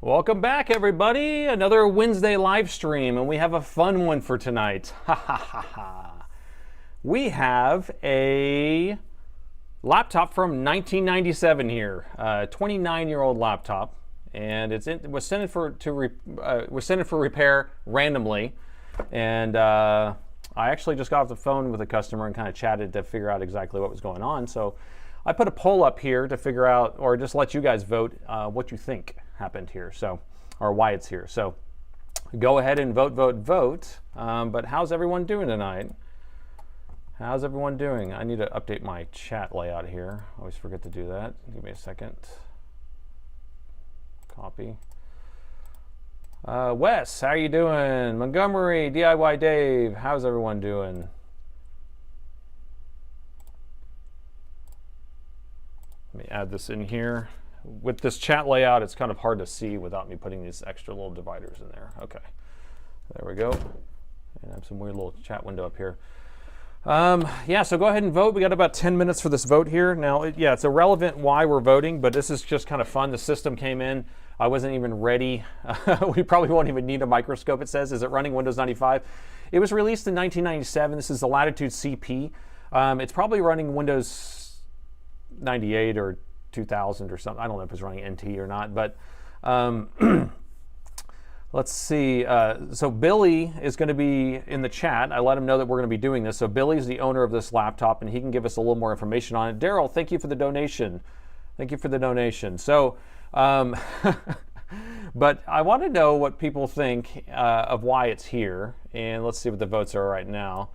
Welcome back, everybody. Another Wednesday live stream, and we have a fun one for tonight. Ha ha ha ha. We have a laptop from 1997 here, a 29-year-old laptop, and it was sent for repair randomly. And I actually just got off the phone with a customer and kind of chatted to figure out exactly what was going on. So I put a poll up here to figure out, or just let you guys vote what you think happened here, so, or why it's here. So go ahead and vote. But how's everyone doing tonight? How's everyone doing? I need to update my chat layout here. I always forget to do that. Give me a second. Copy. Wes, how you doing? Montgomery, DIY Dave, how's everyone doing? Let me add this in here. With this chat layout, it's kind of hard to see without me putting these extra little dividers in there. Okay, there we go. And I have some weird little chat window up here. Yeah, so go ahead and vote. We got about 10 minutes for this vote here. Now, yeah, it's irrelevant why we're voting, but this is just kind of fun. The system came in. I wasn't even ready. We probably won't even need a microscope, it says. Is it running Windows 95? It was released in 1997. This is the Latitude CP. It's probably running Windows 98 or 2000 or something. I don't know if it's running NT or not, but let's see. So Billy is going to be in the chat. I let him know that we're going to be doing this. So Billy's the owner of this laptop, and he can give us a little more information on it. Daryl, thank you for the donation. Thank you for the donation. So, but I want to know what people think of why it's here, and let's see what the votes are right now.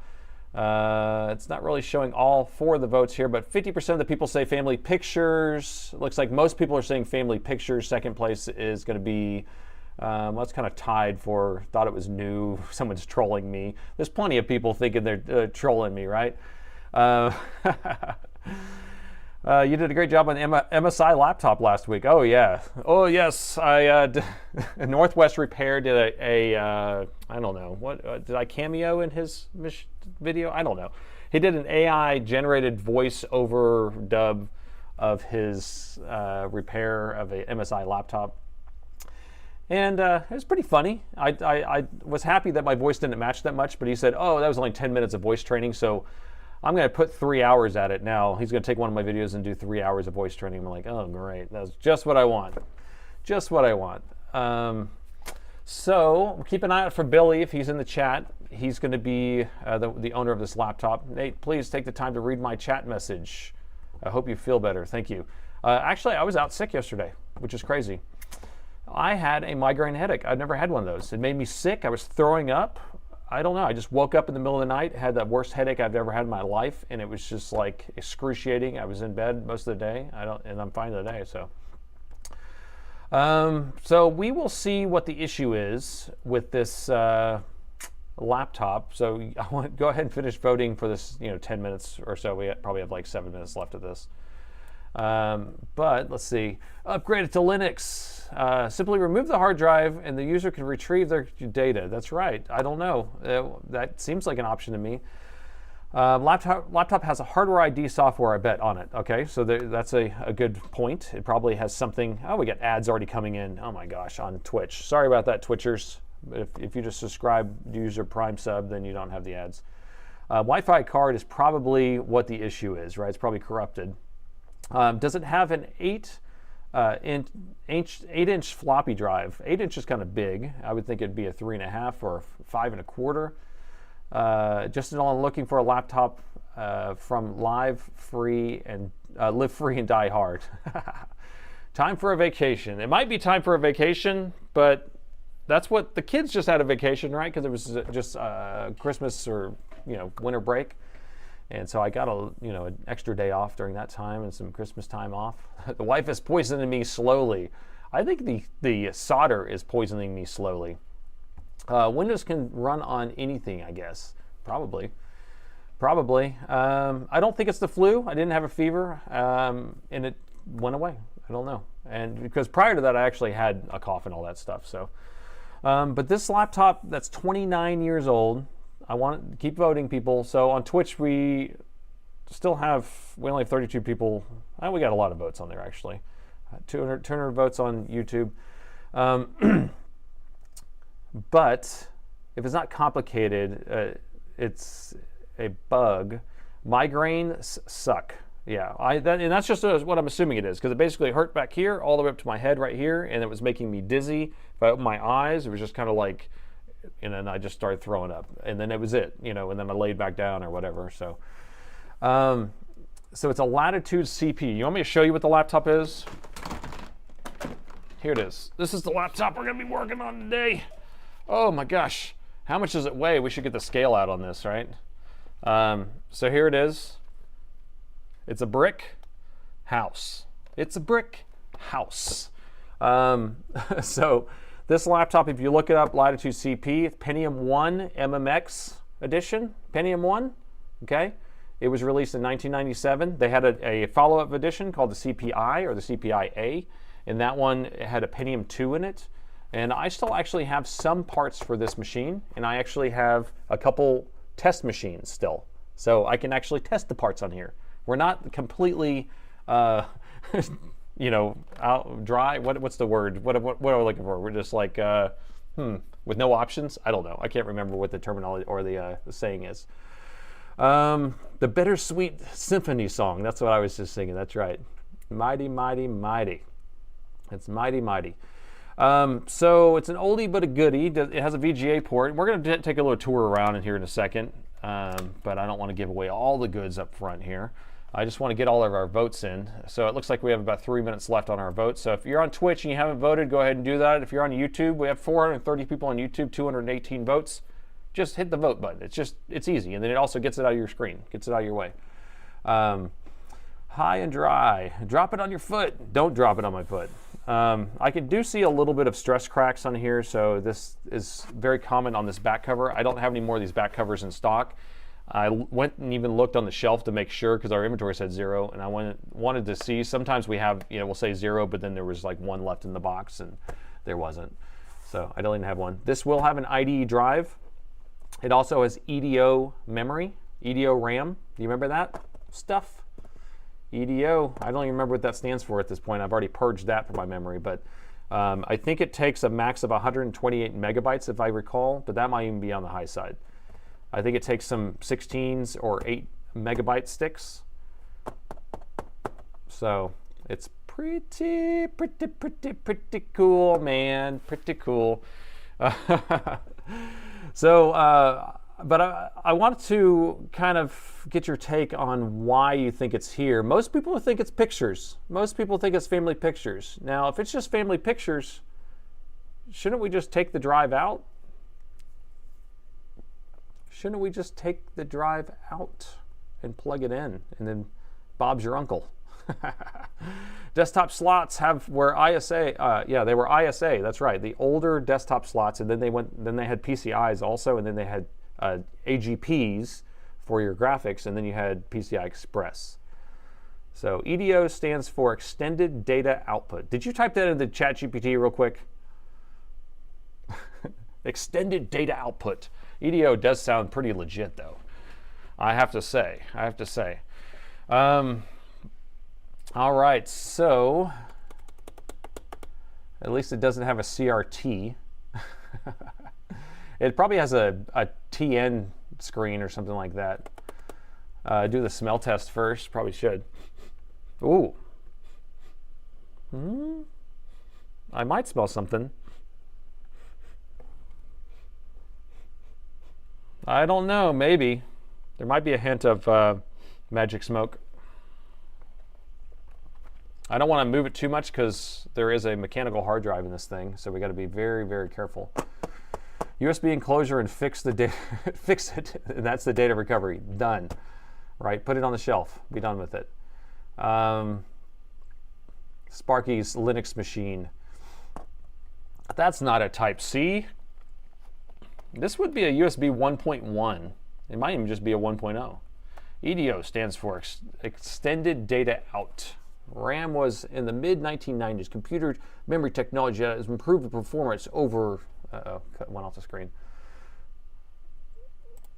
It's not really showing all four of the votes here, but 50% of the people say family pictures. Looks like most people are saying family pictures. Second place is going to be, well, it's kind of tied for, thought it was new. Someone's trolling me. There's plenty of people thinking they're trolling me, right? You did a great job on the MSI laptop last week. Oh, yeah. Oh, yes. Northwest Repair did I don't know. What did I cameo in his video? I don't know. He did an AI-generated voice overdub of his repair of a MSI laptop. And it was pretty funny. I was happy that my voice didn't match that much, but he said, oh, that was only 10 minutes of voice training, so I'm going to put 3 hours at it now. He's going to take one of my videos and do 3 hours of voice training. I'm like, oh, great. That's just what I want. Just what I want. So keep an eye out for Billy if he's in the chat. He's going to be the owner of this laptop. Nate, please take the time to read my chat message. I hope you feel better. Thank you. Actually, I was out sick yesterday, which is crazy. I had a migraine headache. I'd never had one of those. It made me sick. I was throwing up. I don't know. I just woke up in the middle of the night, had the worst headache I've ever had in my life, and it was just like excruciating. I was in bed most of the day. And I'm fine today. So we will see what the issue is with this laptop. So I want to go ahead and finish voting for this. 10 minutes or so. We probably have like 7 minutes left of this. But let's see. Upgrade it to Linux. Simply remove the hard drive and the user can retrieve their data. That's right. I don't know. That seems like an option to me. Laptop has a hardware ID software, I bet, on it. Okay, so that's a good point. It probably has something. Oh, we got ads already coming in. Oh my gosh, on Twitch. Sorry about that, Twitchers. If you just subscribe, use your Prime sub, then you don't have the ads. Wi-Fi card is probably what the issue is, right? It's probably corrupted. Does it have an 8-inch floppy drive? 8 inch is kind of big. I would think it'd be a 3.5 or 5 1/4. Just on looking for a laptop from Live Free and Live Free and Die Hard. Time for a vacation. It might be time for a vacation, but that's what the kids just had a vacation, right? Because it was just Christmas or winter break. And so I got an extra day off during that time and some Christmas time off. The wife is poisoning me slowly. I think the solder is poisoning me slowly. Windows can run on anything, I guess. Probably. I don't think it's the flu. I didn't have a fever, and it went away. I don't know. And because prior to that, I actually had a cough and all that stuff. So, but this laptop that's 29 years old. I want to keep voting, people. So on Twitch, we only have 32 people. We got a lot of votes on there, actually. 200 votes on YouTube. But if it's not complicated, it's a bug. Migraines suck. Yeah, and that's just what I'm assuming it is, because it basically hurt back here all the way up to my head right here, and it was making me dizzy. If I opened my eyes, it was just kind of like, and then I just started throwing up, and then it was it, and then I laid back down or whatever. So, so it's a Latitude CP. You want me to show you what the laptop is? Here it is. This is the laptop we're going to be working on today. Oh my gosh, how much does it weigh? We should get the scale out on this, right? So here it is. It's a brick house. It's a brick house. So this laptop, if you look it up, Latitude CP, Pentium 1 MMX edition, Pentium 1, okay? It was released in 1997. They had a follow-up edition called the CPI or the CPI-A, and that one had a Pentium 2 in it. And I still actually have some parts for this machine, and I actually have a couple test machines still. So I can actually test the parts on here. We're not completely, out dry. What's the word? What are we looking for? We're just like, with no options? I don't know. I can't remember what the terminology or the saying is. The Bittersweet Symphony song. That's what I was just singing. That's right. Mighty, mighty, mighty. It's mighty, mighty. So it's an oldie but a goodie. It has a VGA port. We're going to take a little tour around in here in a second, but I don't want to give away all the goods up front here. I just want to get all of our votes in. So it looks like we have about 3 minutes left on our vote. So if you're on Twitch and you haven't voted, go ahead and do that. If you're on YouTube, we have 430 people on YouTube, 218 votes. Just hit the vote button. It's easy, and then it also gets it out of your screen, gets it out of your way. High and dry. Drop it on your foot. Don't drop it on my foot. I do see a little bit of stress cracks on here, so this is very common on this back cover. I don't have any more of these back covers in stock. I went and even looked on the shelf to make sure, because our inventory said 0, and I wanted to see. Sometimes we have, we'll say 0, but then there was like 1 left in the box, and there wasn't. So I don't even have one. This will have an IDE drive. It also has EDO memory, EDO RAM. Do you remember that stuff? EDO, I don't even remember what that stands for at this point. I've already purged that from my memory, but I think it takes a max of 128 megabytes if I recall, but that might even be on the high side. I think it takes some 16s or 8 megabyte sticks. So it's pretty cool, man, pretty cool. But I want to kind of get your take on why you think it's here. Most people think it's pictures. Most people think it's family pictures. Now, if it's just family pictures, shouldn't we just take the drive out? Shouldn't we just take the drive out and plug it in, and then Bob's your uncle? Desktop slots were ISA. Yeah, they were ISA. That's right. The older desktop slots, and then they had PCIs also, and then they had AGPs for your graphics, and then you had PCI Express. So EDO stands for Extended Data Output. Did you type that into ChatGPT real quick? Extended Data Output. EDO does sound pretty legit, though. I have to say. All right, so at least it doesn't have a CRT. It probably has a TN screen or something like that. Do the smell test first. Probably should. Ooh. I might smell something. I don't know. Maybe. There might be a hint of magic smoke. I don't want to move it too much because there is a mechanical hard drive in this thing, so we got to be very, very careful. USB enclosure and fix the data. Fix it, and that's the data recovery. Done. Right? Put it on the shelf. Be done with it. Sparky's Linux machine. That's not a Type C. This would be a USB 1.1. It might even just be a 1.0. EDO stands for Extended Data Out. RAM was in the mid-1990s. Computer memory technology has improved the performance over, went off the screen,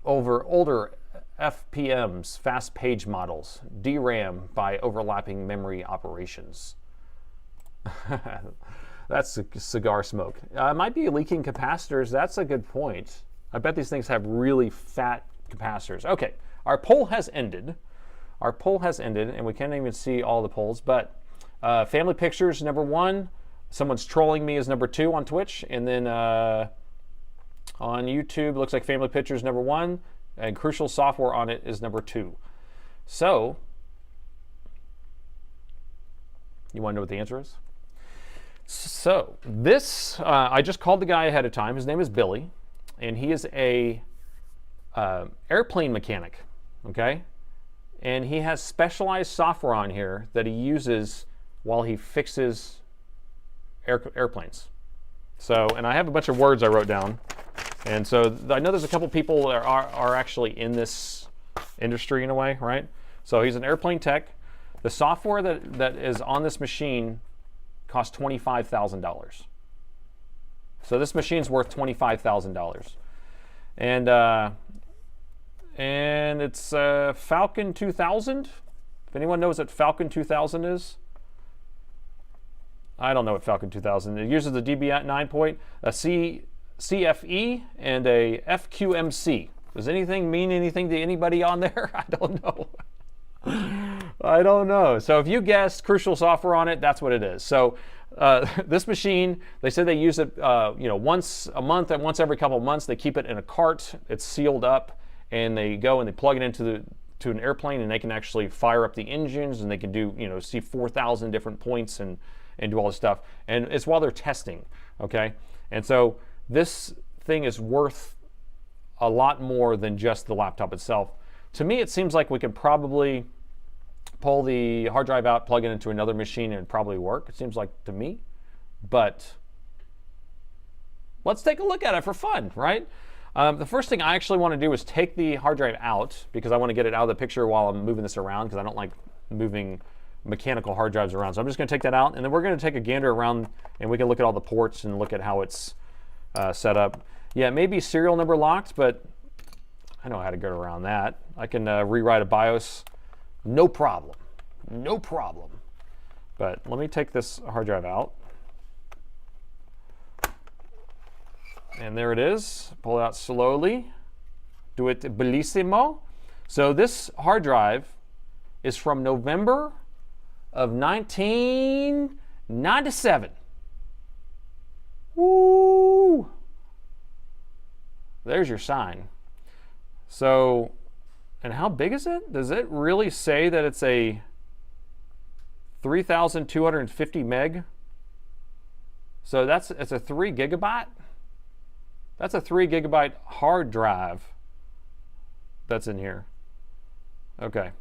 over older FPMs, fast page models, DRAM by overlapping memory operations. That's cigar smoke. It might be leaking capacitors. That's a good point. I bet these things have really fat capacitors. Okay, our poll has ended. Our poll has ended, and we can't even see all the polls, but family pictures, number 1. Someone's trolling me is number 2 on Twitch, and then on YouTube, looks like family pictures number 1, and crucial software on it is number 2. So, you want to know what the answer is? So, this, I just called the guy ahead of time. His name is Billy, and he is a airplane mechanic, okay? And he has specialized software on here that he uses while he fixes airplanes. So, and I have a bunch of words I wrote down. And so I know there's a couple people that are actually in this industry in a way, right? So he's an airplane tech. The software that is on this machine costs $25,000. So this machine's worth $25,000. And it's Falcon 2000. If anyone knows what Falcon 2000 is, I don't know what Falcon 2000 is. It uses the DB9 point, a CFE, and a FQMC. Does anything mean anything to anybody on there? I don't know. I don't know. So if you guessed crucial software on it, that's what it is. So this machine, they said they use it once a month and once every couple of months. They keep it in a cart. It's sealed up, and they go and they plug it into an airplane, and they can actually fire up the engines, and they can do see 4,000 different points and do all this stuff. And it's while they're testing, okay? And so this thing is worth a lot more than just the laptop itself. To me, it seems like we could probably pull the hard drive out, plug it into another machine, and it'd probably work. It seems like to me. But let's take a look at it for fun, right? The first thing I actually want to do is take the hard drive out, because I want to get it out of the picture while I'm moving this around, because I don't like moving mechanical hard drives around. So I'm just going to take that out, and then we're going to take a gander around, and we can look at all the ports and look at how it's set up. Yeah, it may be serial number locked, but I know how to get around that. I can rewrite a BIOS, no problem, no problem. But let me take this hard drive out. And there it is. Pull it out slowly. Do it bellissimo. So this hard drive is from November of 1997. Woo! There's your sign. So, and how big is it? Does it really say that it's a 3,250 meg? So it's a 3 gigabyte? That's a 3 gigabyte hard drive that's in here. Okay.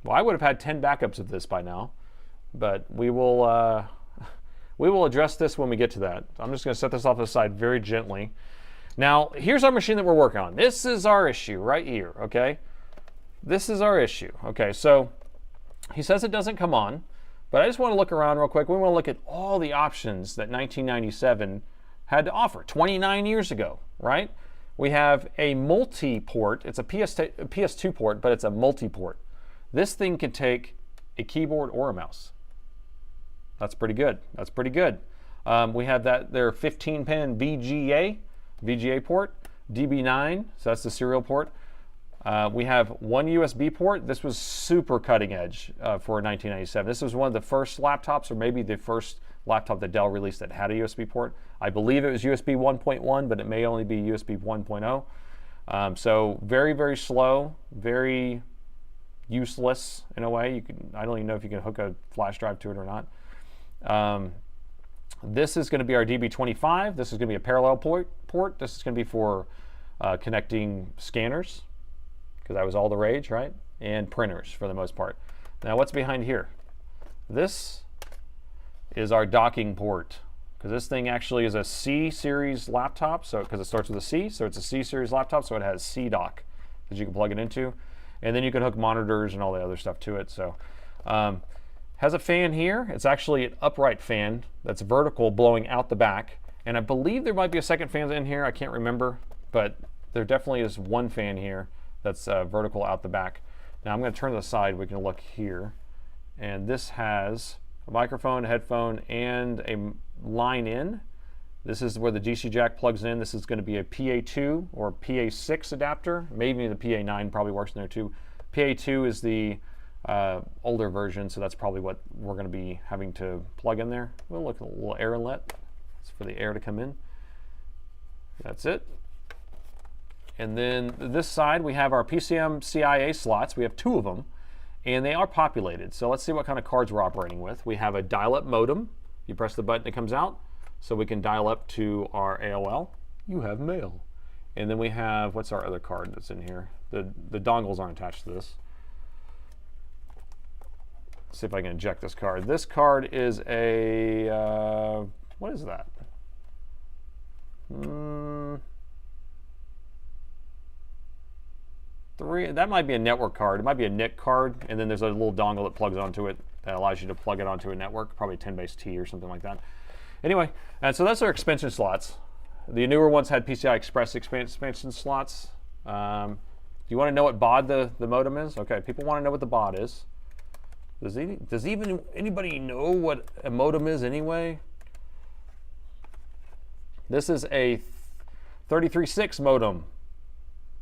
Well, I would have had 10 backups of this by now, but we will address this when we get to that. I'm just going to set this off to the side very gently. Now, here's our machine that we're working on. This is our issue right here, okay? This is our issue. Okay, so he says it doesn't come on, but I just want to look around real quick. We want to look at all the options that 1997 had to offer 29 years ago, right? We have a multi-port. It's a PS2 port, but it's a multi-port. This thing can take a keyboard or a mouse. That's pretty good. That's pretty good. We have their 15-pin VGA port, DB9, so that's the serial port. We have one USB port. This was super cutting edge for 1997. This was one of the first laptops, or maybe the first laptop that Dell released that had a USB port. I believe it was USB 1.1, but it may only be USB 1.0. So very, very slow, very useless in a way. I don't even know if you can hook a flash drive to it or not. This is going to be our DB25. This is going to be a parallel port. This is going to be for connecting scanners, because that was all the rage, right? And printers for the most part. Now what's behind here? This is our docking port, because this thing actually is a C series laptop, so because it starts with a C, so it's a C series laptop, so it has C dock that you can plug it into, and then you can hook monitors and all the other stuff to it. So has a fan here. It's actually an upright fan that's vertical, blowing out the back, and I believe there might be a second fan in here. I can't remember, but there definitely is one fan here that's vertical out the back. Now I'm going to turn to the side. We can look here, and this has a microphone, a headphone, and line in. This is where the DC jack plugs in. This is going to be a PA2 or PA6 adapter. Maybe the PA9 probably works in there too. PA2 is the older version, so that's probably what we're going to be having to plug in there. We'll look at a little air inlet. It's for the air to come in. That's it. And then this side we have our PCM CIA slots. We have 2 of them, and they are populated. So let's see what kind of cards we're operating with. We have a dial-up modem. You press the button, it comes out. So we can dial up to our AOL. You have mail. And then we have, what's our other card that's in here? The dongles aren't attached to this. Let's see if I can eject this card. This card is a, what is that? That might be a network card. It might be a NIC card, and then there's a little dongle that plugs onto it that allows you to plug it onto a network, probably 10-base-T or something like that. Anyway, and so that's our expansion slots. The newer ones had PCI Express expansion slots. Do you want to know what baud the modem is? Okay, people want to know what the baud is. Does even anybody know what a modem is anyway? This is a 33.6 modem.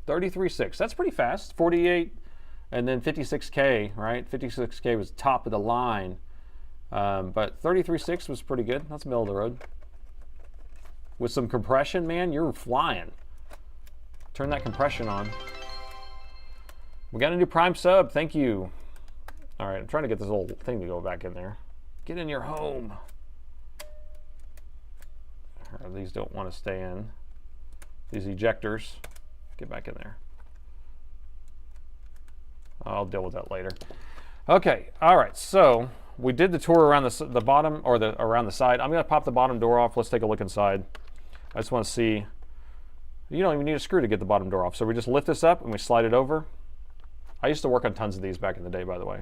33.6. That's pretty fast. 48 and then 56K, right? 56K was top of the line. But 33.6 was pretty good. That's middle of the road. With some compression, man, you're flying. Turn that compression on. We got a new Prime sub. Thank you. All right, I'm trying to get this little thing to go back in there. Get in your home. These don't want to stay in. These ejectors. Get back in there. I'll deal with that later. Okay, all right, so we did the tour around the bottom, or around the side. I'm gonna pop the bottom door off. Let's take a look inside. I just wanna see, you don't even need a screw to get the bottom door off. So we just lift this up and we slide it over. I used to work on tons of these back in the day, by the way.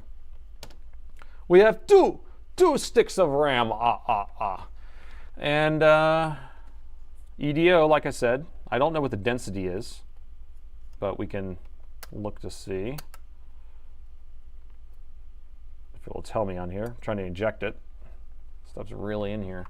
We have two sticks of RAM, And EDO, like I said, I don't know what the density is, but we can look to see if it will tell me on here. I'm trying to inject it. Stuff's really in here.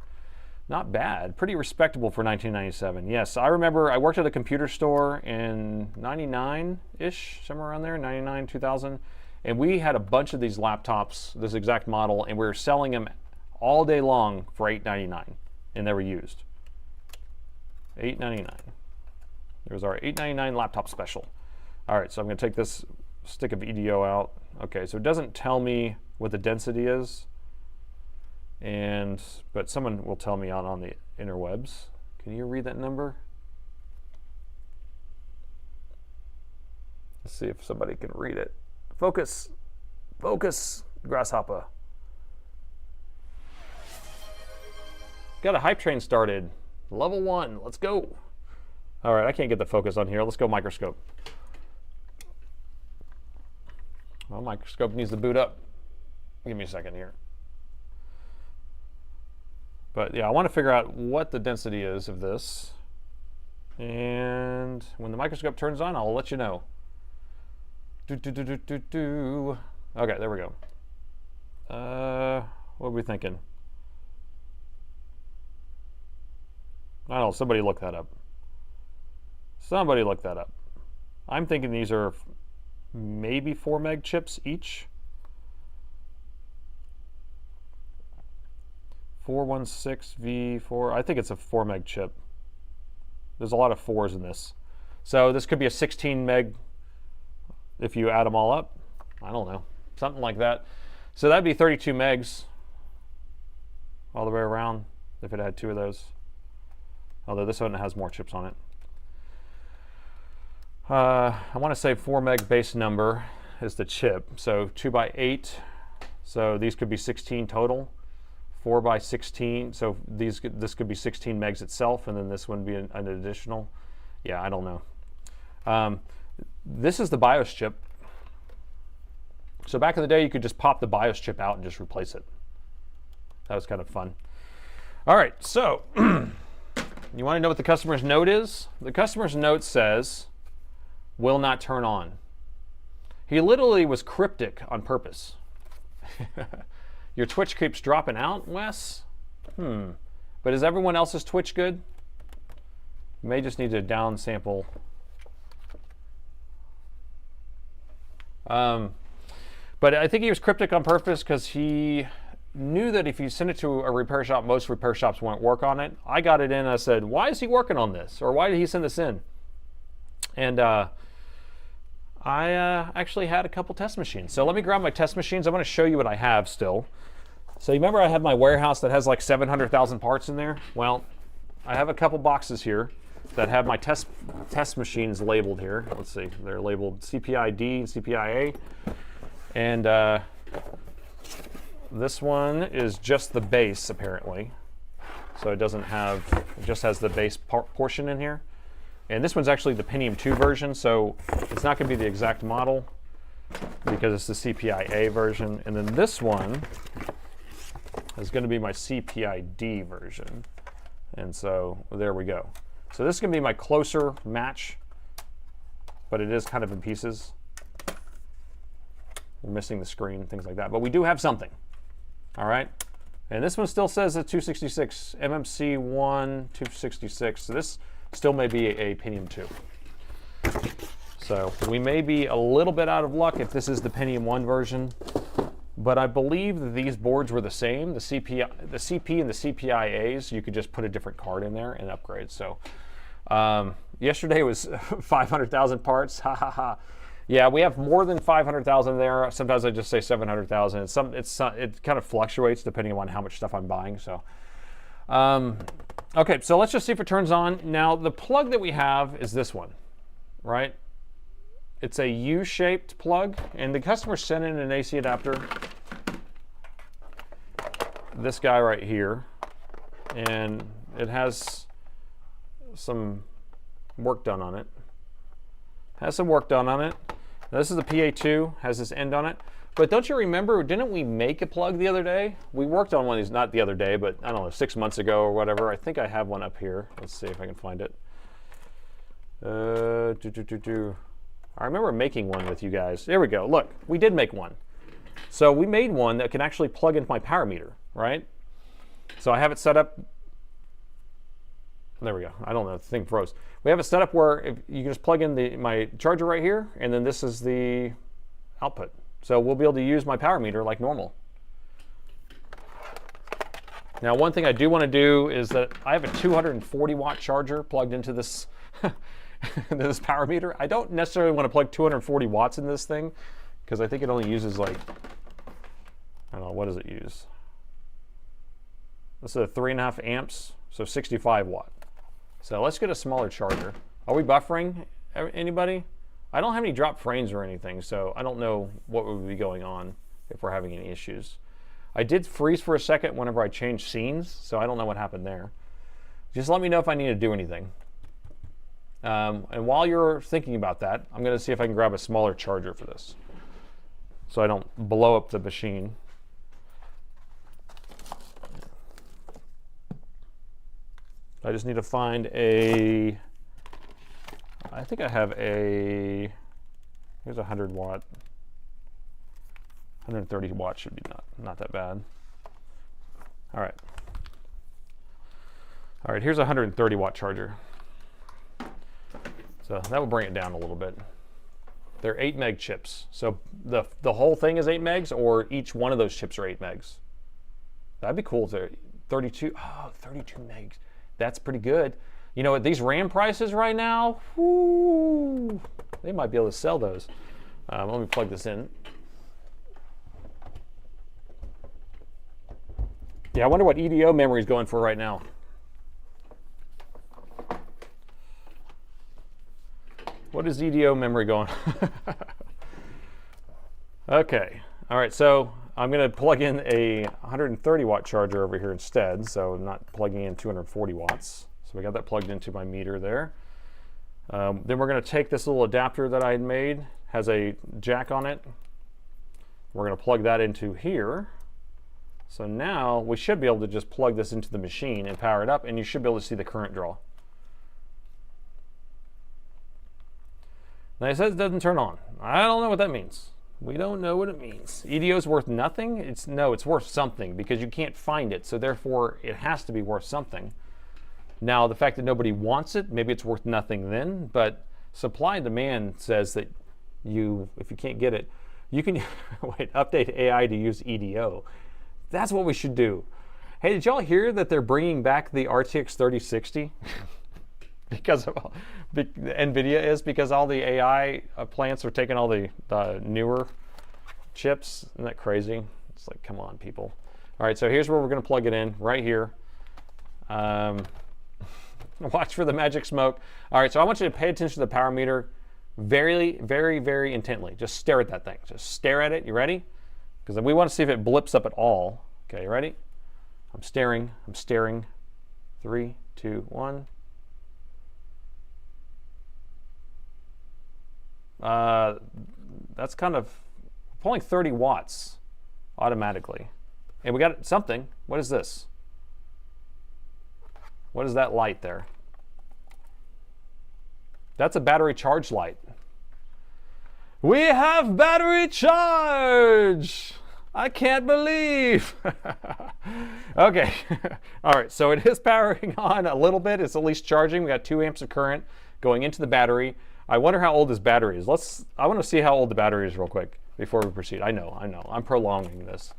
Not bad. Pretty respectable for 1997. Yes, I remember I worked at a computer store in 99-ish, somewhere around there, 99, 2000. And we had a bunch of these laptops, this exact model, and we were selling them all day long for $8.99, and they were used. $8.99. There's our $8.99 laptop special. All right, so I'm going to take this stick of EDO out. Okay, so it doesn't tell me what the density is, but someone will tell me on the interwebs. Can you read that number? Let's see if somebody can read it. Focus, focus, grasshopper. Got a hype train started. Level 1, let's go. All right, I can't get the focus on here. Let's go microscope. Well, microscope needs to boot up. Give me a second here. But yeah, I want to figure out what the density is of this. And when the microscope turns on, I'll let you know. Okay, there we go. What are we thinking? I don't know, somebody look that up. Somebody look that up. I'm thinking these are maybe 4 meg chips each. 416V4, I think it's a 4 meg chip. There's a lot of 4s in this. So this could be a 16 meg if you add them all up. I don't know, something like that. So that'd be 32 megs all the way around if it had 2 of those. Although this one has more chips on it. I want to say 4 meg base number is the chip. So 2 by 8. So these could be 16 total. 4 by 16. So this could be 16 megs itself, and then this one be an additional. Yeah, I don't know. This is the BIOS chip. So back in the day, you could just pop the BIOS chip out and just replace it. That was kind of fun. All right, so you want to know what the customer's note is? The customer's note says, will not turn on. He literally was cryptic on purpose. Your Twitch keeps dropping out, Wes? But is everyone else's Twitch good? May just need to down sample. But I think he was cryptic on purpose because he knew that if you send it to a repair shop, most repair shops won't work on it. I got it in and I said, why is he working on this? Or why did he send this in? And I actually had a couple test machines. So let me grab my test machines. I'm going to show you what I have still. So you remember I have my warehouse that has like 700,000 parts in there? Well, I have a couple boxes here that have my test machines labeled here. Let's see, they're labeled CPI-D and CPI-A. And this one is just the base, apparently. So it doesn't have, it just has the base portion in here. And this one's actually the Pentium 2 version, so it's not going to be the exact model because it's the CPI-A version. And then this one is going to be my CPI-D version. And so there we go. So this is going to be my closer match, but it is kind of in pieces. We're missing the screen, things like that. But we do have something. All right. And this one still says a 266, MMC1 266. So this still may be a Pentium 2. So we may be a little bit out of luck if this is the Pentium 1 version. But I believe that these boards were the same. The CP and the CPI-As, you could just put a different card in there and upgrade. So yesterday was 500,000 parts. Ha ha ha. Yeah, we have more than 500,000 there. Sometimes I just say 700,000. It kind of fluctuates depending on how much stuff I'm buying. So, okay, so let's just see if it turns on. Now, the plug that we have is this one, right? It's a U-shaped plug, and the customer sent in an AC adapter. This guy right here, and it has some work done on it. Has some work done on it. Now, this is a PA2, has this end on it. But don't you remember, didn't we make a plug the other day? We worked on one of these, not the other day, but I don't know, 6 months ago or whatever. I think I have one up here. Let's see if I can find it. I remember making one with you guys. There we go. Look, we did make one. So we made one that can actually plug into my power meter, right? So I have it set up. There we go. I don't know. The thing froze. We have it set up where if you can just plug in my charger right here, and then this is the output. So we'll be able to use my power meter like normal. Now, one thing I do want to do is that I have a 240 watt charger plugged into this this power meter. I don't necessarily want to plug 240 watts in this thing because I think it only uses like, I don't know, what does it use? This is a 3.5 amps, so 65 watt. So let's get a smaller charger. Are we buffering, anybody? I don't have any drop frames or anything, so I don't know what would be going on if we're having any issues. I did freeze for a second whenever I changed scenes, so I don't know what happened there. Just let me know if I need to do anything. And while you're thinking about that, I'm going to see if I can grab a smaller charger for this, so I don't blow up the machine. I just need to find a, I think I have a, here's a 100 watt, 130 watts should be not that bad. All right. All right, here's a 130 watt charger. So that will bring it down a little bit. They're 8 meg chips. So the whole thing is 8 megs, or each one of those chips are 8 megs. That'd be cool if they're 32 megs. That's pretty good. You know, at these RAM prices right now, whoo, they might be able to sell those. Let me plug this in. Yeah, I wonder what EDO memory is going for right now. What is EDO memory going? Okay, all right, so I'm going to plug in a 130 watt charger over here instead, so I'm not plugging in 240 watts. So we got that plugged into my meter there. Then we're going to take this little adapter that I had made, has a jack on it. We're going to plug that into here. So now we should be able to just plug this into the machine and power it up, and you should be able to see the current draw. Now it says it doesn't turn on. I don't know what that means. We don't know what it means. EDO is worth nothing? It's worth something because you can't find it, so therefore it has to be worth something. Now, the fact that nobody wants it, maybe it's worth nothing then, but supply and demand says that if you can't get it, you can wait, update AI to use EDO. That's what we should do. Hey, did y'all hear that they're bringing back the RTX 3060? Because of NVIDIA is, because all the AI plants are taking all the newer chips. Isn't that crazy? It's like, come on, people. All right, so here's where we're going to plug it in, right here. Watch for the magic smoke. All right, so I want you to pay attention to the power meter very, very, very intently. Just stare at that thing. Just stare at it. You ready? Because we want to see if it blips up at all. Okay, you ready? I'm staring. I'm staring. 3, 2, 1. That's kind of pulling 30 watts automatically. And we got something. What is this? What is that light there? That's a battery charge light. We have battery charge! I can't believe. Okay. All right, so it is powering on a little bit. It's at least charging. We got 2 amps of current going into the battery. I wonder how old this battery is. I want to see how old the battery is real quick before we proceed. I know. I'm prolonging this.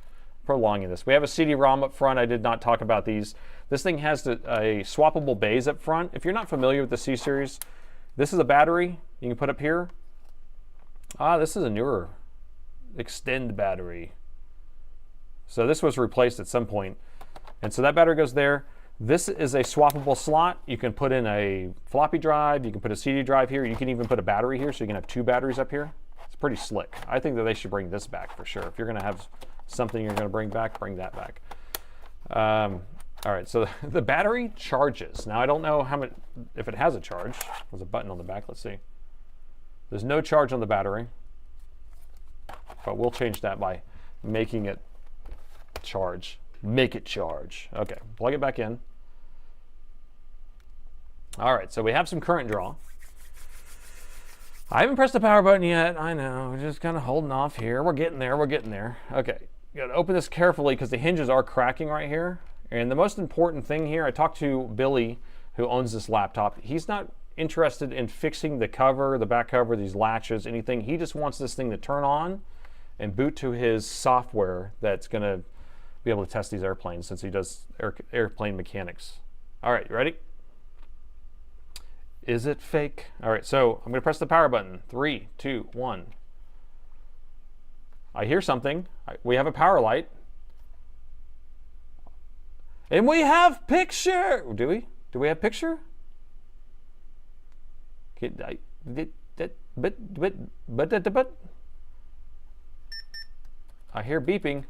We have a CD-ROM up front. I did not talk about these. This thing has a swappable bays up front. If you're not familiar with the C-Series, this is a battery you can put up here. This is a newer extend battery. So this was replaced at some point. And so that battery goes there. This is a swappable slot. You can put in a floppy drive. You can put a CD drive here. You can even put a battery here, so you can have 2 batteries up here. It's pretty slick. I think that they should bring this back for sure. If you're going to have something you're going to bring back, bring that back. All right, so the battery charges. Now, I don't know if it has a charge. There's a button on the back. Let's see. There's no charge on the battery, but we'll change that by making it charge. Make it charge. Okay, plug it back in. All right, so we have some current draw. I haven't pressed the power button yet. I know, we're just kind of holding off here. We're getting there. Okay, you got to open this carefully because the hinges are cracking right here. And the most important thing here, I talked to Billy, who owns this laptop. He's not interested in fixing the cover, the back cover, these latches, anything. He just wants this thing to turn on and boot to his software that's going to be able to test these airplanes, since he does airplane mechanics. All right, you ready? Is it fake? All right, so I'm going to press the power button. 3, 2, 1. I hear something. We have a power light. And we have picture. Do we? Do we have picture? I hear beeping.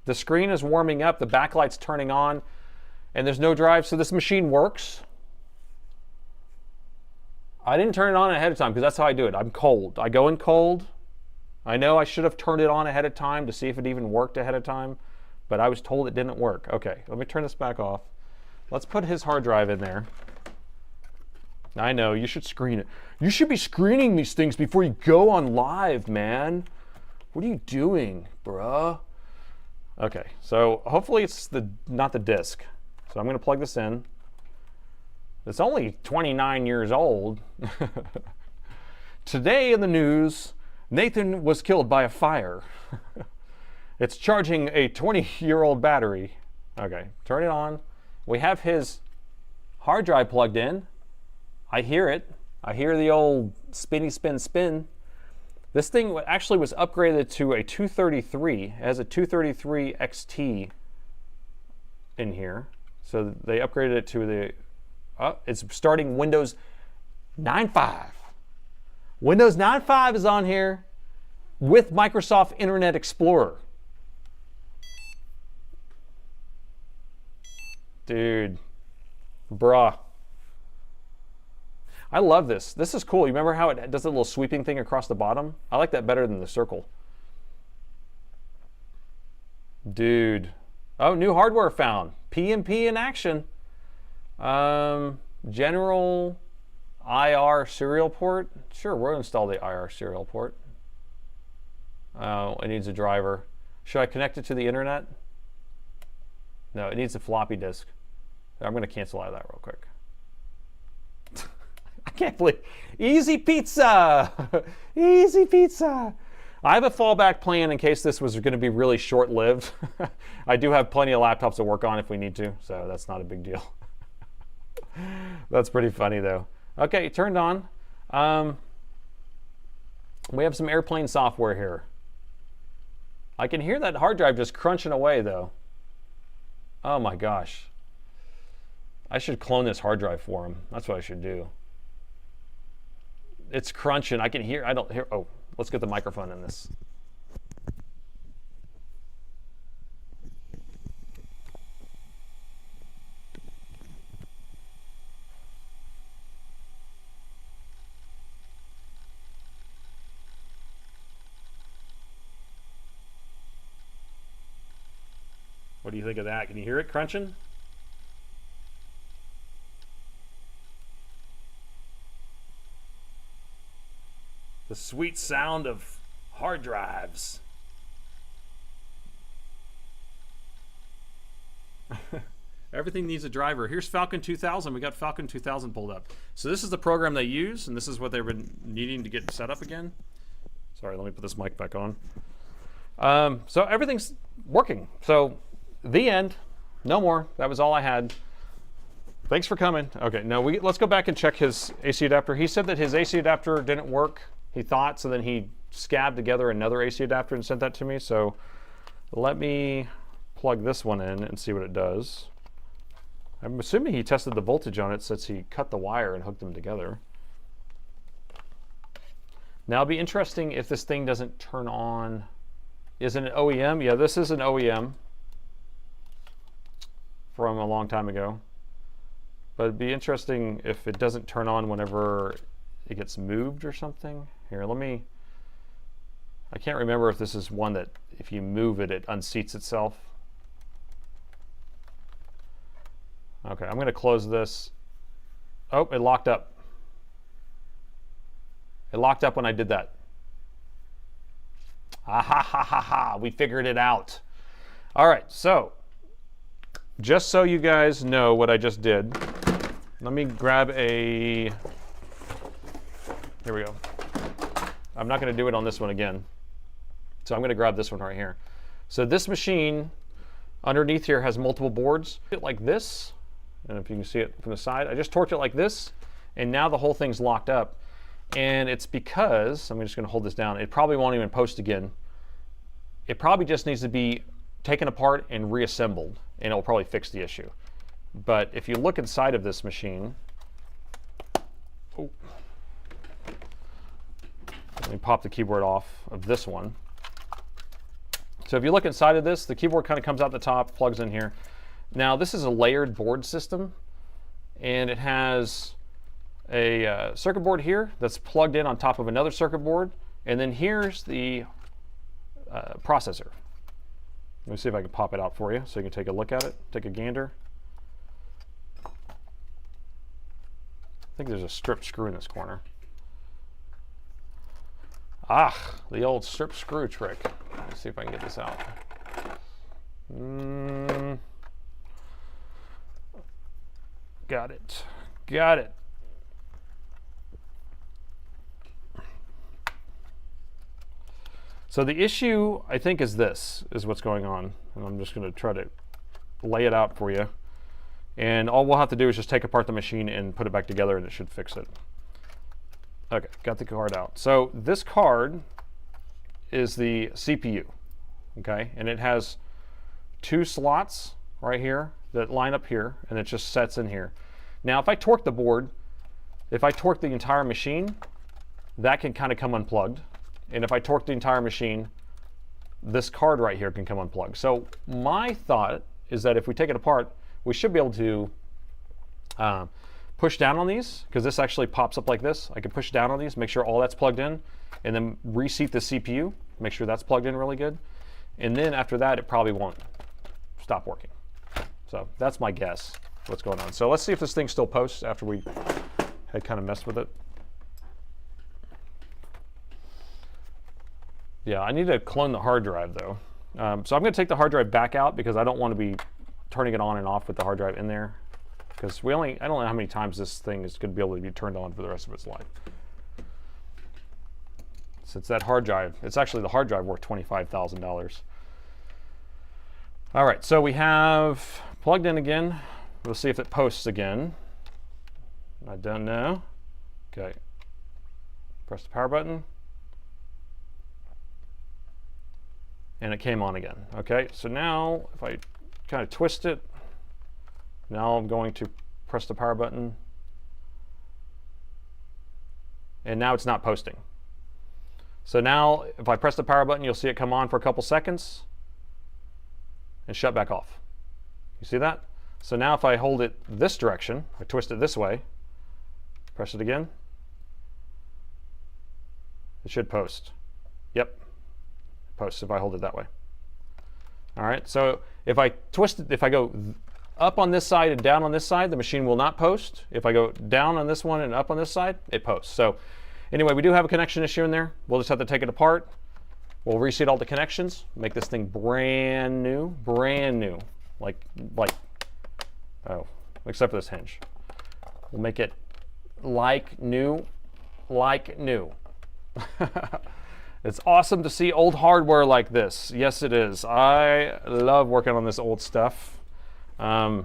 The screen is warming up, the backlight's turning on, and there's no drive, so this machine works. I didn't turn it on ahead of time because that's how I do it. I'm cold. I go in cold. I know I should have turned it on ahead of time to see if it even worked ahead of time, but I was told it didn't work. Okay, let me turn this back off. Let's put his hard drive in there. I know, you should screen it. You should be screening these things before you go on live, man. What are you doing, bruh? Okay, so hopefully it's not the disk. So I'm going to plug this in. It's only 29 years old. Today in the news, Nathan was killed by a fire. It's charging a 20-year-old battery. Okay, turn it on. We have his hard drive plugged in. I hear it. I hear the old spinny spin spin. This thing actually was upgraded to a 233. It has a 233 XT in here. So they upgraded it to the, it's starting Windows 9.5. Windows 9.5 is on here with Microsoft Internet Explorer. Dude, bruh. I love this. This is cool. You remember how it does a little sweeping thing across the bottom? I like that better than the circle. Dude. Oh, new hardware found. PMP in action. General IR serial port. Sure, we'll install the IR serial port. Oh, it needs a driver. Should I connect it to the internet? No, it needs a floppy disk. I'm going to cancel out of that real quick. I can't believe. Easy pizza! Easy pizza! I have a fallback plan in case this was going to be really short-lived. I do have plenty of laptops to work on if we need to, so that's not a big deal. That's pretty funny, though. Okay, turned on. We have some airplane software here. I can hear that hard drive just crunching away, though. Oh my gosh. I should clone this hard drive for him. That's what I should do. It's crunching. I can hear. I don't hear. Oh, let's get the microphone in this. What do you think of that? Can you hear it crunching? The sweet sound of hard drives. Everything needs a driver. Here's Falcon 2000. We got Falcon 2000 pulled up. So this is the program they use, and this is what they've been needing to get set up again. Sorry, let me put this mic back on. So everything's working. So the end. No more. That was all I had. Thanks for coming. Okay, no, let's go back and check his AC adapter. He said that his AC adapter didn't work, he thought, so then he scabbed together another AC adapter and sent that to me. So let me plug this one in and see what it does. I'm assuming he tested the voltage on it since he cut the wire and hooked them together. Now it'll be interesting if this thing doesn't turn on. Is it an OEM? Yeah, this is an OEM from a long time ago. But it'd be interesting if it doesn't turn on whenever it gets moved or something. Here, I can't remember if this is one that if you move it, it unseats itself. Okay, I'm going to close this. Oh, it locked up. It locked up when I did that. Ah ha ha ha ha, we figured it out. All right, so just so you guys know what I just did, let me grab a, here we go. I'm not going to do it on this one again. So I'm going to grab this one right here. So this machine underneath here has multiple boards. Like this, and if you can see it from the side, I just torqued it like this, and now the whole thing's locked up. And it's because, I'm just going to hold this down, it probably won't even post again. It probably just needs to be taken apart and reassembled, and it'll probably fix the issue. But if you look inside of this machine, oh, let me pop the keyboard off of this one. So if you look inside of this, the keyboard kind of comes out the top, plugs in here. Now this is a layered board system, and it has a circuit board here that's plugged in on top of another circuit board, and then here's the processor. Let me see if I can pop it out for you so you can take a look at it, take a gander. I think there's a stripped screw in this corner. Ah, the old strip screw trick. Let's see if I can get this out. Got it. Got it. So the issue, I think, is this, is what's going on. And I'm just going to try to lay it out for you. And all we'll have to do is just take apart the machine and put it back together, and it should fix it. Okay, got the card out. So this card is the CPU, okay? And it has two slots right here that line up here, and it just sets in here. Now, if I torque the board, if I torque the entire machine, that can kind of come unplugged. And if I torque the entire machine, this card right here can come unplugged. So my thought is that if we take it apart, we should be able to push down on these, because this actually pops up like this. I can push down on these, make sure all that's plugged in, and then reseat the CPU, make sure that's plugged in really good. And then after that, it probably won't stop working. So that's my guess, what's going on. So let's see if this thing still posts after we had kind of messed with it. Yeah, I need to clone the hard drive though. So I'm going to take the hard drive back out because I don't want to be turning it on and off with the hard drive in there. Because I don't know how many times this thing is going to be able to be turned on for the rest of its life. So it's that hard drive. It's actually the hard drive worth $25,000. All right, so we have plugged in again. We'll see if it posts again. I don't know. Okay. Press the power button. And it came on again. Okay, so now if I kind of twist it, now I'm going to press the power button. And now it's not posting. So now if I press the power button, you'll see it come on for a couple seconds and shut back off. You see that? So now if I hold it this direction, I twist it this way, press it again, it should post. Yep. Posts if I hold it that way. All right, so if I twist it, if I go up on this side and down on this side, the machine will not post. If I go down on this one and up on this side, it posts. So anyway, we do have a connection issue in there. We'll just have to take it apart. We'll reset all the connections, make this thing brand new, like, oh, except for this hinge. We'll make it like new. It's awesome to see old hardware like this. Yes, it is. I love working on this old stuff. So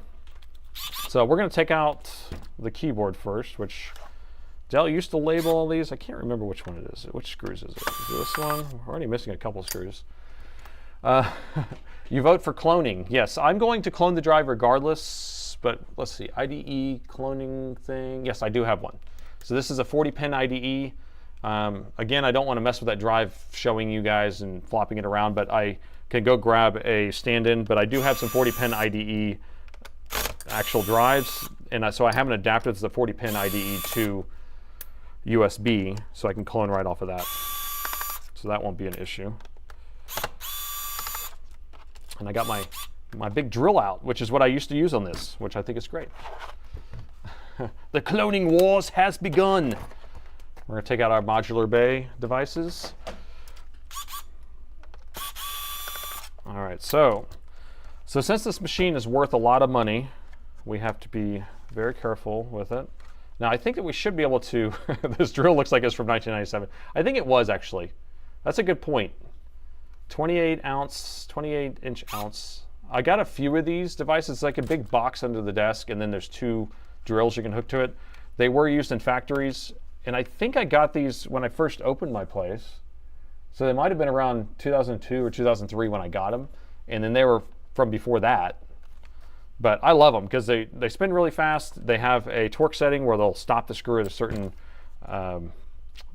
we're going to take out the keyboard first, which Dell used to label all these. I can't remember which one it is. Which screws is it? Is it this one? We're already missing a couple screws. You vote for cloning. Yes, I'm going to clone the drive regardless, but let's see, IDE cloning thing. Yes, I do have one. So this is a 40-pin IDE. Again, I don't want to mess with that drive showing you guys and flopping it around, but I can go grab a stand-in, but I do have some 40-pin IDE actual drives, and so I have an adapter to the 40-pin IDE to USB, so I can clone right off of that. So that won't be an issue. And I got my big drill out, which is what I used to use on this, which I think is great. The cloning wars has begun. We're going to take out our modular bay devices. All right, so since this machine is worth a lot of money, we have to be very careful with it. Now, I think that we should be able to, this drill looks like it's from 1997. I think it was actually. That's a good point. 28-inch ounce. I got a few of these devices. It's like a big box under the desk, and then there's two drills you can hook to it. They were used in factories, and I think I got these when I first opened my place. So they might have been around 2002 or 2003 when I got them, and then they were from before that. But I love them because they spin really fast. They have a torque setting where they'll stop the screw at a certain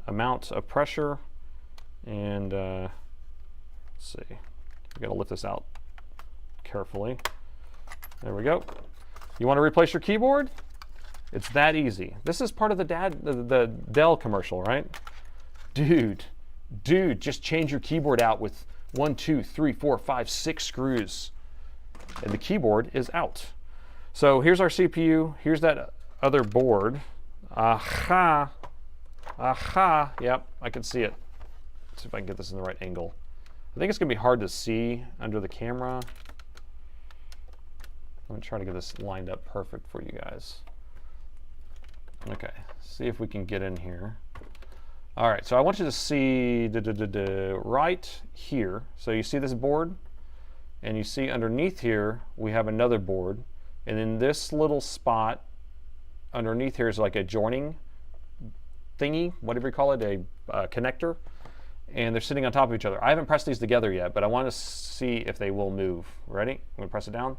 amount of pressure. And let's see, I gotta lift this out carefully. There we go. You want to replace your keyboard? It's that easy. This is part of the Dell commercial, right? Dude, just change your keyboard out with 1, 2, 3, 4, 5, 6 screws. And the keyboard is out. So here's our CPU. Here's that other board. Aha. Aha. Yep, I can see it. Let's see if I can get this in the right angle. I think it's going to be hard to see under the camera. I'm going to try to get this lined up perfect for you guys. Okay, see if we can get in here. All right, so I want you to see right here. So you see this board? And you see underneath here, we have another board. And in this little spot underneath here is like a joining thingy, whatever you call it, a connector. And they're sitting on top of each other. I haven't pressed these together yet, but I want to see if they will move. Ready? I'm going to press it down.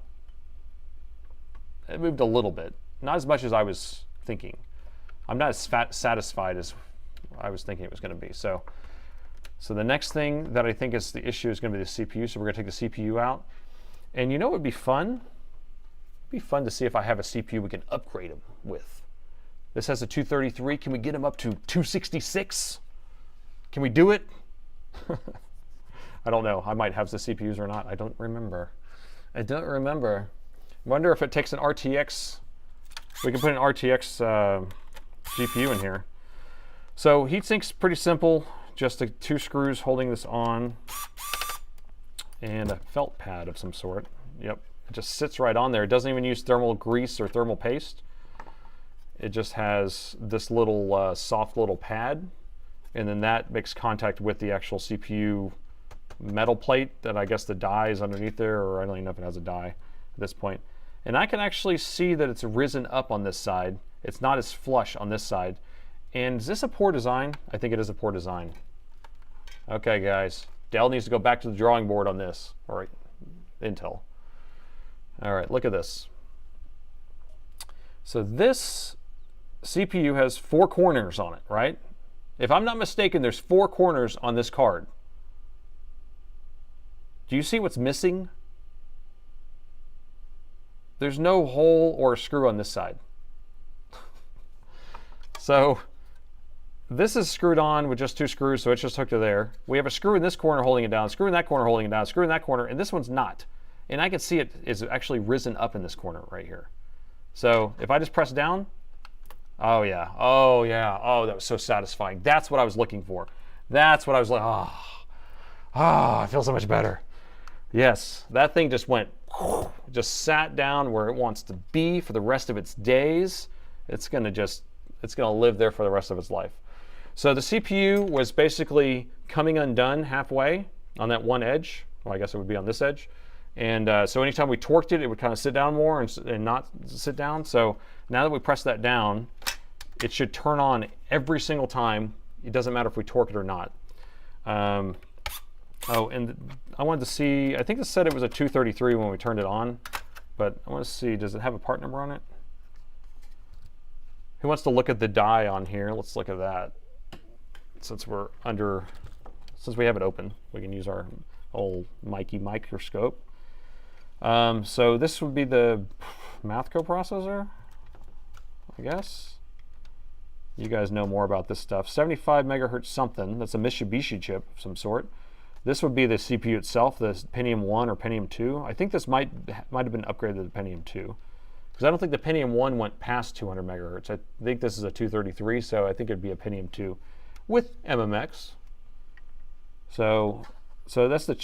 It moved a little bit. Not as much as I was thinking. I'm not as satisfied as I was thinking it was going to be. So the next thing that I think is the issue is going to be the CPU. So we're going to take the CPU out. And you know what would be fun? It'd be fun to see if I have a CPU we can upgrade them with. This has a 233. Can we get them up to 266? Can we do it? I don't know. I might have the CPUs or not. I don't remember. I wonder if it takes an RTX. We can put an RTX GPU in here. So heatsink's pretty simple, just 2 screws holding this on and a felt pad of some sort. Yep, it just sits right on there. It doesn't even use thermal grease or thermal paste. It just has this little soft little pad, and then that makes contact with the actual CPU metal plate that I guess the die is underneath there, or I don't even know if it has a die at this point. And I can actually see that it's risen up on this side. It's not as flush on this side. And is this a poor design? I think it is a poor design. Okay, guys. Dell needs to go back to the drawing board on this. All right, Intel. All right, look at this. So this CPU has 4 corners on it, right? If I'm not mistaken, there's 4 corners on this card. Do you see what's missing? There's no hole or a screw on this side. So this is screwed on with just 2 screws, so it's just hooked to there. We have a screw in this corner holding it down, screw in that corner holding it down, screw in that corner, and this one's not. And I can see it is actually risen up in this corner right here. So if I just press down, oh yeah, oh yeah, oh, that was so satisfying. That's what I was looking for. That's what I was like, oh, I feel so much better. Yes, that thing just went, just sat down where it wants to be for the rest of its days. It's gonna live there for the rest of its life. So the CPU was basically coming undone halfway on that one edge. Well, I guess it would be on this edge. And so anytime we torqued it, it would kind of sit down more and not sit down. So now that we press that down, it should turn on every single time. It doesn't matter if we torque it or not. Oh, and I wanted to see, I think it said it was a 233 when we turned it on, but I want to see, does it have a part number on it? Who wants to look at the die on here? Let's look at that. Since we have it open, we can use our old Mikey microscope. So this would be the math coprocessor, I guess. You guys know more about this stuff. 75 megahertz something. That's a Mitsubishi chip of some sort. This would be the CPU itself, the Pentium 1 or Pentium 2. I think this might have been upgraded to the Pentium 2. Because I don't think the Pentium 1 went past 200 megahertz. I think this is a 233, so I think it'd be a Pentium 2 with MMX. So that's the,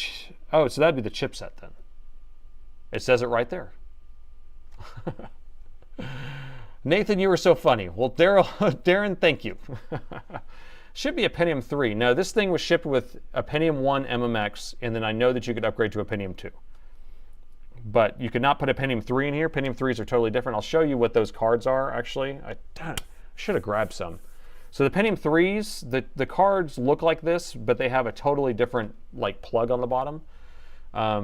so that'd be the chipset then. It says it right there. Nathan, you were so funny. Well, Darren, thank you. Should be a Pentium 3. No, this thing was shipped with a Pentium 1 MMX, and then I know that you could upgrade to a Pentium 2. But you could not put a Pentium 3 in here. Pentium 3s are totally different. I'll show you what those cards are, actually. I should have grabbed some. So the Pentium 3s, the cards look like this, but they have a totally different plug on the bottom.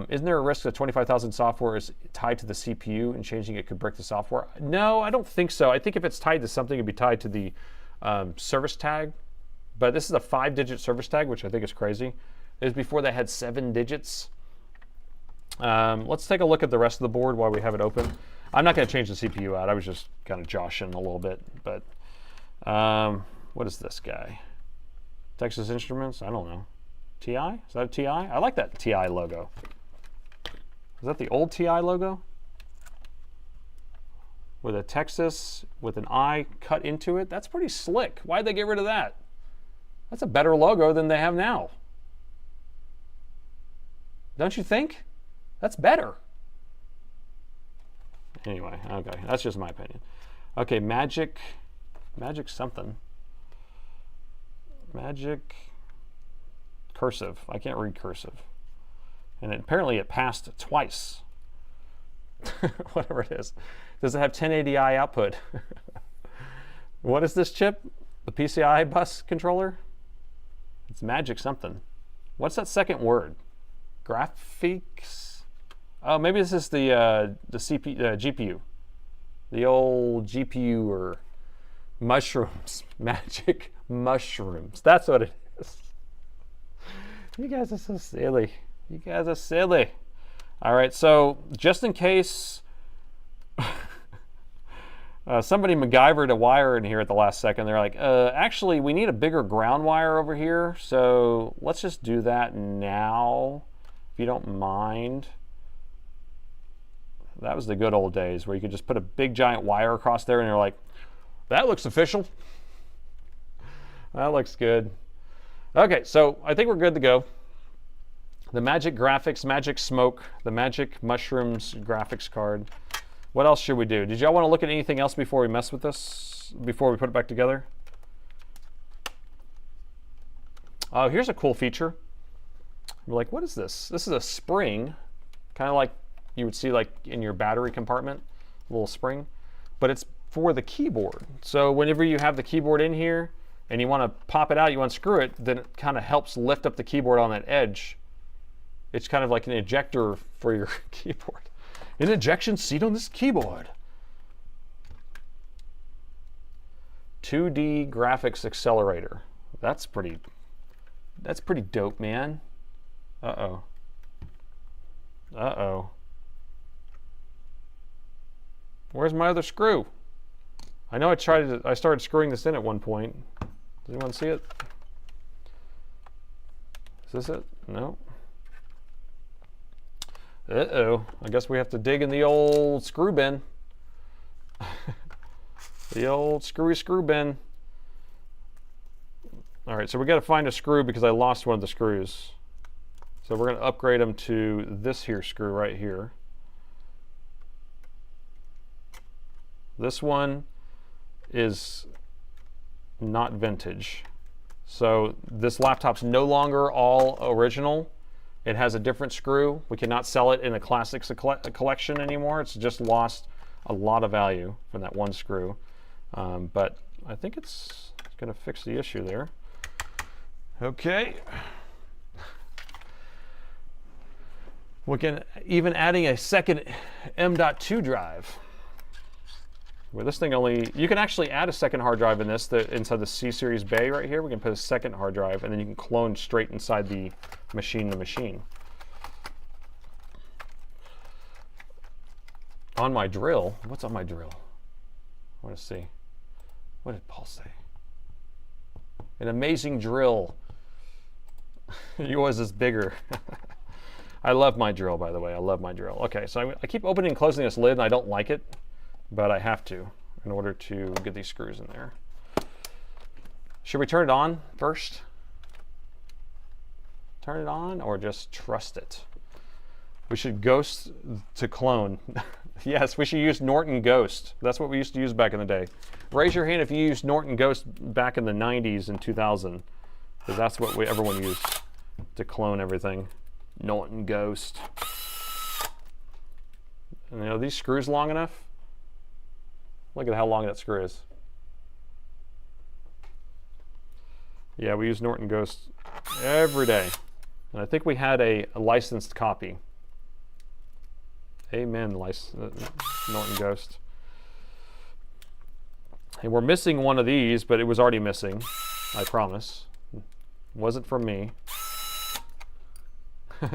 Isn't there a risk that 25,000 software is tied to the CPU and changing it could break the software? No, I don't think so. I think if it's tied to something, it'd be tied to the service tag. But this is a 5-digit service tag, which I think is crazy. It was before they had 7 digits. Let's take a look at the rest of the board while we have it open. I'm not going to change the CPU out. I was just kind of joshing a little bit. But what is this guy? Texas Instruments? I don't know. TI? Is that a TI? I like that TI logo. Is that the old TI logo? With a Texas with an I cut into it? That's pretty slick. Why'd they get rid of that? That's a better logo than they have now. Don't you think? That's better. Anyway, okay, that's just my opinion. Okay, Magic something. Magic cursive. I can't read cursive. And apparently it passed twice. Whatever it is. Does it have 1080i output? What is this chip? The PCI bus controller? It's Magic something. What's that second word? Graphics? Oh, maybe this is the GPU. The old GPU or mushrooms. Magic mushrooms. That's what it is. You guys are so silly. You guys are silly. All right, so just in case somebody MacGyvered a wire in here at the last second, they're like, actually, we need a bigger ground wire over here, so let's just do that now, if you don't mind. That was the good old days where you could just put a big giant wire across there and you're like, That looks official. That looks good. Okay, so I think we're good to go. The Magic Graphics, Magic Smoke, the Magic Mushrooms graphics card. What else should we do? Did y'all want to look at anything else before we mess with this? Before we put it back together? Oh, here's a cool feature. We're like, what is this? This is a spring, kind of like you would see like in your battery compartment, a little spring, but it's for the keyboard. So whenever you have the keyboard in here and you want to pop it out, you unscrew it, then it kind of helps lift up the keyboard on that edge. It's kind of like an ejector for your keyboard. An ejection seat on this keyboard. 2D graphics accelerator. That's pretty dope, man. Uh-oh. Uh-oh. Where's my other screw? I know I started screwing this in at one point. Does anyone see it? Is this it? No. Uh-oh. I guess we have to dig in the old screw bin. The old screw bin. All right, so we got to find a screw because I lost one of the screws. So we're going to upgrade them to this here screw right here. This one is not vintage. So this laptop's no longer all original. It has a different screw. We cannot sell it in a classics collection anymore. It's just lost a lot of value from that one screw. But I think it's going to fix the issue there. Okay. We can even adding a second M.2 drive. Where this thing you can actually add a second hard drive in this, inside the C-Series bay right here. We can put a second hard drive, and then you can clone straight inside the machine to machine. On my drill, what's on my drill? I want to see. What did Paul say? An amazing drill. Yours is bigger. I love my drill, by the way. I love my drill. Okay, so I keep opening and closing this lid, and I don't like it, but I have to in order to get these screws in there. Should we turn it on first? Turn it on or just trust it? We should ghost to clone. Yes, we should use Norton Ghost. That's what we used to use back in the day. Raise your hand if you used Norton Ghost back in the 90s and 2000, because that's what everyone used to clone everything. Norton Ghost. And are these screws long enough? Look at how long that screw is. Yeah, we use Norton Ghost every day. And I think we had a licensed copy. Amen, Norton Ghost. And we're missing one of these, but it was already missing, I promise. It wasn't from me.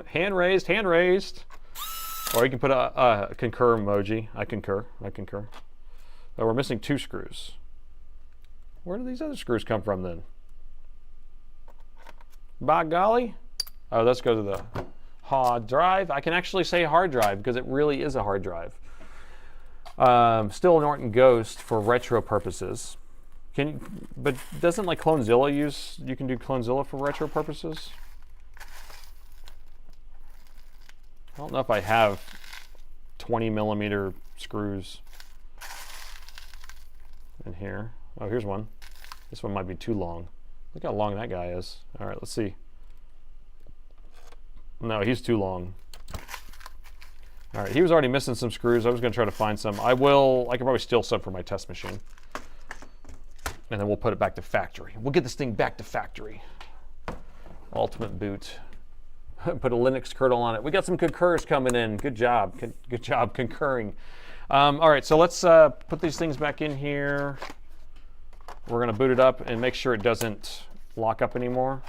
Hand raised, hand raised. Or you can put a concur emoji. I concur, I concur. But we're missing 2 screws. Where do these other screws come from then? By golly. Oh, let's go to the hard drive. I can actually say hard drive because it really is a hard drive. Still Norton Ghost for retro purposes. But doesn't like Clonezilla you can do Clonezilla for retro purposes? I don't know if I have 20mm screws in here. Oh, here's one. This one might be too long. Look how long that guy is. All right, let's see. No, he's too long. All right, he was already missing some screws. I was going to try to find some. I can probably steal some for my test machine. And then we'll put it back to factory. We'll get this thing back to factory. Ultimate boot. Put a Linux kernel on it. We got some concurs coming in. Good job. Good job concurring. All right, so let's put these things back in here. We're going to boot it up and make sure it doesn't lock up anymore.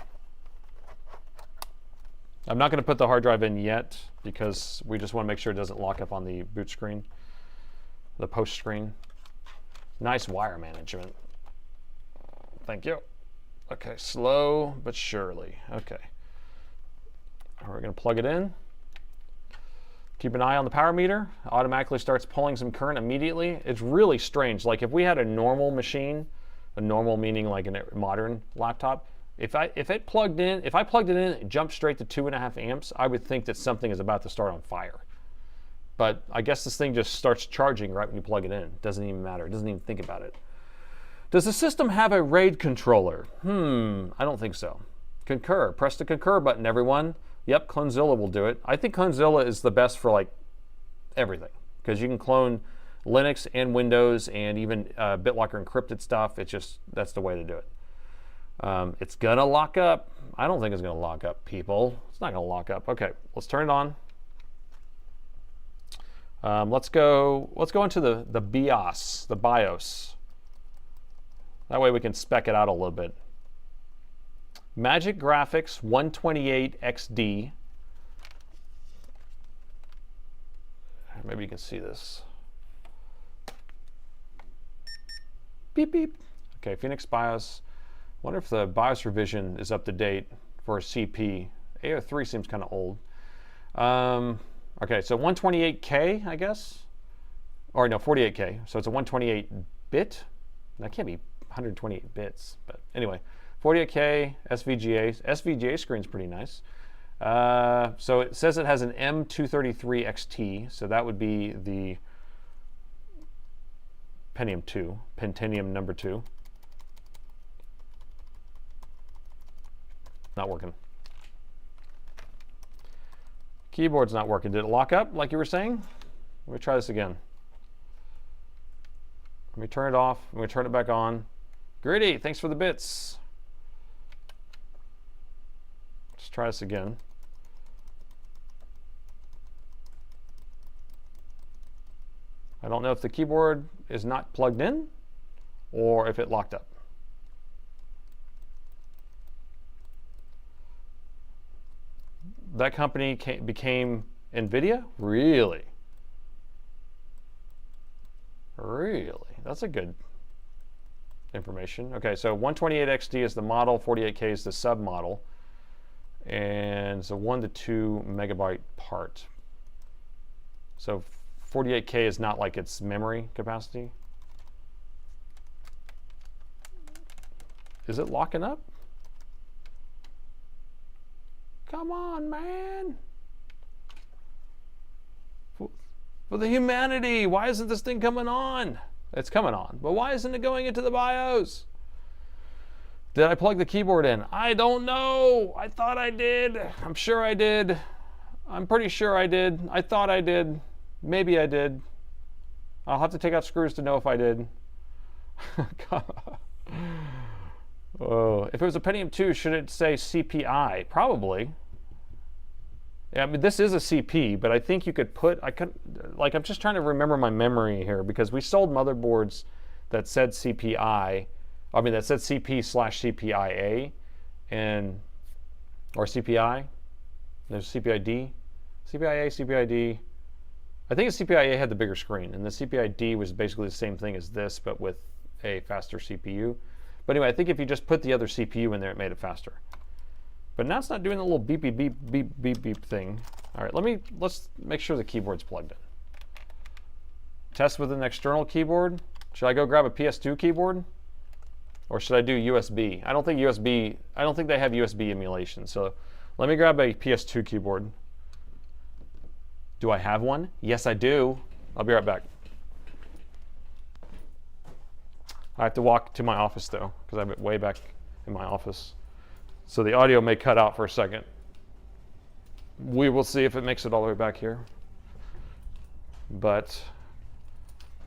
I'm not going to put the hard drive in yet because we just want to make sure it doesn't lock up on the boot screen, the post screen. Nice wire management. Thank you. Okay, slow but surely. Okay. We're going to plug it in. Keep an eye on the power meter. Automatically starts pulling some current immediately. It's really strange. Like if we had a normal machine, a normal meaning like a modern laptop, if I plugged it in, it jumped straight to 2.5 amps, I would think that something is about to start on fire. But I guess this thing just starts charging right when you plug it in. Doesn't even matter. It doesn't even think about it. Does the system have a RAID controller? I don't think so. Concur. Press the concur button, everyone. Yep, Clonezilla will do it. I think Clonezilla is the best for like everything because you can clone Linux and Windows and even BitLocker encrypted stuff. It's just, that's the way to do it. It's gonna lock up. I don't think it's gonna lock up, people. It's not gonna lock up. Okay, let's turn it on. Let's go into the BIOS, the BIOS. That way we can spec it out a little bit. Magic Graphics 128 XD. Maybe you can see this. Beep, beep. Okay, Phoenix BIOS. Wonder if the BIOS revision is up to date for a CP. A03 seems kind of old. Okay, so 128K, I guess? Or no, 48K. So it's a 128-bit. That can't be 128 bits, but anyway. 48K, SVGA. SVGA screen's pretty nice. So it says it has an M233 XT, so that would be the Pentium number 2. Not working. Keyboard's not working. Did it lock up like you were saying? Let me try this again. Let me turn it off. Let me turn it back on. Gritty, thanks for the bits. Let's try this again. I don't know if the keyboard is not plugged in or if it locked up. That company became NVIDIA? Really? Really? That's a good information. Okay, so 128XD is the model, 48K is the sub-model, and it's a 1 to 2 megabyte part. So 48K is not like its memory capacity. Is it locking up? Come on, man. For the humanity, why isn't this thing coming on? It's coming on, but why isn't it going into the BIOS? Did I plug the keyboard in? I don't know. I thought I did. I'm sure I did. I'm pretty sure I did. I thought I did. Maybe I did. I'll have to take out screws to know if I did. Oh, if it was a Pentium 2, should it say CPI? Probably. Yeah, I mean, this is a CP, but I think you could put, I'm just trying to remember my memory here because we sold motherboards that said CPI, I mean, that said CP/CPIA, or CPI. There's CPID, CPIA, CPID. I think the CPIA had the bigger screen, and the CPID was basically the same thing as this, but with a faster CPU. But anyway, I think if you just put the other CPU in there, it made it faster. But now it's not doing the little beep, beep, beep, beep, beep, beep thing. All right, let's make sure the keyboard's plugged in. Test with an external keyboard. Should I go grab a PS2 keyboard? Or should I do USB? I don't think they have USB emulation. So let me grab a PS2 keyboard. Do I have one? Yes, I do. I'll be right back. I have to walk to my office though, because I'm way back in my office. So the audio may cut out for a second. We will see if it makes it all the way back here. But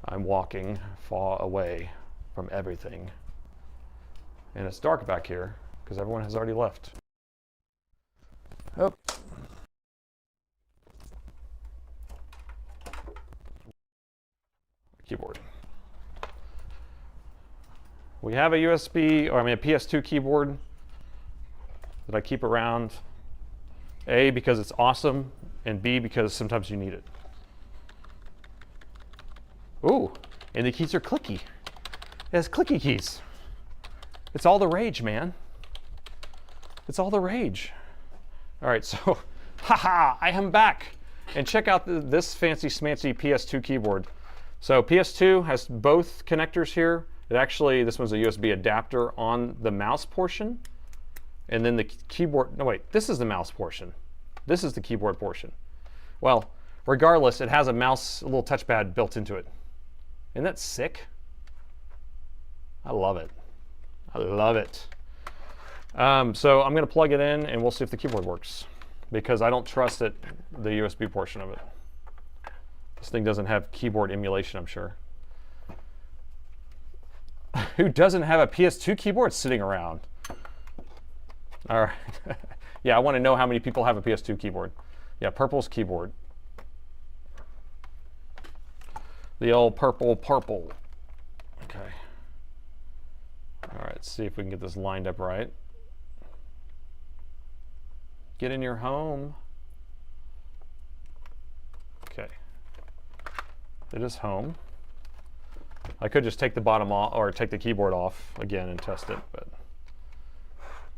I'm walking far away from everything. And it's dark back here because everyone has already left. Oh. Keyboard. We have a USB, or I mean a PS2 keyboard that I keep around. A, because it's awesome, and B, because sometimes you need it. Ooh, and the keys are clicky. It has clicky keys. It's all the rage, man. It's all the rage. All right, so, haha, I am back. and check out this fancy smancy PS2 keyboard. So PS2 has both connectors here. It actually, this one's a USB adapter on the mouse portion. And then the keyboard, no wait, this is the mouse portion. This is the keyboard portion. Well, regardless, it has a mouse, a little touchpad built into it. Isn't that sick? I love it. I love it. So I'm going to plug it in and we'll see if the keyboard works, because I don't trust it, the USB portion of it. This thing doesn't have keyboard emulation, I'm sure. Who doesn't have a PS2 keyboard sitting around? All right. Yeah, I want to know how many people have a PS2 keyboard. Yeah, purple's keyboard. The old purple. Okay. All right, let's see if we can get this lined up right. Get in your home. Okay. It is home. I could just take the bottom off, or take the keyboard off again and test it, but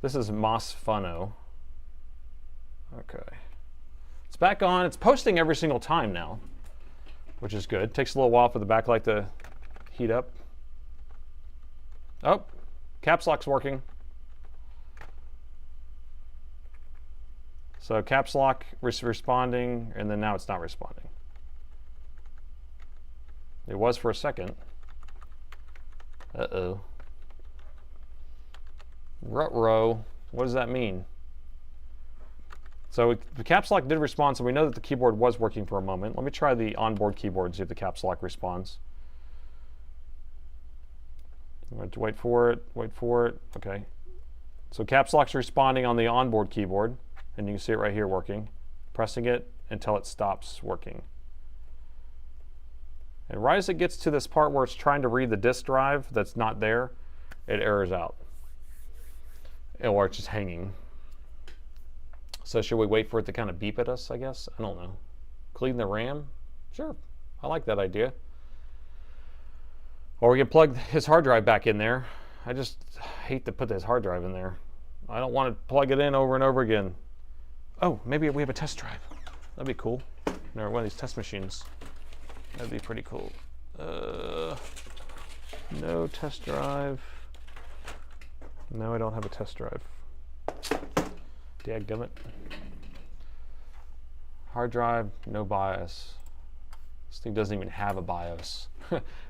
this is Moss Funno. Okay. It's back on. It's posting every single time now, which is good. Takes a little while for the backlight to heat up. Oh, caps lock's working. So caps lock responding, and then now it's not responding. It was for a second. Uh-oh. Ruh-roh. What does that mean? So the caps lock did respond, so we know that the keyboard was working for a moment. Let me try the onboard keyboard and see if the caps lock responds. I'm going to wait for it, Okay. So caps lock's responding on the onboard keyboard, and you can see it right here working. Pressing it until it stops working. And right as it gets to this part where it's trying to read the disk drive that's not there, it errors out. Or it's just hanging. So should we wait for it to kind of beep at us, I guess? I don't know. Clean the RAM? Sure, I like that idea. Or we can plug his hard drive back in there. I just hate to put his hard drive in there. I don't want to plug it in over and over again. Oh, maybe we have a test drive. That'd be cool. Or one of these test machines. That'd be pretty cool. No test drive. No, I don't have a test drive. Dadgummit. Hard drive, no BIOS. This thing doesn't even have a BIOS.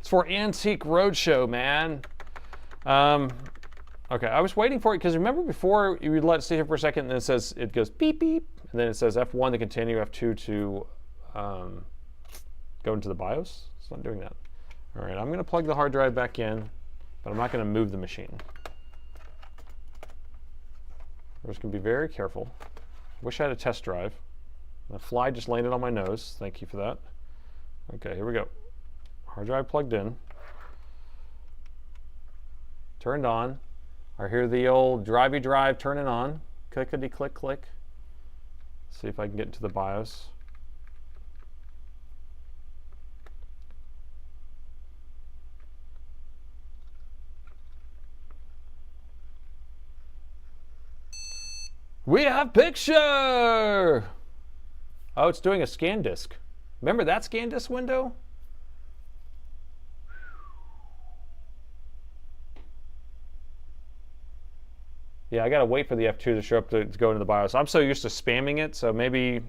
It's for Antique Roadshow, man. Okay, I was waiting for it because remember before you would let it sit here for a second and then it says, it goes beep beep, and then it says F1 to continue, F2 to go into the BIOS. It's not doing that. All right, I'm going to plug the hard drive back in, but I'm not going to move the machine. We're just going to be very careful. Wish I had a test drive. The fly just landed on my nose. Thank you for that. Okay, here we go. Hard drive plugged in. Turned on. I hear the old drivey drive turning on. Clickety click click. See if I can get into the BIOS. We have picture! Oh, it's doing a scan disk. Remember that scan disk window? Yeah, I gotta wait for the F2 to show up to go into the BIOS. I'm so used to spamming it, so maybe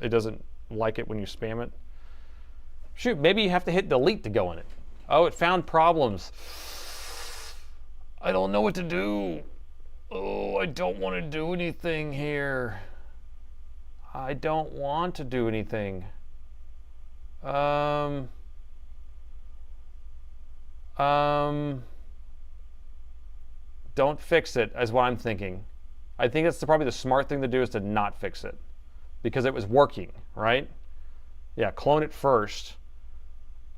it doesn't like it when you spam it. Shoot, maybe you have to hit delete to go in it. Oh, it found problems. I don't know what to do. Oh, I don't want to do anything here. I don't want to do anything. Don't fix it, is what I'm thinking. I think that's probably the smart thing to do, is to not fix it, because it was working, right? Yeah, clone it first.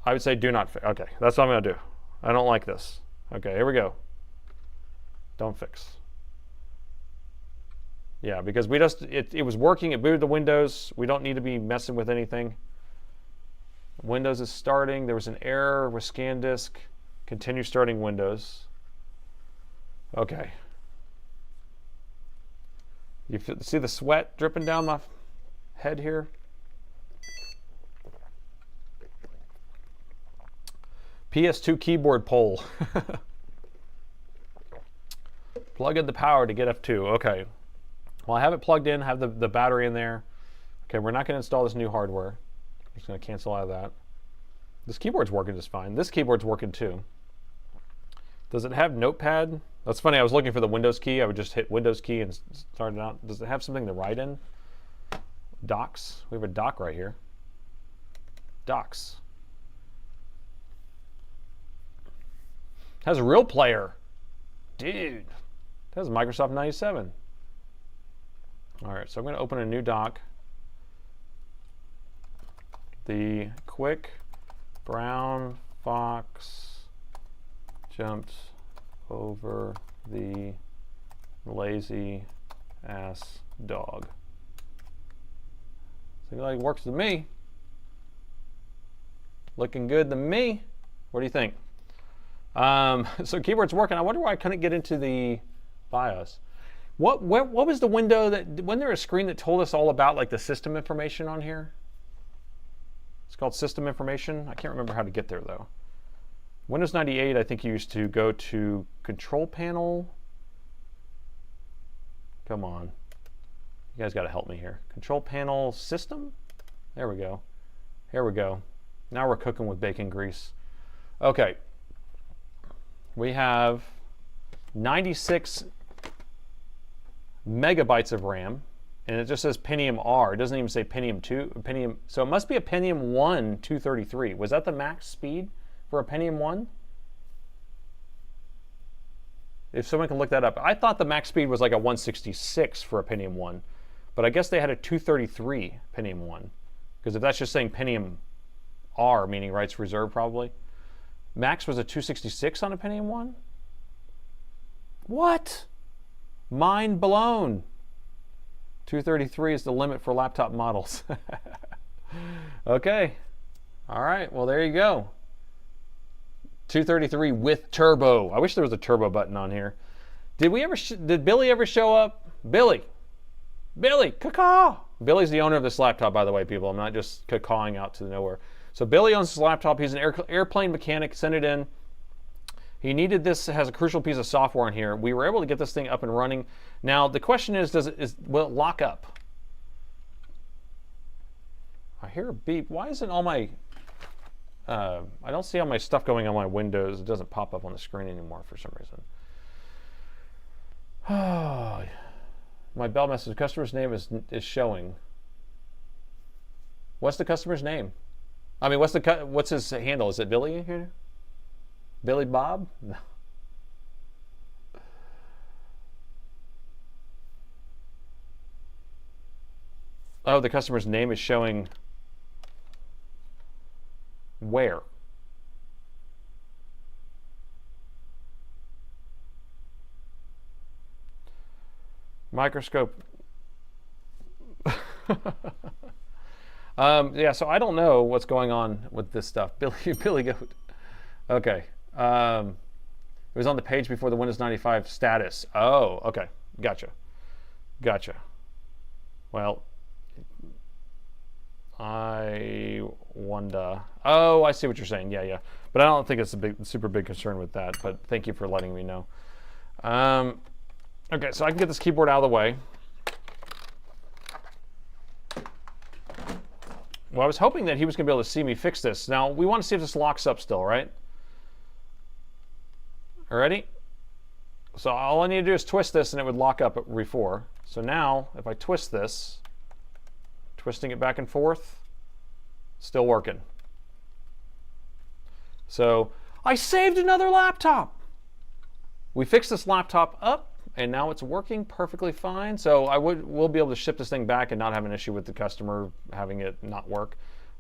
I would say do not fix. Okay, that's what I'm going to do. I don't like this. Okay, here we go. Don't fix. Yeah, because we just, it was working, it booted the Windows. We don't need to be messing with anything. Windows is starting. There was an error with ScanDisk. Continue starting Windows. Okay. You see the sweat dripping down my head here? PS2 keyboard pole. Plug in the power to get F2. Okay. Well, I have it plugged in, have the battery in there. Okay, we're not going to install this new hardware. I'm just going to cancel out of that. This keyboard's working just fine. This keyboard's working too. Does it have Notepad? That's funny. I was looking for the Windows key. I would just hit Windows key and start it out. Does it have something to write in? Docs. We have a doc right here. Docs. Has a real player. Dude. That has a Microsoft 97. All right, so I'm going to open a new doc. The quick brown fox jumped over the lazy ass dog. Seems like it works to me. Looking good to me. What do you think? So keyboard's working. I wonder why I couldn't get into the BIOS. What was the window that, wasn't there a screen that told us all about like the system information on here? It's called system information. I can't remember how to get there though. Windows 98, I think you used to go to control panel. Come on. You guys got to help me here. Control panel system? There we go. Here we go. Now we're cooking with bacon grease. Okay. We have 96 megabytes of RAM, and it just says Pentium R. It doesn't even say Pentium 2. Pentium, so it must be a Pentium 1 233. Was that the max speed for a Pentium 1? If someone can look that up. I thought the max speed was like a 166 for a Pentium 1, but I guess they had a 233 Pentium 1, because if that's just saying Pentium R, meaning rights reserved probably. Max was a 266 on a Pentium 1? What? Mind blown. 233 is the limit for laptop models. Okay. All right. Well, there you go. 233 with turbo. I wish there was a turbo button on here. Did Billy ever show up? Billy, caw. Billy's the owner of this laptop, by the way, people. I'm not just cawing out to nowhere. So Billy owns this laptop. He's an airplane mechanic. Sent it in. He needed this. It has a crucial piece of software in here. We were able to get this thing up and running. Now the question is, will it lock up? I hear a beep. Why isn't all my I don't see all my stuff going on my Windows. It doesn't pop up on the screen anymore for some reason. My bell message. The customer's name is showing. What's the customer's name? I mean, what's his handle? Is it Billy here? Billy Bob? No. Oh, the customer's name is showing where? Microscope. Yeah, so I don't know what's going on with this stuff. Billy Goat. Okay. It was on the page before the Windows 95 status. Oh, okay. Gotcha. Well, I wonder. Oh, I see what you're saying. Yeah. But I don't think it's a super big concern with that. But thank you for letting me know. Okay, so I can get this keyboard out of the way. Well, I was hoping that he was going to be able to see me fix this. Now, we want to see if this locks up still, right? Ready? So all I need to do is twist this and it would lock up before. So now, if I twist this, twisting it back and forth, still working. So I saved another laptop. We fixed this laptop up and now it's working perfectly fine. So we'll be able to ship this thing back and not have an issue with the customer having it not work.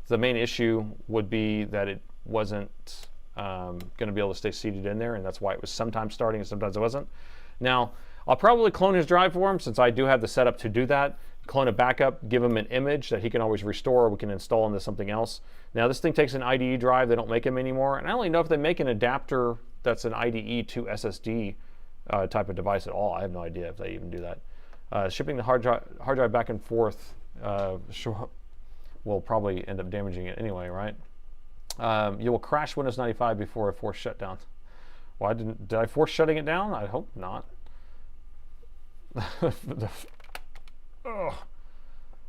The main issue would be that it wasn't going to be able to stay seated in there, and that's why it was sometimes starting and sometimes it wasn't. Now, I'll probably clone his drive for him since I do have the setup to do that. Clone a backup, give him an image that he can always restore, or we can install into something else. Now, this thing takes an IDE drive. They don't make them anymore, and I only know if they make an adapter that's an IDE to SSD type of device at all. I have no idea if they even do that. Shipping the hard drive back and forth will probably end up damaging it anyway, right? You will crash Windows 95 before a forced shutdown. Why did I force shutting it down? I hope not.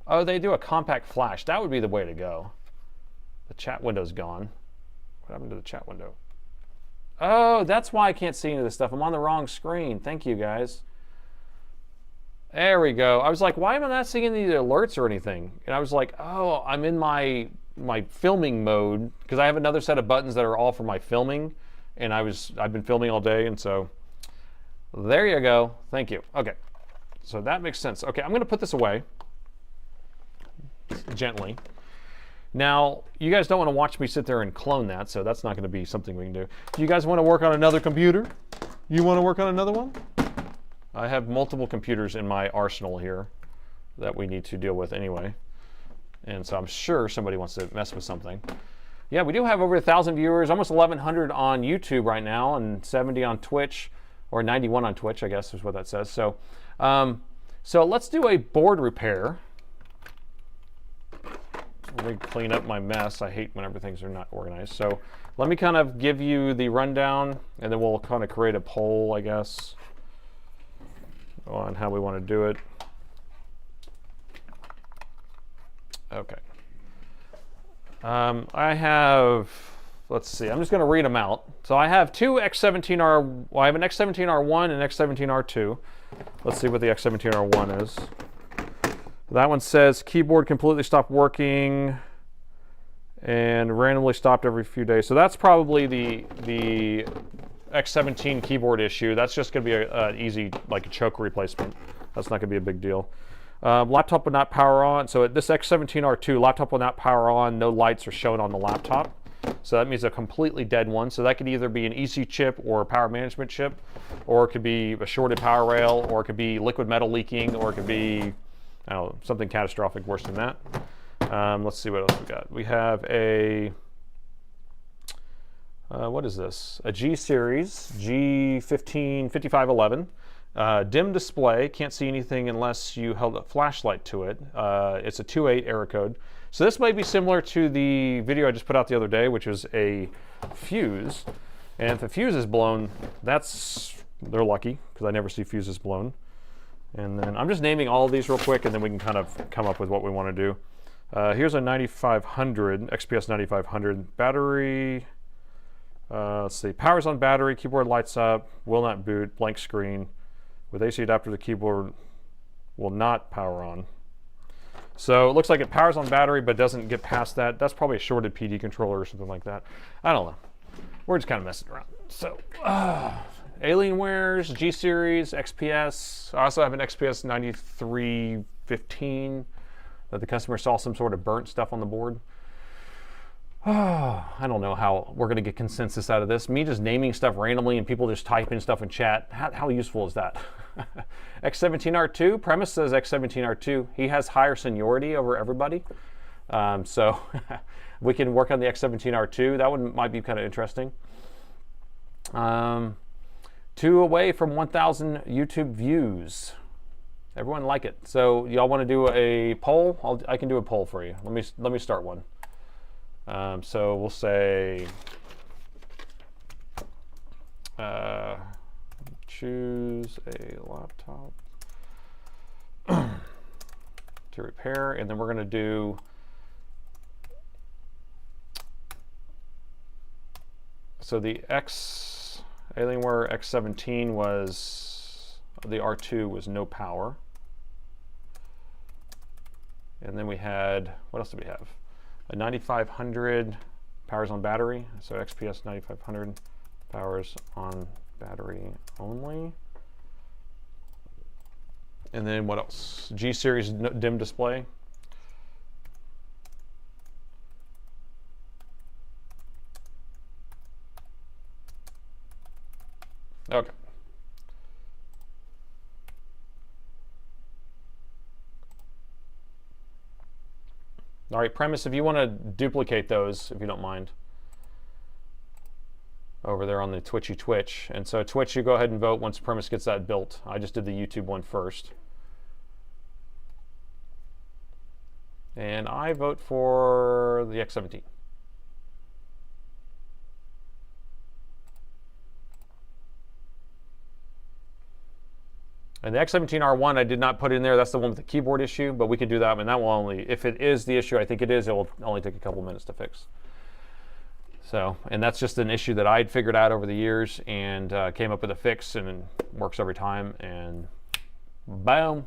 Oh, they do a compact flash. That would be the way to go. The chat window's gone. What happened to the chat window? Oh, that's why I can't see any of this stuff. I'm on the wrong screen. Thank you, guys. There we go. I was like, why am I not seeing any alerts or anything? And I was like, oh, I'm in my filming mode because I have another set of buttons that are all for my filming, and I've been filming all day, and so there you go. Thank you. Okay, so that makes sense. Okay, I'm going to put this away gently. Now, you guys don't want to watch me sit there and clone that, so that's not going to be something we can do. Do you guys want to work on another computer? You want to work on another one? I have multiple computers in my arsenal here that we need to deal with anyway. And so I'm sure somebody wants to mess with something. Yeah, we do have over 1,000 viewers, almost 1,100 on YouTube right now, and 70 on Twitch, or 91 on Twitch, I guess is what that says. So, so let's do a board repair. Let me clean up my mess. I hate when everything's are not organized. So let me kind of give you the rundown, and then we'll kind of create a poll, I guess, on how we want to do it. Okay. I have, let's see, I'm just going to read them out. So I have two X17R, well, I have an X17R1 and X17R2. Let's see what the X17R1 is. That one says keyboard completely stopped working and randomly stopped every few days. So that's probably the X17 keyboard issue. That's just going to be an easy, like a choke replacement. That's not going to be a big deal. Laptop will not power on. So this X17R2, laptop will not power on. No lights are shown on the laptop. So that means a completely dead one. So that could either be an EC chip or a power management chip, or it could be a shorted power rail, or it could be liquid metal leaking, or it could be, I don't know, something catastrophic worse than that. Let's see what else we got. We have a, what is this? A G series, G5511. Dim display, can't see anything unless you held a flashlight to it. It's a 2.8 error code. So this might be similar to the video I just put out the other day, which was a fuse. And if the fuse is blown, they're lucky, because I never see fuses blown. And then I'm just naming all of these real quick, and then we can kind of come up with what we want to do. Here's a 9500, XPS 9500 battery. Let's see, power's on battery, keyboard lights up, will not boot, blank screen. With AC adapter, the keyboard will not power on. So it looks like it powers on battery, but doesn't get past that. That's probably a shorted PD controller or something like that. I don't know. We're just kind of messing around. So, Alienware's, G Series, XPS. I also have an XPS 9315 that the customer saw some sort of burnt stuff on the board. I don't know how we're going to get consensus out of this. Me just naming stuff randomly and people just typing stuff in chat. How useful is that? X17R2, premise says X17R2. He has higher seniority over everybody. So we can work on the X17R2. That one might be kind of interesting. 2 away from 1,000 YouTube views. Everyone like it. So y'all want to do a poll? I can do a poll for you. Let me start one. So we'll say choose a laptop to repair, and then we're going to do so the Alienware X17 was the R2 was no power, and then we had, what else did we have? A 9500 powers on battery, so XPS 9500 powers on battery only. And then what else? G series dim display. Okay. All right, premise, if you want to duplicate those, if you don't mind, over there on the Twitch. And so Twitch, you go ahead and vote once premise gets that built. I just did the YouTube one first. And I vote for the X17. And the X17R1 I did not put in there. That's the one with the keyboard issue, but we can do that, and that will only, if it is the issue I think it is, it will only take a couple minutes to fix. So, and that's just an issue that I'd figured out over the years and came up with a fix, and it works every time, and boom.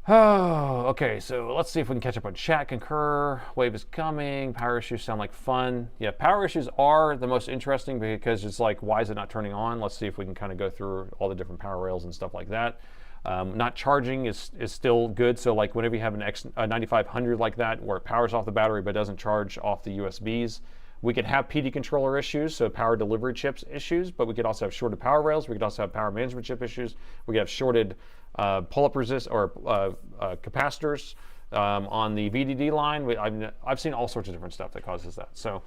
Oh, okay, so let's see if we can catch up on chat. Concur, wave is coming, power issues sound like fun. Yeah, power issues are the most interesting because it's like, why is it not turning on? Let's see if we can kind of go through all the different power rails and stuff like that. Not charging is still good, so like whenever you have an X9500 like that, where it powers off the battery but doesn't charge off the USBs, we could have PD controller issues, so power delivery chips issues, but we could also have shorted power rails, we could also have power management chip issues, we could have shorted pull-up resist or capacitors on the VDD line. I've seen all sorts of different stuff that causes that. So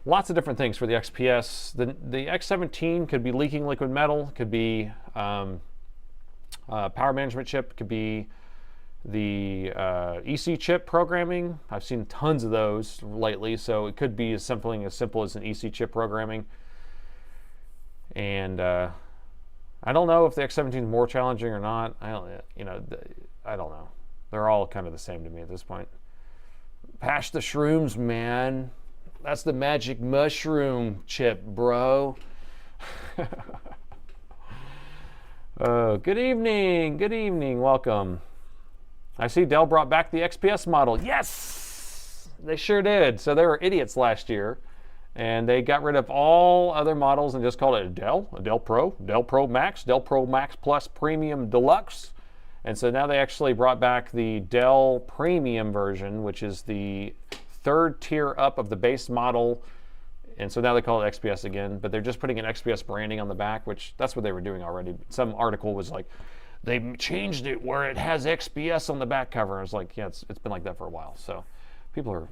lots of different things for the XPS. The X17 could be leaking liquid metal, could be power management chip, could be the EC chip programming. I've seen tons of those lately, so it could be something as simple as an EC chip programming. And I don't know if the X17 is more challenging or not. I don't know. They're all kind of the same to me at this point. Pash the shrooms, man. That's the magic mushroom chip, bro. Good evening, welcome. I see Dell brought back the XPS model. Yes, they sure did. So they were idiots last year, and they got rid of all other models and just called it a Dell Pro, Dell Pro Max, Dell Pro Max Plus Premium Deluxe. And so now they actually brought back the Dell Premium version, which is the third tier up of the base model. And so now they call it XPS again, but they're just putting an XPS branding on the back, which that's what they were doing already. Some article was like, they changed it where it has XPS on the back cover. I was like, yeah, it's been like that for a while. So people are,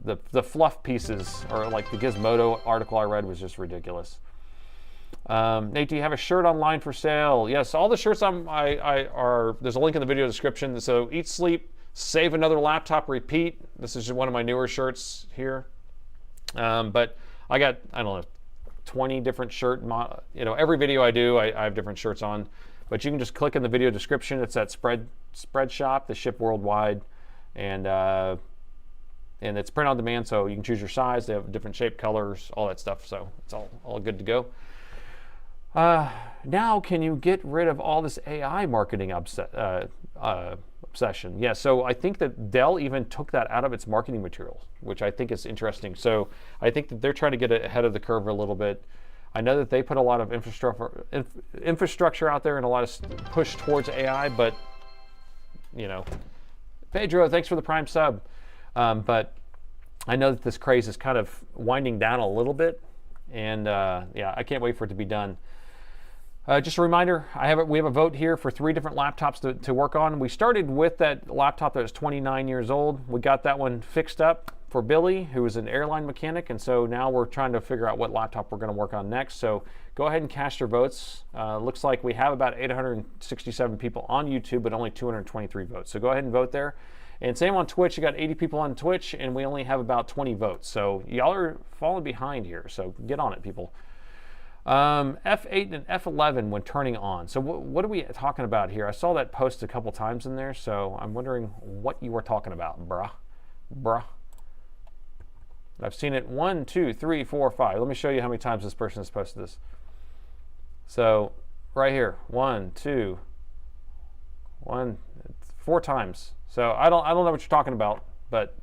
the fluff pieces, or like the Gizmodo article I read was just ridiculous. Nate, do you have a shirt online for sale? Yes, all the shirts there's a link in the video description. So Eat, Sleep, Save Another Laptop, Repeat. This is one of my newer shirts here. But I got, I don't know, 20 different every video I do, I have different shirts on. But you can just click in the video description. It's at Spread Shop. They ship worldwide, and it's print on demand, so you can choose your size. They have different shape, colors, all that stuff. So it's all good to go. Now, can you get rid of all this AI marketing obsession? Yeah, so I think that Dell even took that out of its marketing materials, which I think is interesting. So I think that they're trying to get ahead of the curve a little bit. I know that they put a lot of infrastructure out there and a lot of push towards AI, but, Pedro, thanks for the Prime sub. But I know that this craze is kind of winding down a little bit, and yeah, I can't wait for it to be done. Just a reminder, we have a vote here for 3 different laptops to work on. We started with that laptop that was 29 years old. We got that one fixed up for Billy, who is an airline mechanic, and so now we're trying to figure out what laptop we're going to work on next. So go ahead and cast your votes. Looks like we have about 867 people on YouTube, but only 223 votes. So go ahead and vote there. And same on Twitch, you got 80 people on Twitch, and we only have about 20 votes. So y'all are falling behind here, so get on it, people. F8 and F11 when turning on. So what are we talking about here? I saw that post a couple times in there, so I'm wondering what you were talking about, bruh. I've seen it 1, 2, 3, 4, 5. Let me show you how many times this person has posted this. So right here, 1, 2, 4 times. So I don't know what you're talking about, but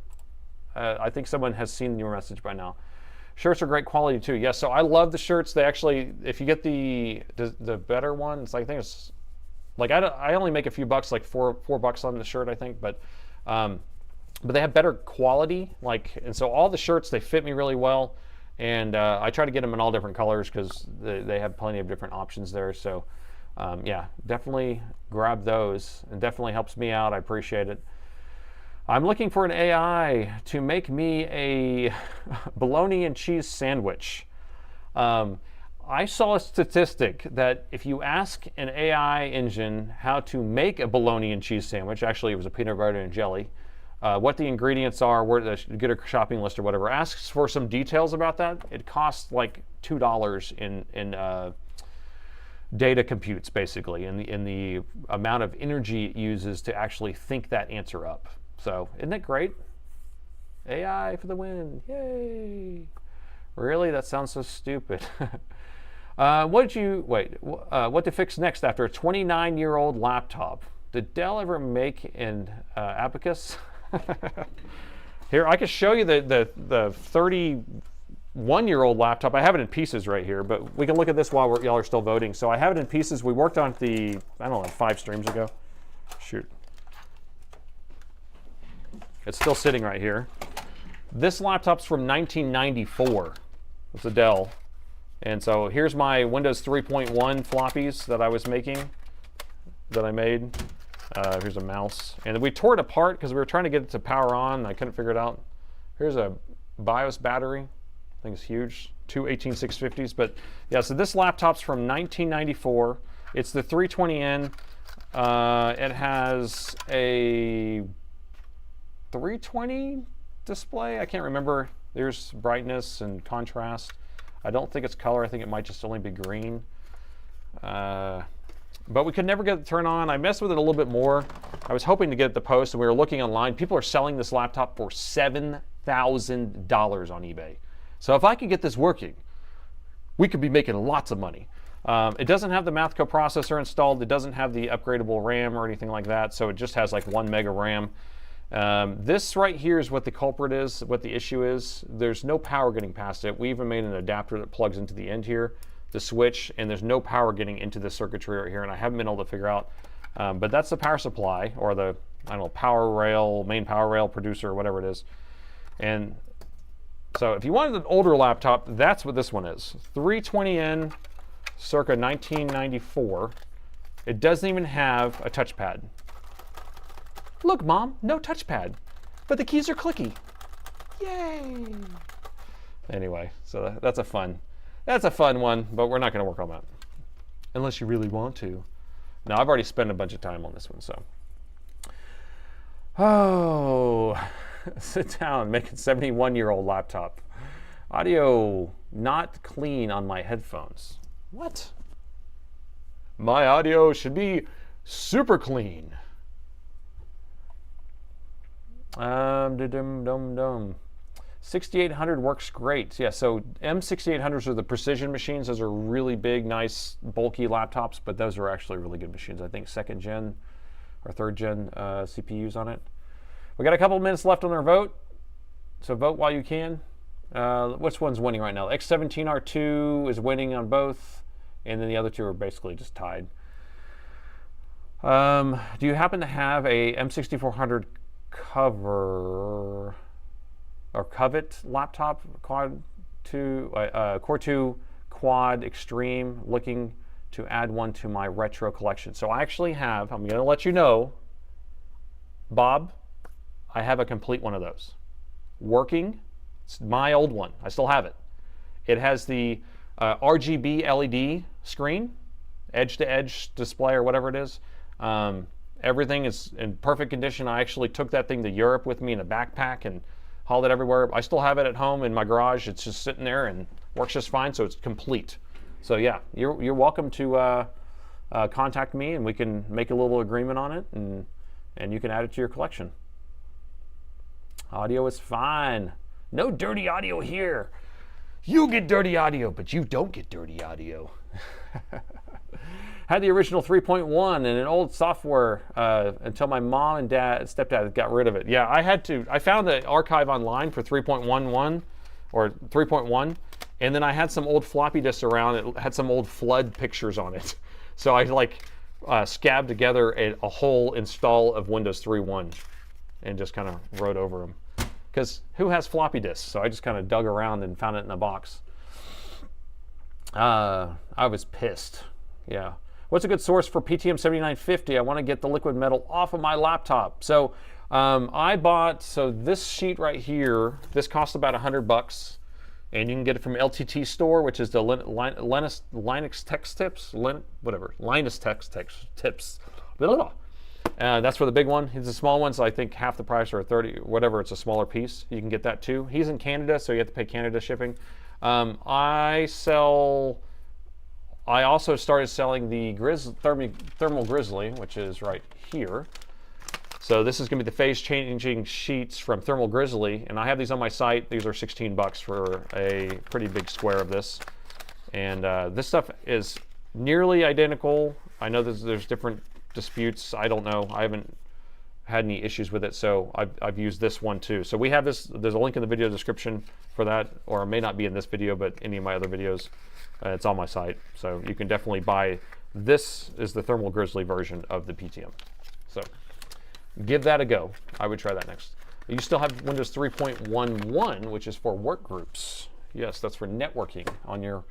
I think someone has seen your message by now. Shirts are great quality too. Yes, so I love the shirts. They actually, if you get the better one, it's like, I think it's like I only make a few bucks, like $4 on the shirt, I think, but they have better quality. And so all the shirts, they fit me really well, and I try to get them in all different colors because they have plenty of different options there. So yeah, definitely grab those. It definitely helps me out. I appreciate it. I'm looking for an AI to make me a bologna and cheese sandwich. I saw a statistic that if you ask an AI engine how to make a bologna and cheese sandwich, actually it was a peanut butter and jelly, what the ingredients are, where to get a shopping list or whatever, asks for some details about that, it costs like $2 in data computes basically, in the amount of energy it uses to actually think that answer up. So isn't that great? AI for the win! Yay! Really, that sounds so stupid. What to fix next after a 29-year-old laptop? Did Dell ever make an abacus? Here, I can show you the 31-year-old laptop. I have it in pieces right here, but we can look at this while y'all are still voting. So I have it in pieces. We worked on it I don't know, 5 streams ago. Shoot. It's still sitting right here. This laptop's from 1994. It's a Dell. And so here's my Windows 3.1 floppies that I was making, that I made. Here's a mouse. And we tore it apart because we were trying to get it to power on. I couldn't figure it out. Here's a BIOS battery. I think it's huge. 2 18650s. But yeah, so this laptop's from 1994. It's the 320N. It has a 320 display. I can't remember. There's brightness and contrast. I don't think it's color. I think it might just only be green. But we could never get it to turn on. I messed with it a little bit more. I was hoping to get it to post, and we were looking online. People are selling this laptop for $7,000 on eBay. So if I could get this working, we could be making lots of money. It doesn't have the math coprocessor installed. It doesn't have the upgradable RAM or anything like that. So it just has like 1 mega RAM. This right here is what the culprit is, what the issue is. There's no power getting past it. We even made an adapter that plugs into the end here, the switch, and there's no power getting into the circuitry right here, and I haven't been able to figure out. But that's the power supply, or the, I don't know, power rail, main power rail producer, whatever it is. And so if you wanted an older laptop, that's what this one is. 320N, circa 1994. It doesn't even have a touchpad. Look, Mom, no touchpad, but the keys are clicky. Yay! Anyway, so that's a fun one, but we're not going to work on that unless you really want to. Now, I've already spent a bunch of time on this one, so. Oh, sit down, make it 71-year-old laptop. Audio not clean on my headphones. What? My audio should be super clean. 6800 works great. Yeah, so M6800s are the precision machines. Those are really big, nice, bulky laptops, but those are actually really good machines. I think 2nd gen or 3rd gen CPUs on it. We got a couple minutes left on our vote, so vote while you can. Which one's winning right now? X17R2 is winning on both, and then the other two are basically just tied. Do you happen to have a M6400 Core 2 Quad Extreme, looking to add one to my retro collection? So I actually have, I'm going to let you know, Bob, I have a complete one of those. Working. It's my old one. I still have it. It has the RGB LED screen, edge-to-edge display or whatever it is. Everything is in perfect condition. I actually took that thing to Europe with me in a backpack and hauled it everywhere. I still have it at home in my garage. It's just sitting there and works just fine, so it's complete. So yeah, you're welcome to contact me, and we can make a little agreement on it, and you can add it to your collection. Audio is fine. No dirty audio here. You get dirty audio, but you don't get dirty audio. Had the original 3.1 and an old software until my mom and stepdad got rid of it. Yeah, I found the archive online for 3.11 or 3.1, and then I had some old floppy disks around. It had some old flood pictures on it. So I scabbed together a whole install of Windows 3.1 and just kind of wrote over them. Because who has floppy disks? So I just kind of dug around and found it in a box. I was pissed. Yeah. What's a good source for PTM 7950? I want to get the liquid metal off of my laptop. So I bought, this sheet right here, this cost about $100, and you can get it from LTT Store, which is the Linus Tech Tips, Linus Tech Tips. That's for the big one. It's a small one, so I think half the price, or 30, whatever. It's a smaller piece. You can get that too. He's in Canada, so you have to pay Canada shipping. I sell I also started selling the Thermal Grizzly, which is right here. So this is going to be the phase changing sheets from Thermal Grizzly, and I have these on my site. These are 16 bucks for a pretty big square of this. And this stuff is nearly identical. I know there's different disputes. I don't know. I haven't had any issues with it, so I've used this one too. So we have this. There's a link in the video description for that, or it may not be in this video, but any of my other videos. It's on my site, so you can definitely buy. This is the Thermal Grizzly version of the PTM. So give that a go. I would try that next. You still have Windows 3.11, which is for work groups. Yes, that's for networking on your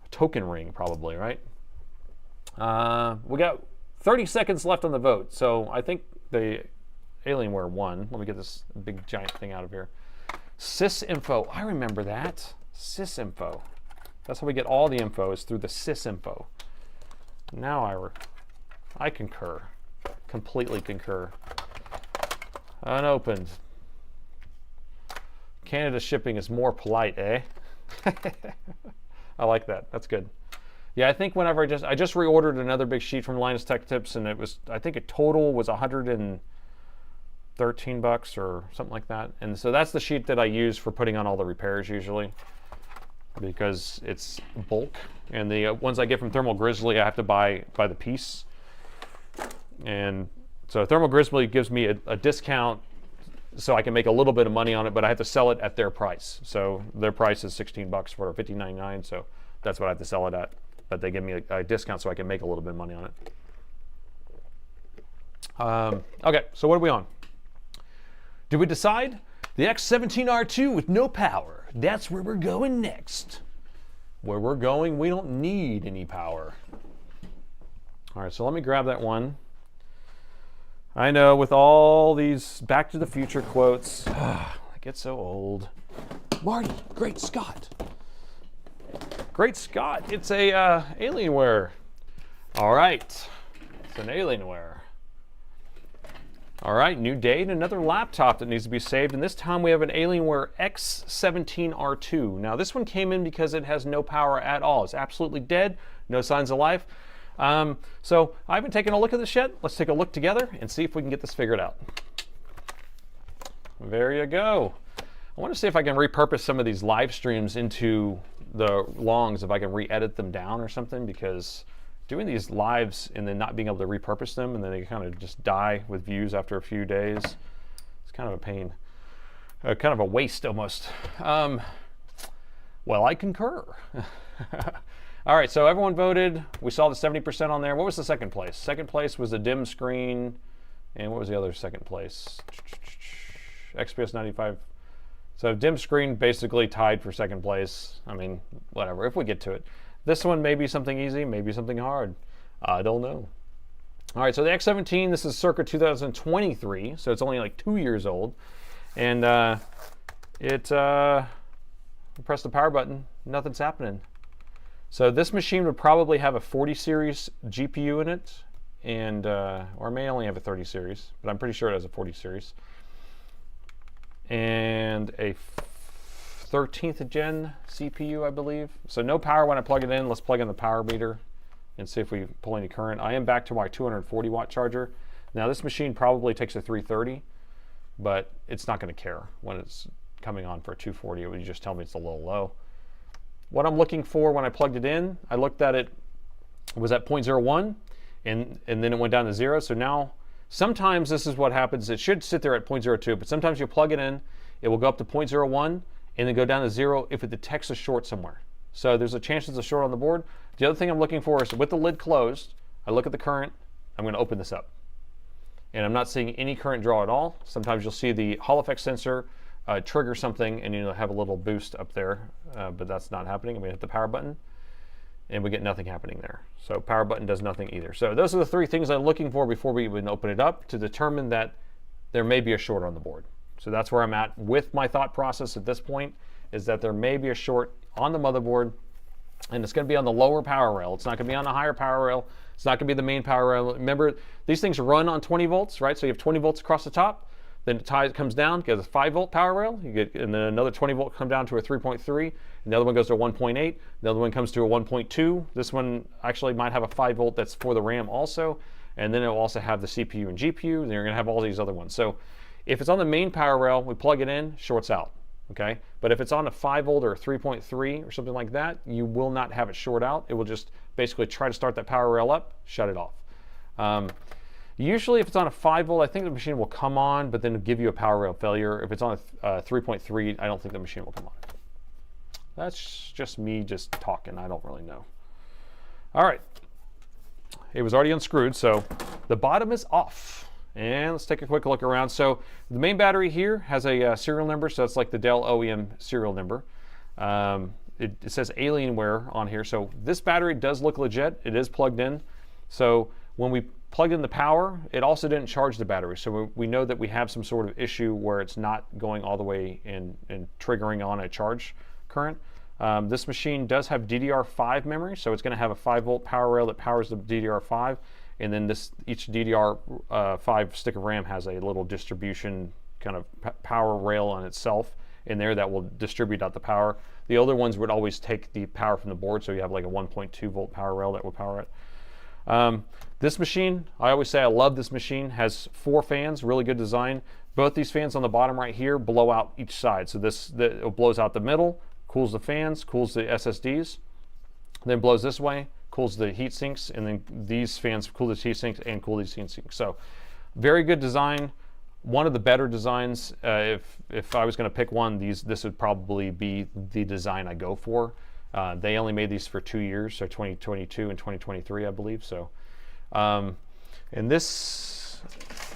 token ring, probably, right? We got 30 seconds left on the vote, so I think the Alienware won. Let me get this big giant thing out of here. Sysinfo, I remember that. Sysinfo. That's how we get all the info, is through the Sysinfo. Now I concur. Completely concur. Unopened. Canada shipping is more polite, eh? I like that. That's good. Yeah, I think whenever I just reordered another big sheet from Linus Tech Tips, and it was, I think a total was 113 bucks or something like that. And so that's the sheet that I use for putting on all the repairs usually, because it's bulk. And the ones I get from Thermal Grizzly, I have to buy by the piece. And so Thermal Grizzly gives me a discount so I can make a little bit of money on it, but I have to sell it at their price. So their price is 16 bucks for $15.99, so that's what I have to sell it at. But they give me a discount so I can make a little bit of money on it. Okay, so what are we on? Did we decide? The X17R2 with no power. That's where we're going next. Where we're going, we don't need any power. All right, so let me grab that one. I know, with all these Back to the Future quotes, I get so old. Marty, great Scott. Great Scott, it's a Alienware. All right, it's an Alienware. All right, new date, another laptop that needs to be saved, and this time we have an Alienware X17R2. Now this one came in because it has no power at all. It's absolutely dead, no signs of life. So I haven't taken a look at this yet. Let's take a look together and see if we can get this figured out. There you go. I want to see if I can repurpose some of these live streams into the longs, if I can re-edit them down or something, because doing these lives and then not being able to repurpose them and then they kind of just die with views after a few days, it's kind of a pain. Kind of a waste almost. Well, I concur. All right, so everyone voted. We saw the 70% on there. What was the second place? Second place was the dim screen. And what was the other second place? XPS 95. So dim screen basically tied for second place. I mean, whatever, if we get to it. This one may be something easy, maybe something hard. I don't know. All right, so the X17, this is circa 2023, so it's only like 2 years old. And press the power button, nothing's happening. So this machine would probably have a 40 series GPU in it, and or it may only have a 30 series, but I'm pretty sure it has a 40 series. And a 13th gen CPU, I believe. So no power when I plug it in. Let's plug in the power meter and see if we pull any current. I am back to my 240 watt charger. Now this machine probably takes a 330, but it's not going to care when it's coming on for a 240. It would just tell me it's a little low. What I'm looking for when I plugged it in, I looked at it, was at 0.01, and then it went down to 0. So now, sometimes this is what happens. It should sit there at 0.02, but sometimes you plug it in, it will go up to 0.01, and then go down to 0 if it detects a short somewhere. So there's a chance there's a short on the board. The other thing I'm looking for is with the lid closed, I look at the current, I'm going to open this up. And I'm not seeing any current draw at all. Sometimes you'll see the Hall effect sensor trigger something and you'll have a little boost up there, but that's not happening. I'm going to hit the power button and we get nothing happening there. So power button does nothing either. So those are the three things I'm looking for before we even open it up to determine that there may be a short on the board. So that's where I'm at with my thought process at this point, is that there may be a short on the motherboard, and it's going to be on the lower power rail. It's not going to be on the higher power rail. It's not going to be the main power rail. Remember, these things run on 20 volts, right? So you have 20 volts across the top. then it comes down, gets a 5-volt power rail, and then another 20-volt come down to a 3.3, the other one goes to a 1.8, the other one comes to a 1.2. This one actually might have a 5-volt that's for the RAM also, and then it will also have the CPU and GPU, and you're going to have all these other ones. So if it's on the main power rail, we plug it in, shorts out. Okay, but if it's on a 5-volt or a 3.3 or something like that, you will not have it short out. It will just basically try to start that power rail up, shut it off. Usually if it's on a 5-volt, I think the machine will come on, but then it'll give you a power rail failure. If it's on a 3.3, I don't think the machine will come on. That's just me just talking. I don't really know. All right, it was already unscrewed, so the bottom is off. And let's take a quick look around. So the main battery here has a serial number, so it's like the Dell OEM serial number. It says Alienware on here, so this battery does look legit. It is plugged in. So when we plugged in the power, it also didn't charge the battery. So we know that we have some sort of issue where it's not going all the way and triggering on a charge current. This machine does have DDR5 memory, so it's going to have a 5-volt power rail that powers the DDR5. And then each DDR5 stick of RAM has a little distribution kind of power rail on itself in there that will distribute out the power. The older ones would always take the power from the board, so you have like a 1.2-volt power rail that would power it. This machine, I always say I love this machine, has 4 fans, really good design. Both these fans on the bottom right here blow out each side. So it blows out the middle, cools the fans, cools the SSDs, then blows this way, cools the heat sinks, and then these fans cool the heat sinks and cool these heat sinks. So very good design. One of the better designs. If I was going to pick one, this would probably be the design I go for. They only made these for 2 years, so 2022 and 2023, I believe. So, and this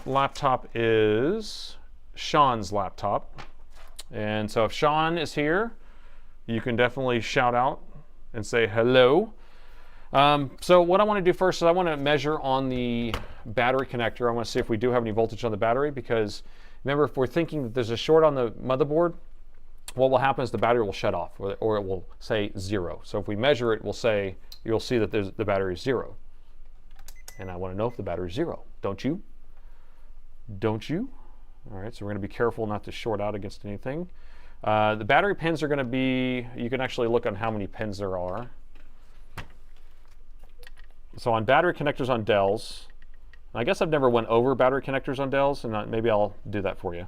laptop is Sean's laptop. And so if Sean is here, you can definitely shout out and say hello. So what I want to do first is I want to measure on the battery connector. I want to see if we do have any voltage on the battery, because remember, if we're thinking that there's a short on the motherboard, what will happen is the battery will shut off, or it will say 0. So if we measure it, you'll see that the battery is 0. And I want to know if the battery is 0. Don't you? Don't you? All right, so we're going to be careful not to short out against anything. The battery pins are going to be, you can actually look on how many pins there are. So on battery connectors on Dells, I guess I've never went over battery connectors on Dells, and maybe I'll do that for you.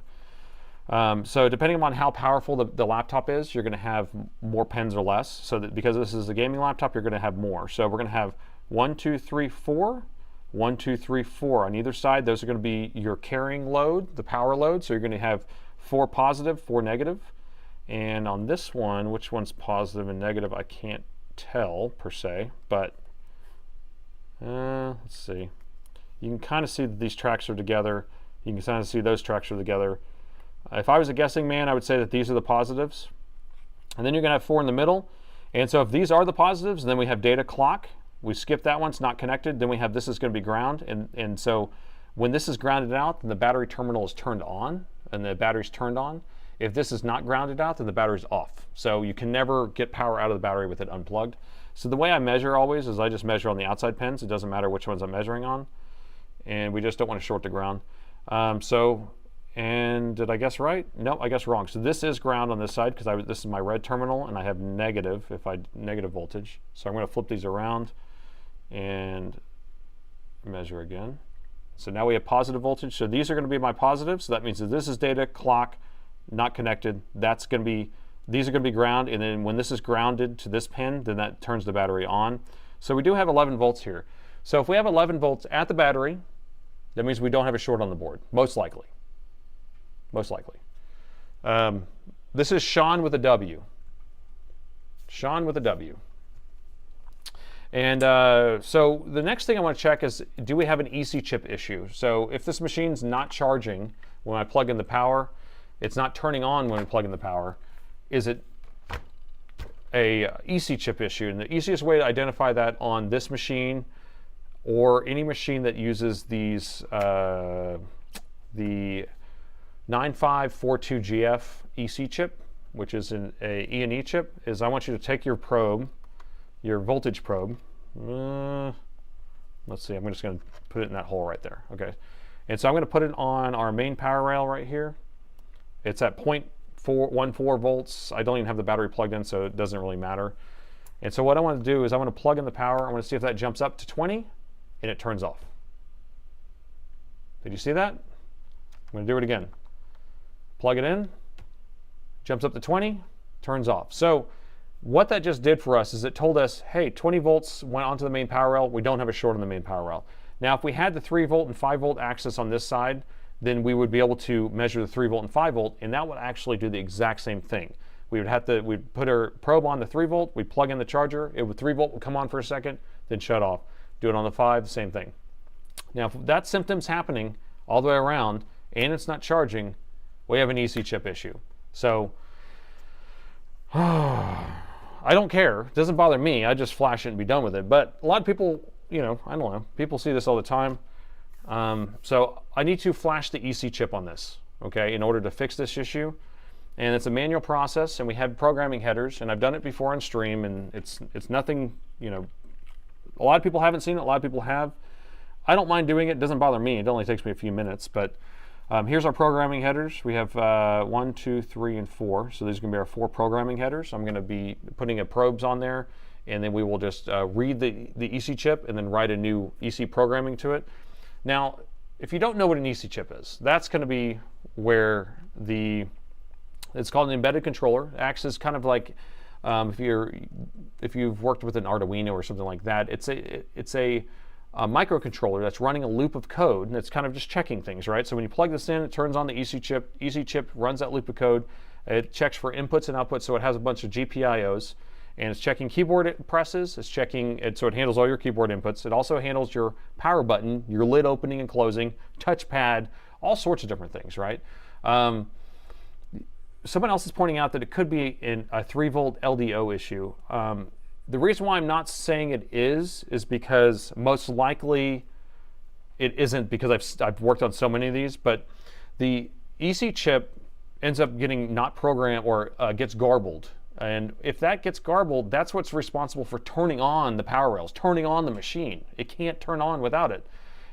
So depending on how powerful the laptop is, you're going to have more pins or less. So that because this is a gaming laptop, you're going to have more. So we're going to have 1, 2, 3, 4, 1, 2, 3, 4 on either side. Those are going to be your carrying load, the power load. So you're going to have 4 positive, 4 negative. And on this one, which one's positive and negative, I can't tell per se, but let's see. You can kind of see that these tracks are together. You can kind of see those tracks are together. If I was a guessing man, I would say that these are the positives. And then you're going to have 4 in the middle. And so if these are the positives, then we have data clock. We skip that one, it's not connected. Then we have this is going to be ground. And so when this is grounded out, then the battery terminal is turned on and the battery's turned on. If this is not grounded out, then the battery's off. So you can never get power out of the battery with it unplugged. So the way I measure always is I just measure on the outside pins. It doesn't matter which ones I'm measuring on. And we just don't want to short the ground. And did I guess right? No, I guess wrong. So this is ground on this side because this is my red terminal and I have negative negative voltage. So I'm going to flip these around and measure again. So now we have positive voltage. So these are going to be my positives. So that means that this is data clock, not connected. That's going to be, these are going to be ground, and then when this is grounded to this pin, then that turns the battery on. So we do have 11 volts here. So if we have 11 volts at the battery, that means we don't have a short on the board, most likely. Most likely. This is Sean with a W. Sean with a W. And so the next thing I want to check is, do we have an EC chip issue? So if this machine's not charging when I plug in the power, it's not turning on when we plug in the power, is it a EC chip issue? And the easiest way to identify that on this machine or any machine that uses these, the 9542GF EC chip, which is an E&E chip, is I want you to take your probe, your voltage probe. Let's see, I'm just going to put it in that hole right there. Okay. And so I'm going to put it on our main power rail right here. It's at 0.14 volts. I don't even have the battery plugged in, so it doesn't really matter. And so what I want to do is I want to plug in the power. I want to see if that jumps up to 20 and it turns off. Did you see that? I'm going to do it again. Plug it in, jumps up to 20, turns off. So what that just did for us is it told us, hey, 20 volts went onto the main power rail. We don't have a short on the main power rail. Now, if we had the 3 volt and 5 volt axis on this side, then we would be able to measure the 3 volt and 5 volt, and that would actually do the exact same thing. We'd put our probe on the 3 volt, we'd plug in the charger, 3 volt would come on for a second, then shut off. Do it on the 5, same thing. Now, if that symptom's happening all the way around and it's not charging, we have an EC chip issue. So, I don't care. It doesn't bother me. I just flash it and be done with it. But a lot of people, I don't know, people see this all the time. So I need to flash the EC chip on this, okay, in order to fix this issue. And it's a manual process, and we have programming headers, and I've done it before on stream, and it's nothing, a lot of people haven't seen it, a lot of people have. I don't mind doing it. It doesn't bother me. It only takes me a few minutes, but here's our programming headers. We have 1, 2, 3, and 4. So these are going to be our 4 programming headers. I'm going to be putting a probes on there, and then we will just read the EC chip and then write a new EC programming to it. Now, if you don't know what an EC chip is, that's going to be where it's called an embedded controller. It acts as kind of like if you've worked with an Arduino or something like that, it's a microcontroller that's running a loop of code, and it's kind of just checking things, right? So when you plug this in, it turns on the EC chip. EC chip runs that loop of code. It checks for inputs and outputs, so it has a bunch of GPIOs, and it's checking keyboard presses. It's checking it, so it handles all your keyboard inputs. It also handles your power button, your lid opening and closing, touchpad, all sorts of different things, right? Someone else is pointing out that it could be a 3 volt LDO issue. The reason why I'm not saying it is because most likely it isn't, because I've worked on so many of these, but the EC chip ends up getting not programmed or gets garbled. And if that gets garbled, that's what's responsible for turning on the power rails, turning on the machine. It can't turn on without it.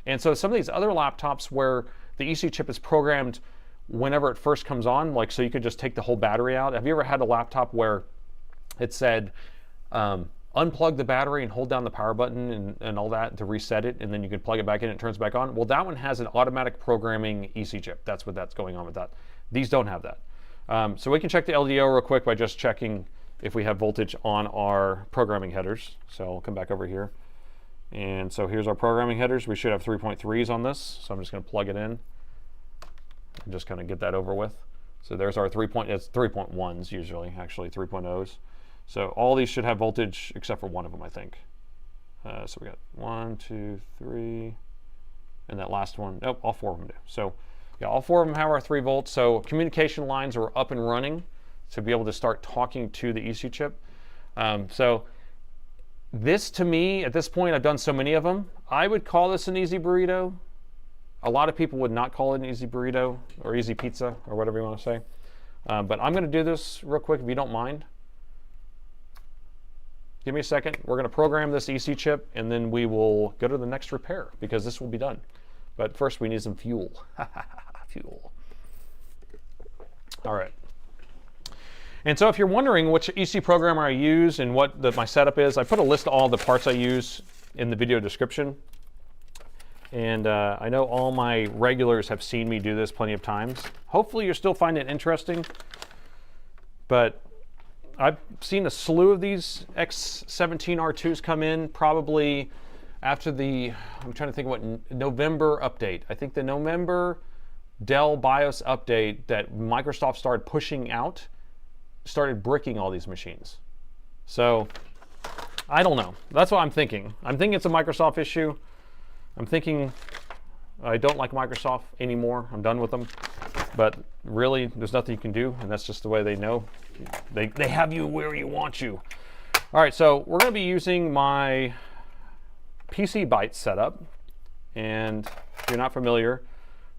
And so some of these other laptops where the EC chip is programmed whenever it first comes on, like so you could just take the whole battery out. Have you ever had a laptop where it said, unplug the battery and hold down the power button and all that to reset it, and then you can plug it back in and it turns back on? Well, that one has an automatic programming EC chip. That's what's going on with that. These don't have that. So we can check the LDO real quick by just checking if we have voltage on our programming headers. So I'll come back over here. And so here's our programming headers. We should have 3.3s on this. So I'm just going to plug it in and just kind of get that over with. So there's our it's 3.1s usually, actually 3.0s. So all these should have voltage except for one of them, I think. So we got 1, 2, 3, and that last one. Nope, all 4 of them do. So yeah, all 4 of them have our 3 volts. So communication lines are up and running to be able to start talking to the EC chip. So this, to me, at this point, I've done so many of them, I would call this an easy burrito. A lot of people would not call it an easy burrito or easy pizza or whatever you want to say. But I'm going to do this real quick if you don't mind. Give me a second. We're going to program this EC chip, and then we will go to the next repair because this will be done. But first, we need some fuel. Fuel. All right. And so if you're wondering which EC programmer I use and what my setup is, I put a list of all the parts I use in the video description. And I know all my regulars have seen me do this plenty of times. Hopefully you're still finding it interesting. But I've seen a slew of these X17R2s come in probably after I'm trying to think what, November update. I think the November Dell BIOS update that Microsoft started pushing out started bricking all these machines. So I don't know. That's what I'm thinking. I'm thinking it's a Microsoft issue. I'm thinking I don't like Microsoft anymore. I'm done with them. But really, there's nothing you can do, and that's just the way they know. They have you where you want you. All right, so we're going to be using my PC Byte setup. And if you're not familiar,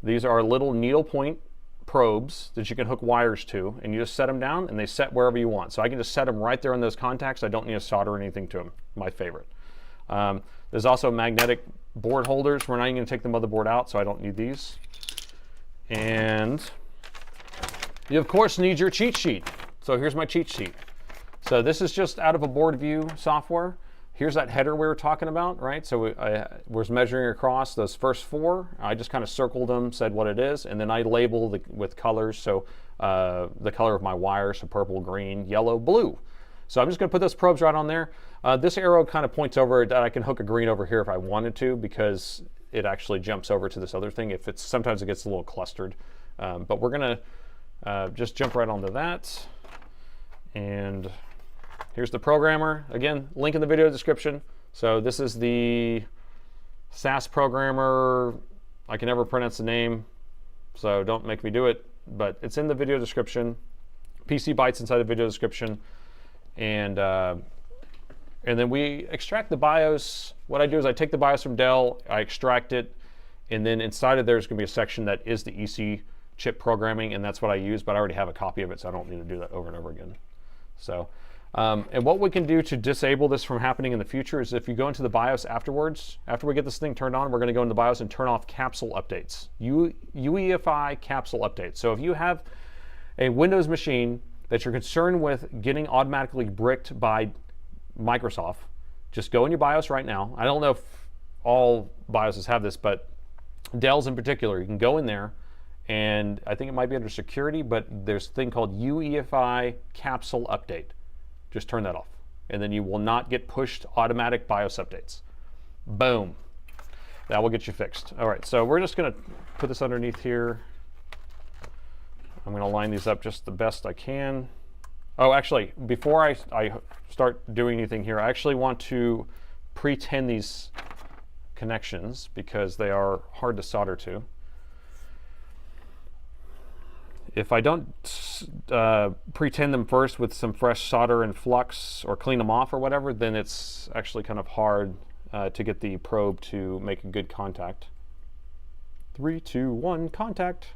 these are little needlepoint probes that you can hook wires to, and you just set them down, and they set wherever you want. So I can just set them right there in those contacts. I don't need to solder anything to them. My favorite. There's also magnetic board holders. We're not even going to take the motherboard out, so I don't need these. And you, of course, need your cheat sheet. So here's my cheat sheet. So this is just out of a board view software. Here's that header we were talking about, right? So I was measuring across those first 4. I just kind of circled them, said what it is, and then I label with colors. So the color of my wires, so purple, green, yellow, blue. So I'm just going to put those probes right on there. This arrow kind of points over that I can hook a green over here if I wanted to, because it actually jumps over to this other thing. If it's sometimes it gets a little clustered, but we're going to just jump right onto that. And here's the programmer. Again, link in the video description. So this is the SAS programmer. I can never pronounce the name, so don't make me do it, but it's in the video description. PC bytes inside the video description. And then we extract the BIOS. What I do is I take the BIOS from Dell, I extract it, and then inside of there is going to be a section that is the EC chip programming, and that's what I use, but I already have a copy of it, so I don't need to do that over and over again. So, and what we can do to disable this from happening in the future is if you go into the BIOS afterwards, after we get this thing turned on, we're going to go into the BIOS and turn off capsule updates, UEFI capsule updates. So if you have a Windows machine that you're concerned with getting automatically bricked by Microsoft, just go in your BIOS right now. I don't know if all BIOSes have this, but Dell's in particular, you can go in there, and I think it might be under security, but there's a thing called UEFI capsule update. Just turn that off, and then you will not get pushed automatic BIOS updates. Boom. That will get you fixed. All right, so we're just going to put this underneath here. I'm going to line these up just the best I can. Oh, actually, before I start doing anything here, I actually want to pretend these connections because they are hard to solder to. If I don't pretend them first with some fresh solder and flux or clean them off or whatever, then it's actually kind of hard to get the probe to make a good contact. 3, 2, 1, contact.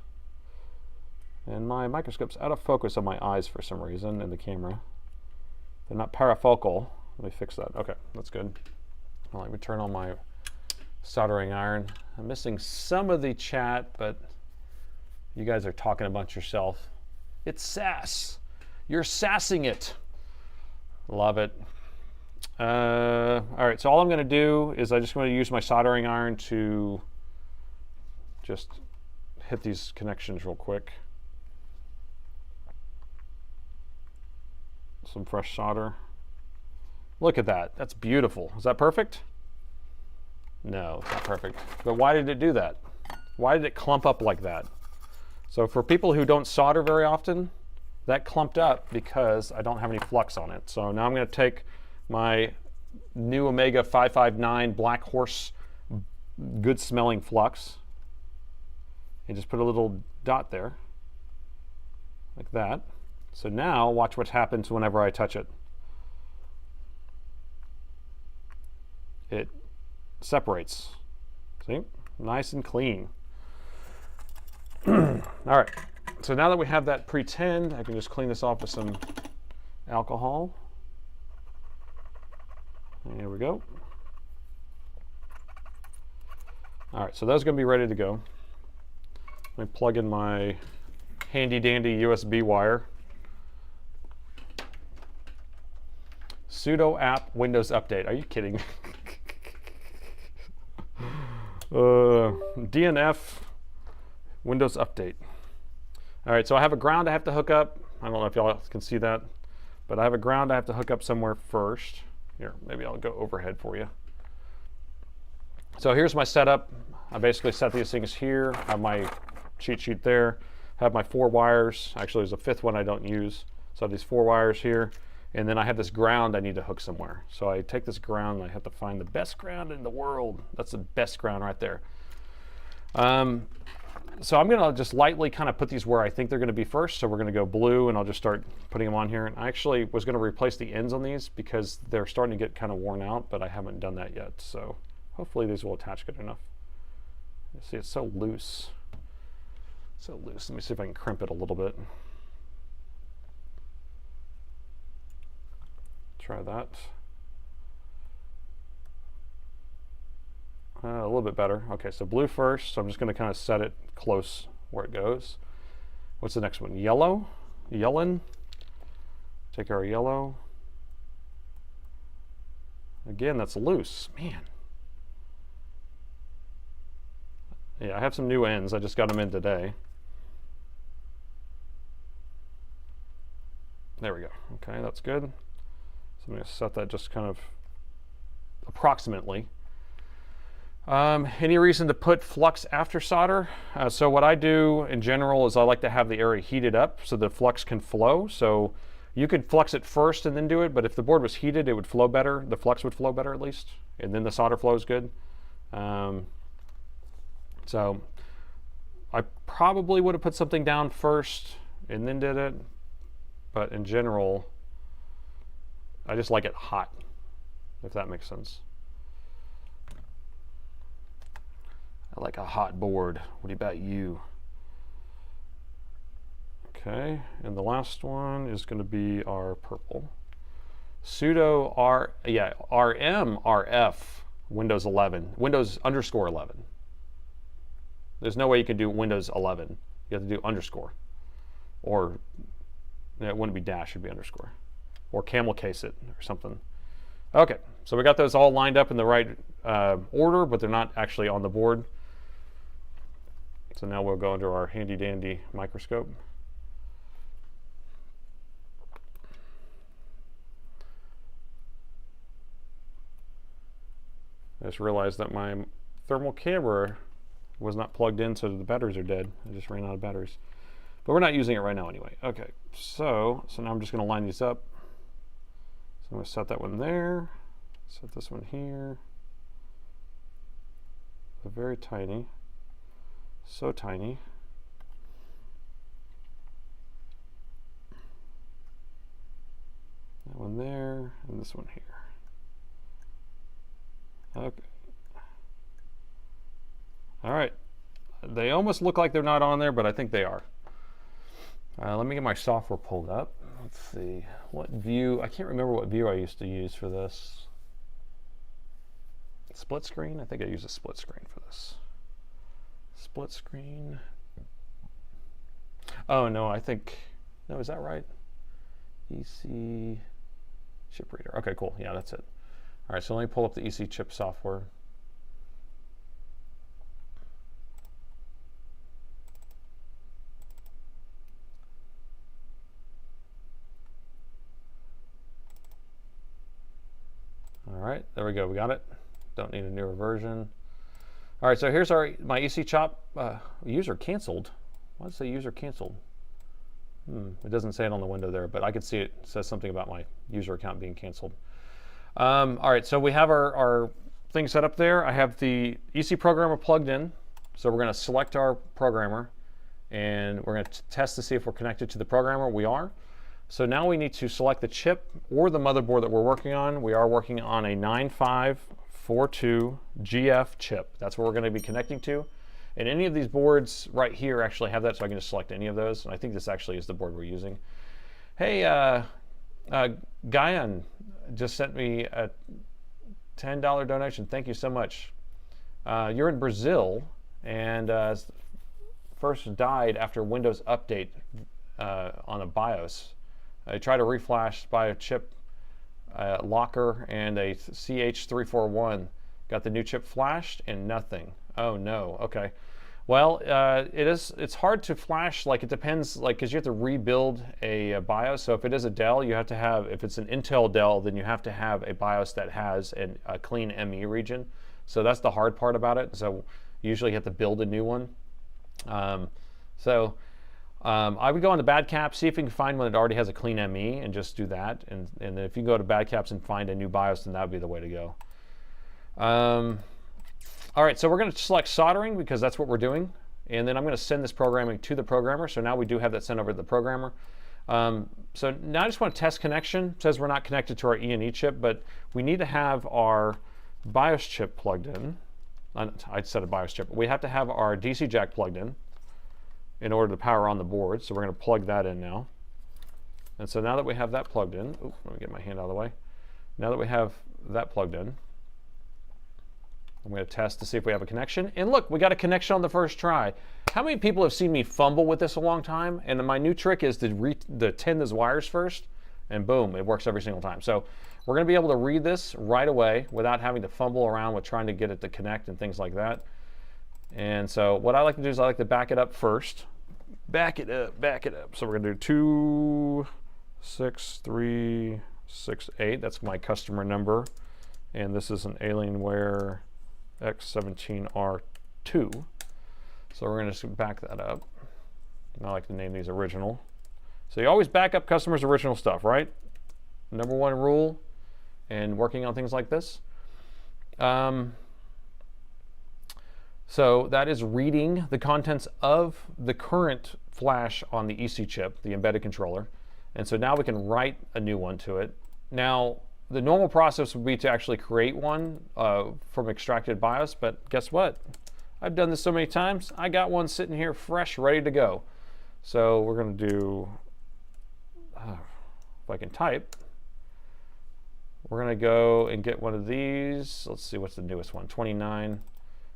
And my microscope's out of focus on my eyes for some reason in the camera. They're not parafocal. Let me fix that. Okay, that's good. Well, let me turn on my soldering iron. I'm missing some of the chat, but you guys are talking about yourself. It's sass. You're sassing it. Love it. All right, so all I'm going to do is I just going to use my soldering iron to just hit these connections real quick. Some fresh solder. Look at that. That's beautiful. Is that perfect? No, it's not perfect. But why did it do that? Why did it clump up like that? So for people who don't solder very often, that clumped up because I don't have any flux on it. So now I'm going to take my new Omega 559 Black Horse good smelling flux and just put a little dot there like that. So now watch what happens whenever I touch it. It separates. See? Nice and clean. All right. So now that we have that pretend, I can just clean this off with some alcohol. There we go. All right, so those are going to be ready to go. Let me plug in my handy dandy USB wire. Sudo app Windows update. Are you kidding? DNF Windows update. All right, so I have a ground I have to hook up. I don't know if y'all can see that, but I have a ground I have to hook up somewhere first. Here, maybe I'll go overhead for you. So here's my setup. I basically set these things here, have my cheat sheet there, have my 4 wires. Actually, there's a 5th one I don't use. So I have these 4 wires here, and then I have this ground I need to hook somewhere. So I take this ground, and I have to find the best ground in the world. That's the best ground right there. So I'm gonna just lightly kind of put these where I think they're gonna be first. So we're gonna go blue, and I'll just start putting them on here. And I actually was gonna replace the ends on these because they're starting to get kind of worn out, but I haven't done that yet. So hopefully these will attach good enough. You see, it's so loose. So loose. Let me see if I can crimp it a little bit. Try that. A little bit better. Okay, so blue first. So I'm just going to kind of set it close where it goes. What's the next one? Yellow? Yellen? Take our yellow. Again, that's loose. Man. Yeah, I have some new ends. I just got them in today. There we go. Okay, that's good. So I'm going to set that just kind of approximately. Any reason to put flux after solder? So what I do in general is I like to have the area heated up so the flux can flow. So you could flux it first and then do it, but if the board was heated, it would flow better. The flux would flow better at least, and then the solder flows good. So I probably would have put something down first and then did it, but in general, I just like it hot, if that makes sense. I like a hot board. What about you? Okay, and the last one is going to be our purple. Sudo RMRF Windows 11, Windows _ 11. There's no way you can do Windows 11. You have to do underscore. Or it wouldn't be dash, it'd be underscore. Or camel case it or something. Okay, so we got those all lined up in the right order, but they're not actually on the board. So now we'll go into our handy dandy microscope. I just realized that my thermal camera was not plugged in, so the batteries are dead. I just ran out of batteries. But we're not using it right now anyway. Okay, so now I'm just going to line these up. So I'm going to set that one there, set this one here. So very tiny, so tiny. That one there, and this one here. Okay. All right. They almost look like they're not on there, but I think they are. Let me get my software pulled up. Let's see. What view? I can't remember what view I used to use for this. Split screen? I think I use a split screen for this. Split screen. Oh, no, I think... No, is that right? EC chip reader. Okay, cool. Yeah, that's it. All right, so let me pull up the EC chip software. All right, there we go. We got it. Don't need a newer version. All right, so here's my EC chop. User canceled. Why does it say user canceled? It doesn't say it on the window there, but I could see it says something about my user account being canceled. All right, so we have our thing set up there. I have the EC programmer plugged in. So we're going to select our programmer, and we're going to test to see if we're connected to the programmer. We are. So now we need to select the chip or the motherboard that we're working on. We are working on a 9542 GF chip. That's what we're going to be connecting to. And any of these boards right here actually have that, so I can just select any of those. And I think this actually is the board we're using. Hey, Guyan just sent me a $10 donation. Thank you so much. You're in Brazil and first died after Windows update on a BIOS. I tried to reflash by a chip locker and a CH341. Got the new chip flashed and nothing. Oh no. Okay. Well, it's hard to flash. Like it depends. Like because you have to rebuild a BIOS. So if it is a Dell, you have to have. If it's an Intel Dell, then you have to have a BIOS that has a clean ME region. So that's the hard part about it. So usually you have to build a new one. I would go on the bad caps, see if you can find one that already has a clean ME and just do that. And then if you can go to bad caps and find a new BIOS, then that would be the way to go. All right, so we're going to select soldering because that's what we're doing. And then I'm going to send this programming to the programmer. So now we do have that sent over to the programmer. So now I just want to test connection. It says we're not connected to our E&E chip, but we need to have our BIOS chip plugged in. I said a BIOS chip. We have to have our DC jack plugged in order to power on the board. So we're going to plug that in now. And so now that we have that plugged in, let me get my hand out of the way. Now that we have that plugged in, I'm going to test to see if we have a connection. And look, we got a connection on the first try. How many people have seen me fumble with this a long time? And my new trick is to tin those wires first, and boom, it works every single time. So we're going to be able to read this right away without having to fumble around with trying to get it to connect and things like that. And so what I like to do is I like to back it up first. Back it up, back it up. So we're going to do 26368. That's my customer number. And this is an Alienware X17R2. So we're going to just back that up. I like to name these original. So you always back up customers' original stuff, right? Number one rule in working on things like this. So that is reading the contents of the current flash on the EC chip, the embedded controller. And so now we can write a new one to it. Now, the normal process would be to actually create one from extracted BIOS, but guess what? I've done this so many times, I got one sitting here fresh, ready to go. So we're going to do, if I can type, we're going to go and get one of these. Let's see, what's the newest one? 29.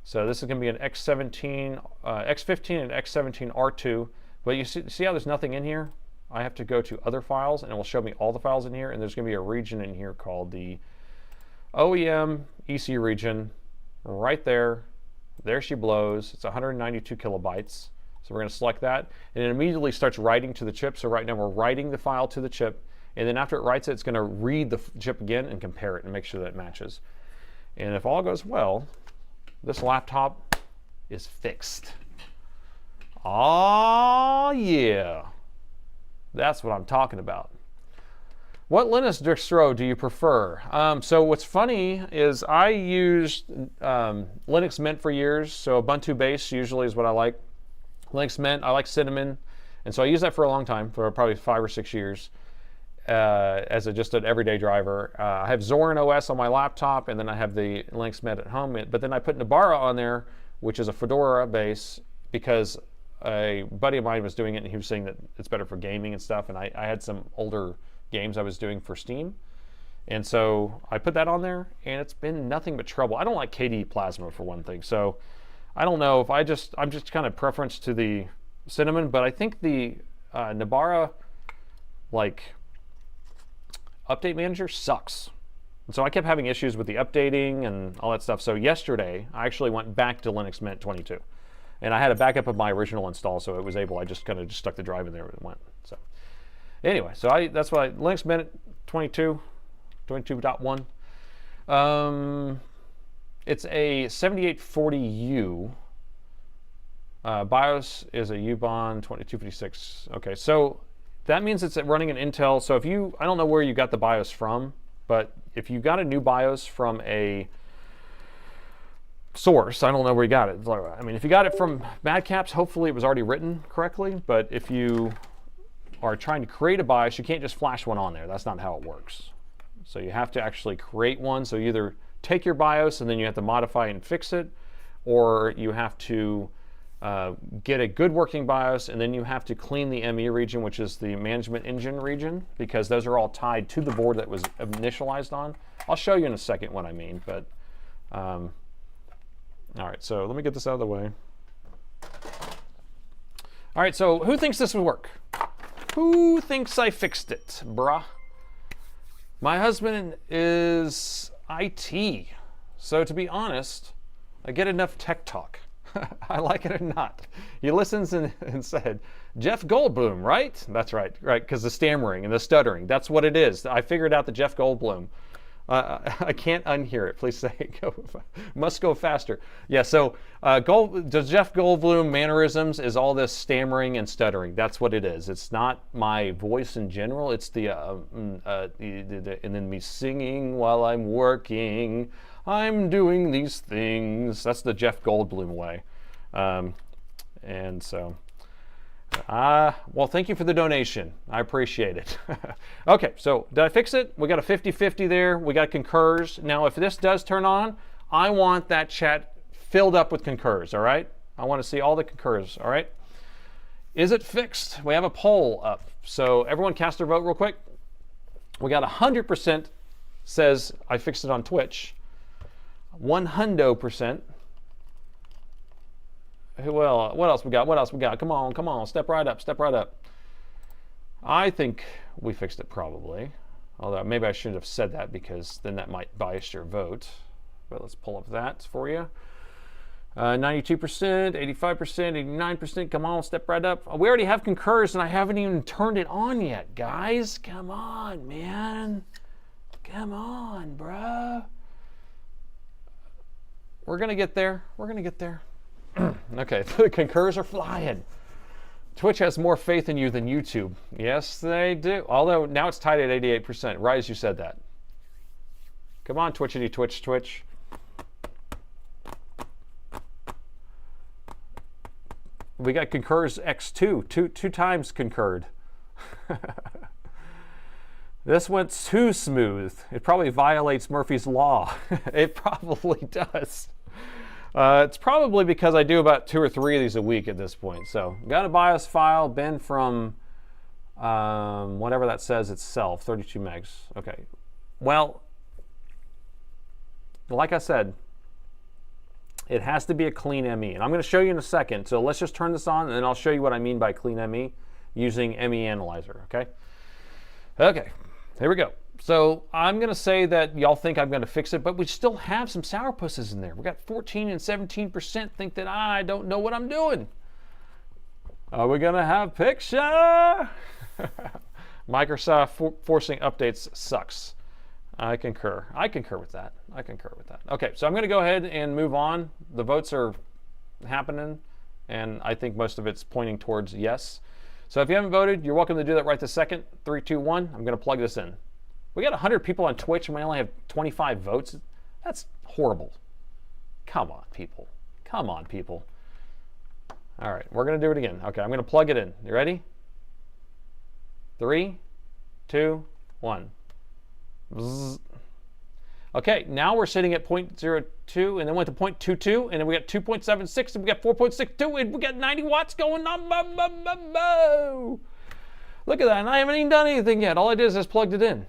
So this is going to be an X15 and X17 R2. But you see how there's nothing in here? I have to go to other files, and it will show me all the files in here. And there's going to be a region in here called the OEM EC region. Right there. There she blows. It's 192 kilobytes. So we're going to select that. And it immediately starts writing to the chip. So right now we're writing the file to the chip. And then after it writes it, it's going to read the chip again and compare it and make sure that it matches. And if all goes well, this laptop is fixed. Oh yeah. That's what I'm talking about. What Linux distro do you prefer? So what's funny is I used Linux Mint for years. So Ubuntu base usually is what I like. Linux Mint, I like Cinnamon. And so I used that for a long time, for probably 5 or 6 years. As just an everyday driver. I have Zorin OS on my laptop, and then I have the Linux Mint at home. But then I put Nabara on there, which is a Fedora base, because a buddy of mine was doing it, and he was saying that it's better for gaming and stuff. And I had some older games I was doing for Steam, and so I put that on there, and it's been nothing but trouble. I don't like KDE Plasma for one thing, so I don't know if I'm just kind of preference to the Cinnamon, but I think the Nabara update manager sucks. And so I kept having issues with the updating and all that stuff. So yesterday, I actually went back to Linux Mint 22. And I had a backup of my original install, so it was able, I just kind of just stuck the drive in there and it went. So anyway, so that's why Linux Mint 22, 22.1. It's a 7840U. BIOS is a Ubon 2256. Okay, so that means it's running an Intel. So if you, I don't know where you got the BIOS from, but if you got a new BIOS from a source, I don't know where you got it. I mean, if you got it from Madcaps, hopefully it was already written correctly. But if you are trying to create a BIOS, you can't just flash one on there. That's not how it works. So you have to actually create one. So you either take your BIOS and then you have to modify and fix it, or you have to get a good working BIOS, and then you have to clean the ME region, which is the management engine region, because those are all tied to the board that was initialized on. I'll show you in a second what I mean, but all right, so let me get this out of the way. All right, so who thinks this would work? Who thinks I fixed it, bruh? My husband is IT, so to be honest, I get enough tech talk. I like it or not. He listens and said, Jeff Goldblum, right? That's right, because the stammering and the stuttering, that's what it is. I figured out the Jeff Goldblum. I can't unhear it. Please say, must go faster. Yeah, so the Jeff Goldblum mannerisms is all this stammering and stuttering. That's what it is. It's not my voice in general. It's and then me singing while I'm working. I'm doing these things. That's the Jeff Goldblum way. And so, well, thank you for the donation. I appreciate it. Okay, so did I fix it? We got a 50-50 there. We got concurs. Now, if this does turn on, I want that chat filled up with concurs, all right? I want to see all the concurs, all right? Is it fixed? We have a poll up. So everyone cast their vote real quick. We got 100% says I fixed it on Twitch. 100%. Well, what else we got? What else we got? Come on, come on, step right up, step right up. I think we fixed it probably. Although maybe I shouldn't have said that because then that might bias your vote. But let's pull up that for you. 92%, 85%, 89%. Come on, step right up. We already have concurs and I haven't even turned it on yet, guys. Come on, man. Come on, bro. We're going to get there. We're going to get there. Okay, the concurs are flying. Twitch has more faith in you than YouTube. Yes, they do. Although now it's tied at 88%. Right as you said that. Come on, Twitchity Twitch Twitch. We got concurs X2. Two times concurred. This went too smooth. It probably violates Murphy's Law. It probably does. It's probably because I do about 2 or 3 of these a week at this point. So, got a BIOS file, been from whatever that says itself, 32 megs. Okay. Well, like I said, it has to be a clean ME. And I'm going to show you in a second. So let's just turn this on and then I'll show you what I mean by clean ME using ME Analyzer. Okay. Okay. Here we go. So I'm going to say that y'all think I'm going to fix it, but we still have some sourpusses in there. We got 14 and 17% think that I don't know what I'm doing. Are we going to have picture? Microsoft forcing updates sucks. I concur. I concur with that. I concur with that. Okay, so I'm going to go ahead and move on. The votes are happening, and I think most of it's pointing towards yes. So if you haven't voted, you're welcome to do that right this second. 3, 2, 1. I'm going to plug this in. We got 100 people on Twitch, and we only have 25 votes. That's horrible. Come on, people. Come on, people. All right, we're going to do it again. Okay, I'm going to plug it in. You ready? 3, 2, 1. Bzz. Okay, now we're sitting at 0.02 and then went to 0.22 and then we got 2.76 and we got 4.62 and we got 90 watts going on. Look at that, and I haven't even done anything yet. All I did is just plugged it in.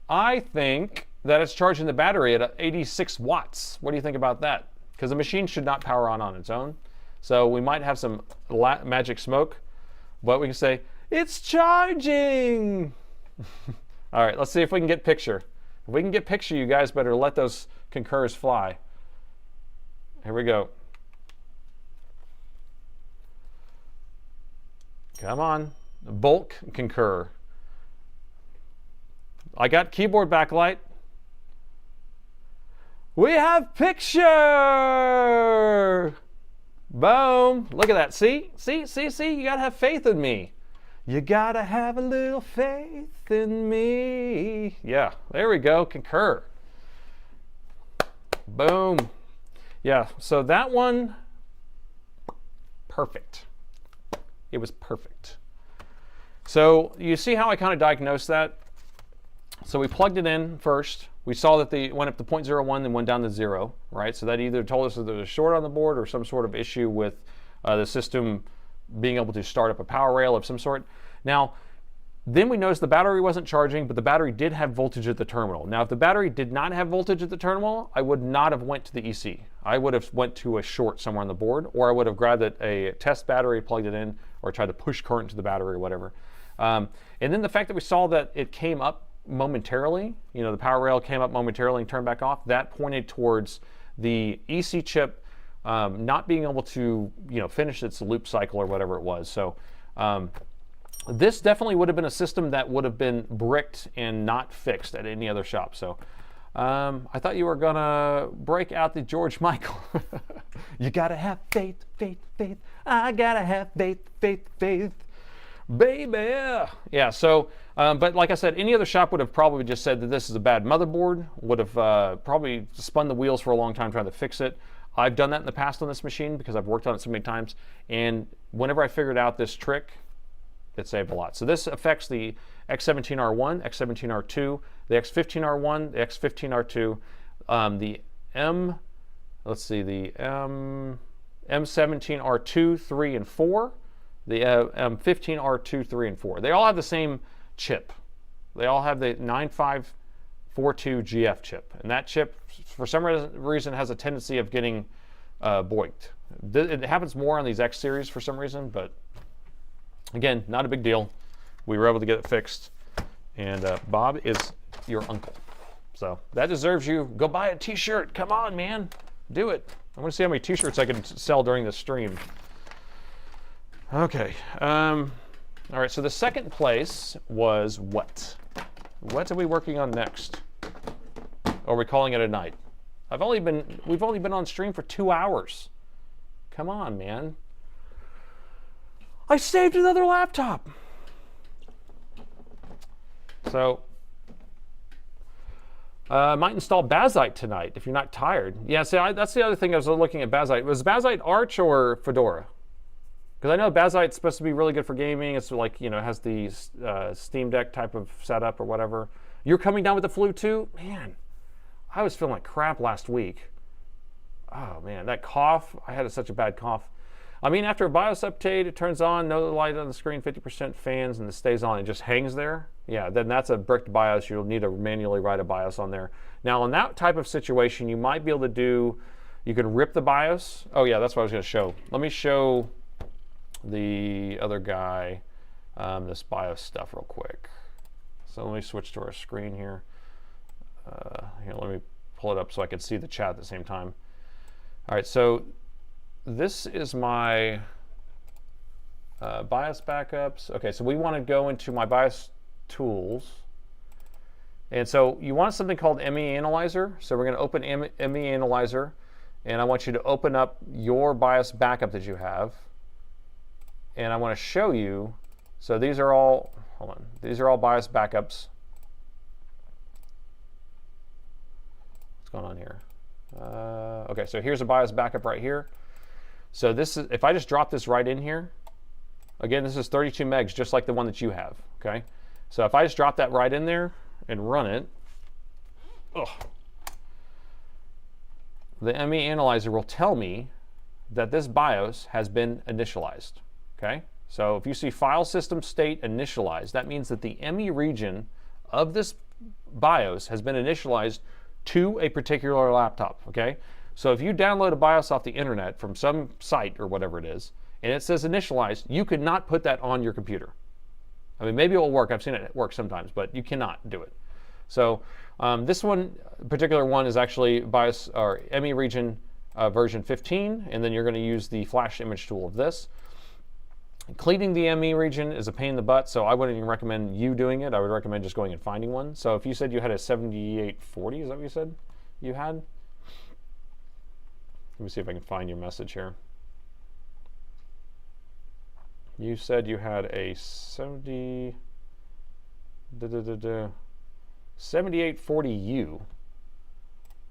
I think that it's charging the battery at 86 watts. What do you think about that? Because the machine should not power on its own. So we might have some magic smoke, but we can say, it's charging. All right, let's see if we can get picture. If we can get picture, you guys better let those concurs fly. Here we go. Come on, bulk concur. I got keyboard backlight. We have picture. Boom. Look at that. See? See? See? See? You got to have faith in me. You got to have a little faith in me. Yeah, there we go. Concur. Boom. Yeah, so that one, perfect. It was perfect. So you see how I kind of diagnosed that? So we plugged it in first. We saw that it went up to 0.01 then went down to 0, right? So that either told us that there was a short on the board or some sort of issue with the system being able to start up a power rail of some sort. Now, then we noticed the battery wasn't charging, but the battery did have voltage at the terminal. Now, if the battery did not have voltage at the terminal, I would not have went to the EC. I would have went to a short somewhere on the board, or I would have grabbed a test battery, plugged it in, or tried to push current to the battery or whatever. And then the fact that we saw that it came up momentarily, you know, the power rail came up momentarily and turned back off, that pointed towards the EC chip not being able to, you know, finish its loop cycle or whatever it was. So this definitely would have been a system that would have been bricked and not fixed at any other shop. So I thought you were gonna break out the George Michael. You gotta have faith, faith, faith. I gotta have faith, faith, faith. Baby. Yeah, so, but like I said, any other shop would have probably just said that this is a bad motherboard, would have probably spun the wheels for a long time trying to fix it. I've done that in the past on this machine because I've worked on it so many times, and whenever I figured out this trick, it saved a lot. So this affects the X17R1, X17R2, the X15R1, the X15R2, the M17R2, 3, and 4, the M15R2, 3, and 4. They all have the same chip. They all have the 42GF chip. And that chip, for some reason, has a tendency of getting boinked. It happens more on these X series for some reason, but again, not a big deal. We were able to get it fixed. And Bob is your uncle. So that deserves you. Go buy a t-shirt. Come on, man. Do it. I want to see how many t-shirts I can sell during the stream. Okay. All right, so the second place was what? What are we working on next? Or are we calling it a night? We've only been on stream for 2 hours. Come on, man. I saved another laptop. So, might install Bazite tonight if you're not tired. Yeah, see, that's the other thing I was looking at Bazite. Was Bazite Arch or Fedora? Because I know Bazite's supposed to be really good for gaming. It's like, you know, it has the Steam Deck type of setup or whatever. You're coming down with the flu too? Man, I was feeling like crap last week. Oh man, that cough, I had such a bad cough. I mean, after a BIOS update, it turns on, no light on the screen, 50% fans, and it stays on. It just hangs there. Yeah, then that's a bricked BIOS. You'll need to manually write a BIOS on there. Now, in that type of situation, you might be able to do, you can rip the BIOS. Oh yeah, that's what I was going to show. Let me show the other guy this BIOS stuff real quick. So let me switch to our screen here. Here, let me pull it up so I can see the chat at the same time. All right, so this is my BIOS backups. Okay, so we want to go into my BIOS tools. And so you want something called ME Analyzer. So we're going to open ME Analyzer, and I want you to open up your BIOS backup that you have. And I want to show you, so these are all, hold on, these are all BIOS backups. What's going on here? Okay, so here's a BIOS backup right here. So this is, if I just drop this right in here, again, this is 32 megs, just like the one that you have, okay? So if I just drop that right in there and run it, the ME Analyzer will tell me that this BIOS has been initialized, okay? So if you see file system state initialized, that means that the ME region of this BIOS has been initialized to a particular laptop, okay? So if you download a BIOS off the internet from some site or whatever it is, and it says initialized, you could not put that on your computer. I mean, maybe it will work. I've seen it work sometimes, but you cannot do it. So this one, particular one, is actually BIOS or ME region version 15, and then you're going to use the flash image tool of this. Cleaning the ME region is a pain in the butt, so I wouldn't even recommend you doing it. I would recommend just going and finding one. So if you said you had a 7840, is that what you said you had? Let me see if I can find your message here. You said you had a 7840U.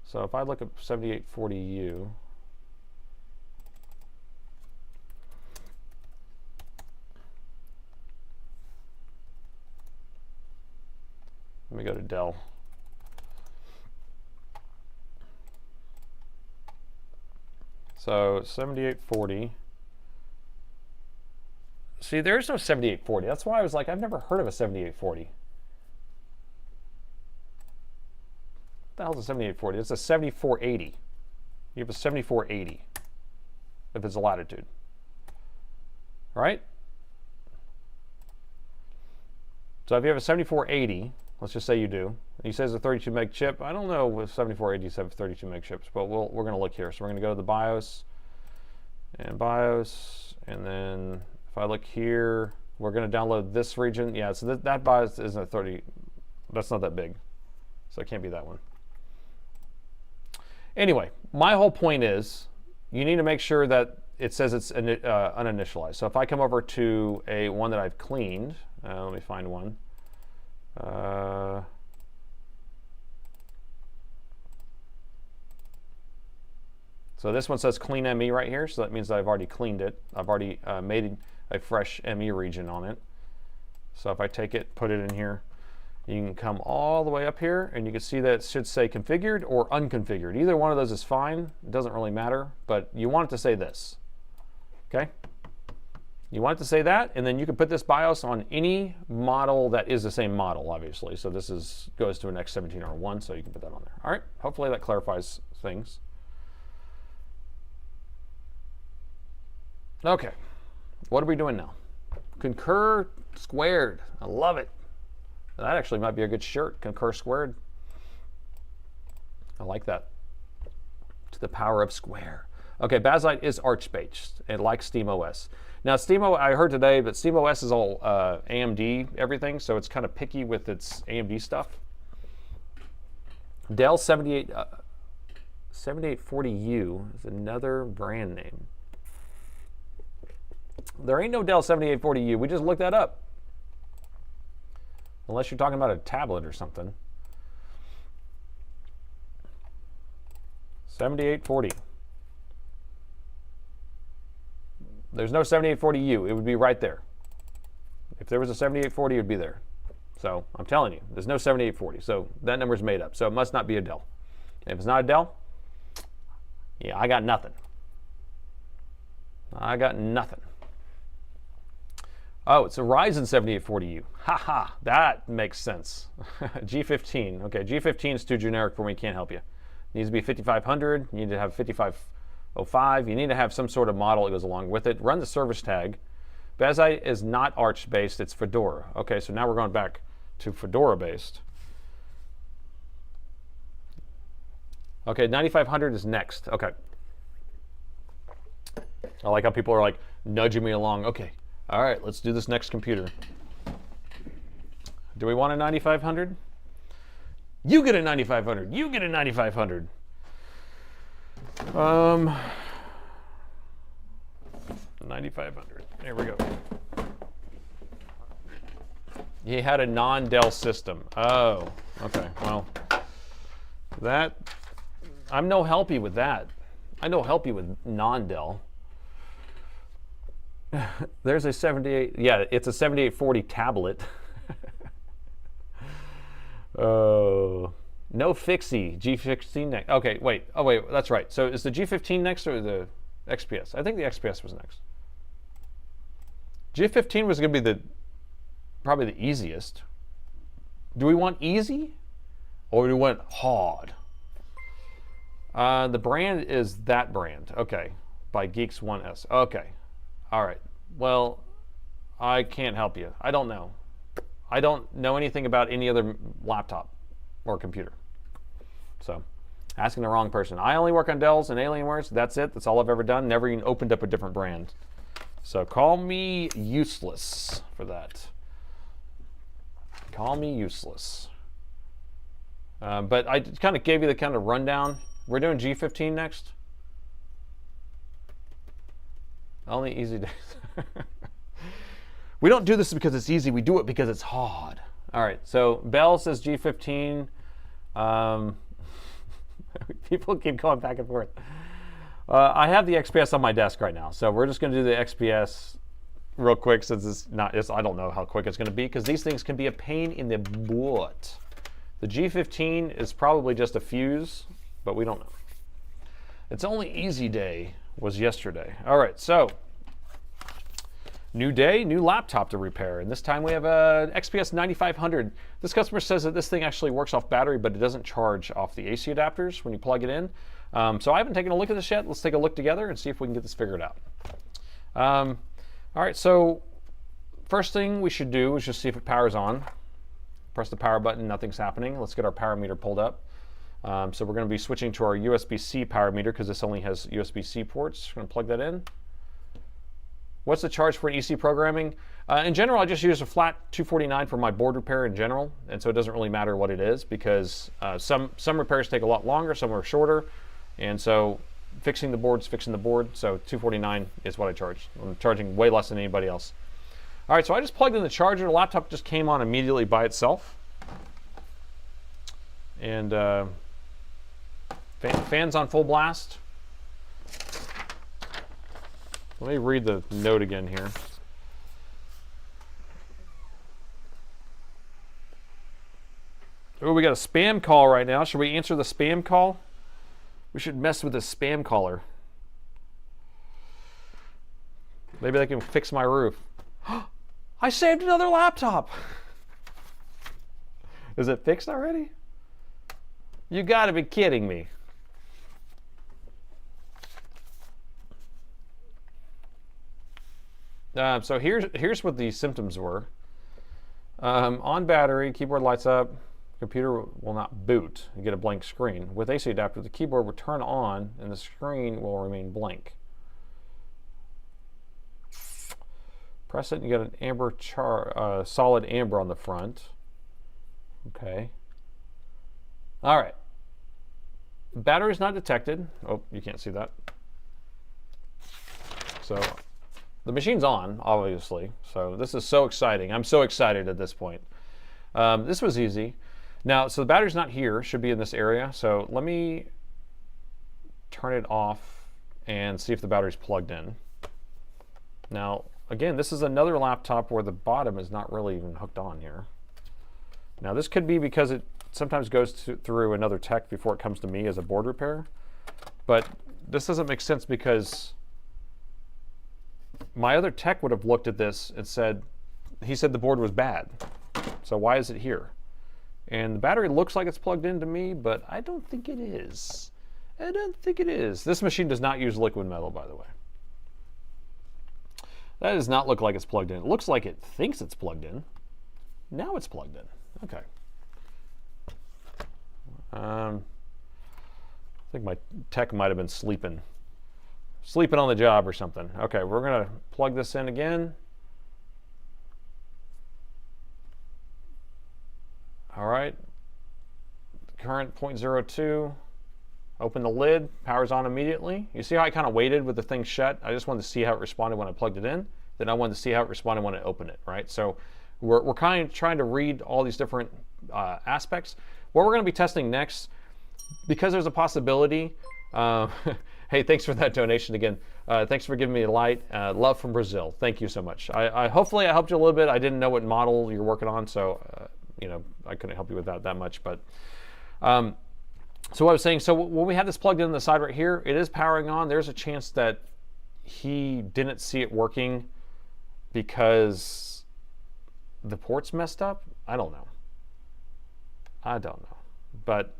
So if I look up 7840U, let me go to Dell. So 7840. See, there's no 7840. That's why I was like, I've never heard of a 7840. What the hell's a 7840? It's a 7480. You have a 7480 if it's a Latitude. All right? So if you have a 7480, let's just say you do. He says a 32 meg chip. I don't know with 7480s have 32 meg chips, but we're going to look here. So we're going to go to the BIOS, and then if I look here, we're going to download this region. Yeah, so that BIOS isn't a 30. That's not that big, so it can't be that one. Anyway, my whole point is you need to make sure that it says it's uninitialized. So if I come over to one that I've cleaned, let me find one. So this one says clean ME right here, so that means that I've already cleaned it. I've already made a fresh ME region on it. So if I take it, put it in here, you can come all the way up here and you can see that it should say configured or unconfigured. Either one of those is fine. It doesn't really matter, but you want it to say this. Okay? You want it to say that, and then you can put this BIOS on any model that is the same model, obviously. So this goes to an X17R1, so you can put that on there. All right, hopefully that clarifies things. Okay, what are we doing now? Concur squared. I love it. That actually might be a good shirt, Concur squared. I like that. To the power of square. Okay, Bakelite is Arch-based. It likes SteamOS. Now, I heard today, but SteamOS is all AMD everything, so it's kind of picky with its AMD stuff. Dell 7840U is another brand name. There ain't no Dell 7840U. We just looked that up. Unless you're talking about a tablet or something. 7840. There's no 7840U. It would be right there. If there was a 7840, it would be there. So I'm telling you, there's no 7840. So that number's made up. So it must not be a Dell. If it's not a Dell, yeah, I got nothing. I got nothing. Oh, it's a Ryzen 7840U. Haha, that makes sense. G15. Okay, G15 is too generic for me. Can't help you. It needs to be 5500. You need to have 5505. You need to have some sort of model that goes along with it. Run the service tag. Bakelite is not Arch-based. It's Fedora. Okay, so now we're going back to Fedora-based. Okay, 9500 is next. Okay. I like how people are like nudging me along. Okay. All right, let's do this next computer. Do we want a 9500? You get a 9500. You get a 9500. 9500. There we go. He had a non-Dell system. Oh, okay. Well, I'm no helpy with that. I no helpy with non-Dell. There's a 78, yeah, it's a 7840 tablet. Oh, no Fixie, G15 next. Okay, wait, oh wait, that's right. So is the G15 next or the XPS? I think the XPS was next. G15 was going to be probably the easiest. Do we want easy or do we want hard? The brand is that brand. Okay, by Geeks 1S. Okay. All right. Well, I can't help you. I don't know. I don't know anything about any other laptop or computer. So, asking the wrong person. I only work on Dells and Alienwares. That's it. That's all I've ever done. Never even opened up a different brand. So, call me useless for that. Call me useless. But I kind of gave you the kind of rundown. We're doing G15 next. Only easy days. We don't do this because it's easy. We do it because it's hard. All right. So Bell says G15. People keep going back and forth. I have the XPS on my desk right now, so we're just going to do the XPS real quick since it's not. I don't know how quick it's going to be because these things can be a pain in the butt. The G15 is probably just a fuse, but we don't know. It's only easy day was yesterday. All right, so new day, new laptop to repair, and this time we have a XPS 9500. This customer says that this thing actually works off battery, but it doesn't charge off the AC adapters when you plug it in. So I haven't taken a look at this yet. Let's take a look together and see if we can get this figured out. All right, so first thing we should do is just see if it powers on. Press the power button, nothing's happening. Let's get our power meter pulled up. So we're going to be switching to our USB-C power meter because this only has USB-C ports. We're going to plug that in. What's the charge for an EC programming? In general, I just use a flat $249 for my board repair in general, and so it doesn't really matter what it is because some repairs take a lot longer, some are shorter, and so fixing the board's fixing the board. So $249 is what I charge. I'm charging way less than anybody else. All right, so I just plugged in the charger. The laptop just came on immediately by itself, and fans on full blast. Let me read the note again here. Oh, we got a spam call right now. Should we answer the spam call? We should mess with the spam caller. Maybe they can fix my roof. I saved another laptop. Is it fixed already? You gotta be kidding me. So here's what the symptoms were. On battery, keyboard lights up, computer will not boot. You get a blank screen. With AC adapter, the keyboard will turn on and the screen will remain blank. Press it and you get an amber solid amber on the front. Okay. All right. Battery's not detected. Oh, you can't see that. So the machine's on, obviously. So this is so exciting. I'm so excited at this point. This was easy. Now, so the battery's not here. Should be in this area. So let me turn it off and see if the battery's plugged in. Now, again, this is another laptop where the bottom is not really even hooked on here. Now, this could be because it sometimes goes through another tech before it comes to me as a board repair. But this doesn't make sense because my other tech would have looked at this and said, he said the board was bad. So why is it here? And the battery looks like it's plugged in to me, but I don't think it is. I don't think it is. This machine does not use liquid metal, by the way. That does not look like it's plugged in. It looks like it thinks it's plugged in. Now it's plugged in. Okay. I think my tech might have been sleeping on the job or something. Okay, we're going to plug this in again. All right. Current 0.02. Open the lid. Power's on immediately. You see how I kind of waited with the thing shut? I just wanted to see how it responded when I plugged it in. Then I wanted to see how it responded when I opened it, right? So we're kind of trying to read all these different aspects. What we're going to be testing next, because there's a possibility. Hey, thanks for that donation again. Thanks for giving me a light. Love from Brazil. Thank you so much. Hopefully I helped you a little bit. I didn't know what model you're working on, so you know, I couldn't help you with that much. But so what I was saying, so when we have this plugged in on the side right here, it is powering on. There's a chance that he didn't see it working because the port's messed up. I don't know. But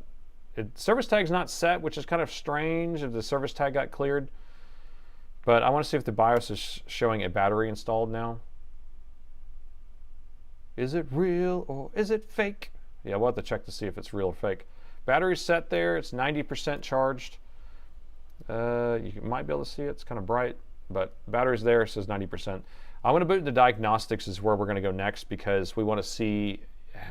service tag's not set, which is kind of strange if the service tag got cleared. But I want to see if the BIOS is showing a battery installed now. Is it real or is it fake? Yeah, we'll have to check to see if it's real or fake. Battery's set there. It's 90% charged. You might be able to see it. It's kind of bright, but battery's there. It says 90%. I want to boot into diagnostics is where we're going to go next because we want to see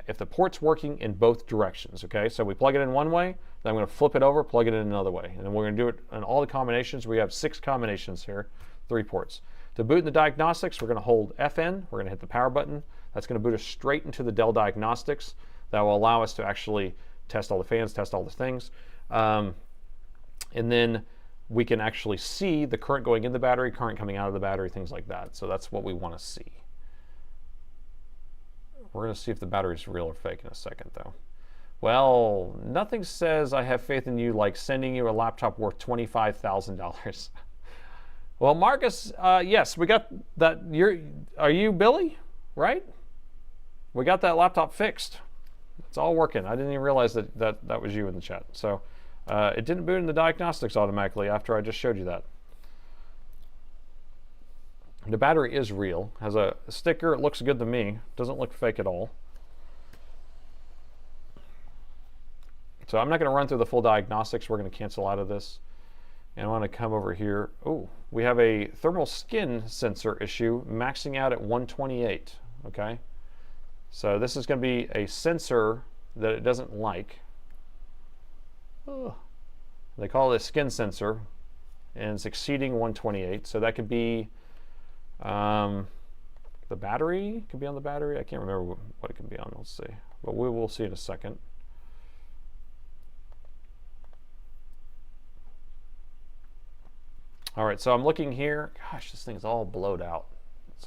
if the port's working in both directions, okay? So we plug it in one way, then I'm going to flip it over, plug it in another way. And then we're going to do it in all the combinations. We have 6 combinations here, 3 ports. To boot into diagnostics, we're going to hold FN. We're going to hit the power button. That's going to boot us straight into the Dell Diagnostics. That will allow us to actually test all the fans, test all the things. And then we can actually see the current going in the battery, current coming out of the battery, things like that. So that's what we want to see. We're going to see if the battery is real or fake in a second, though. Well, nothing says I have faith in you like sending you a laptop worth $25,000. Well, Marcus, yes, we got that. Are you Billy? Right? We got that laptop fixed. It's all working. I didn't even realize that was you in the chat. So it didn't boot in the diagnostics automatically after I just showed you that. The battery is real. Has a sticker. It looks good to me. Doesn't look fake at all. So I'm not going to run through the full diagnostics. We're going to cancel out of this. And I want to come over here. Oh, we have a thermal skin sensor issue maxing out at 128. Okay. So this is going to be a sensor that it doesn't like. Oh. They call it a skin sensor, and it's exceeding 128. So that could be the battery. Could be on the battery. I can't remember what it can be on. Let's see. But we will see in a second. All right, so I'm looking here. Gosh, this thing's all blowed out. Let's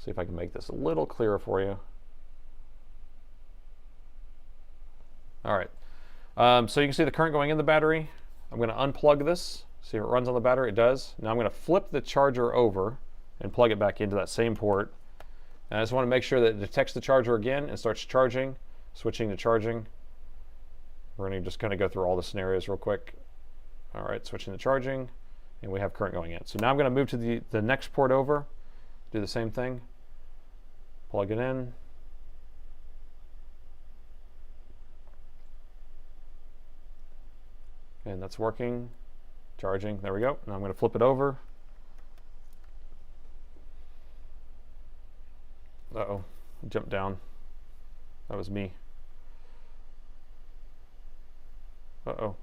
see if I can make this a little clearer for you. All right, so you can see the current going in the battery. I'm going to unplug this, see if it runs on the battery. It does. Now I'm going to flip the charger over and plug it back into that same port. And I just want to make sure that it detects the charger again and starts charging, switching to charging. We're going to just kind of go through all the scenarios real quick. All right, switching to charging, and we have current going in. So now I'm going to move to the next port over, do the same thing, plug it in. And that's working, charging, there we go. Now I'm going to flip it over. Uh-oh, jumped down. That was me. Uh-oh.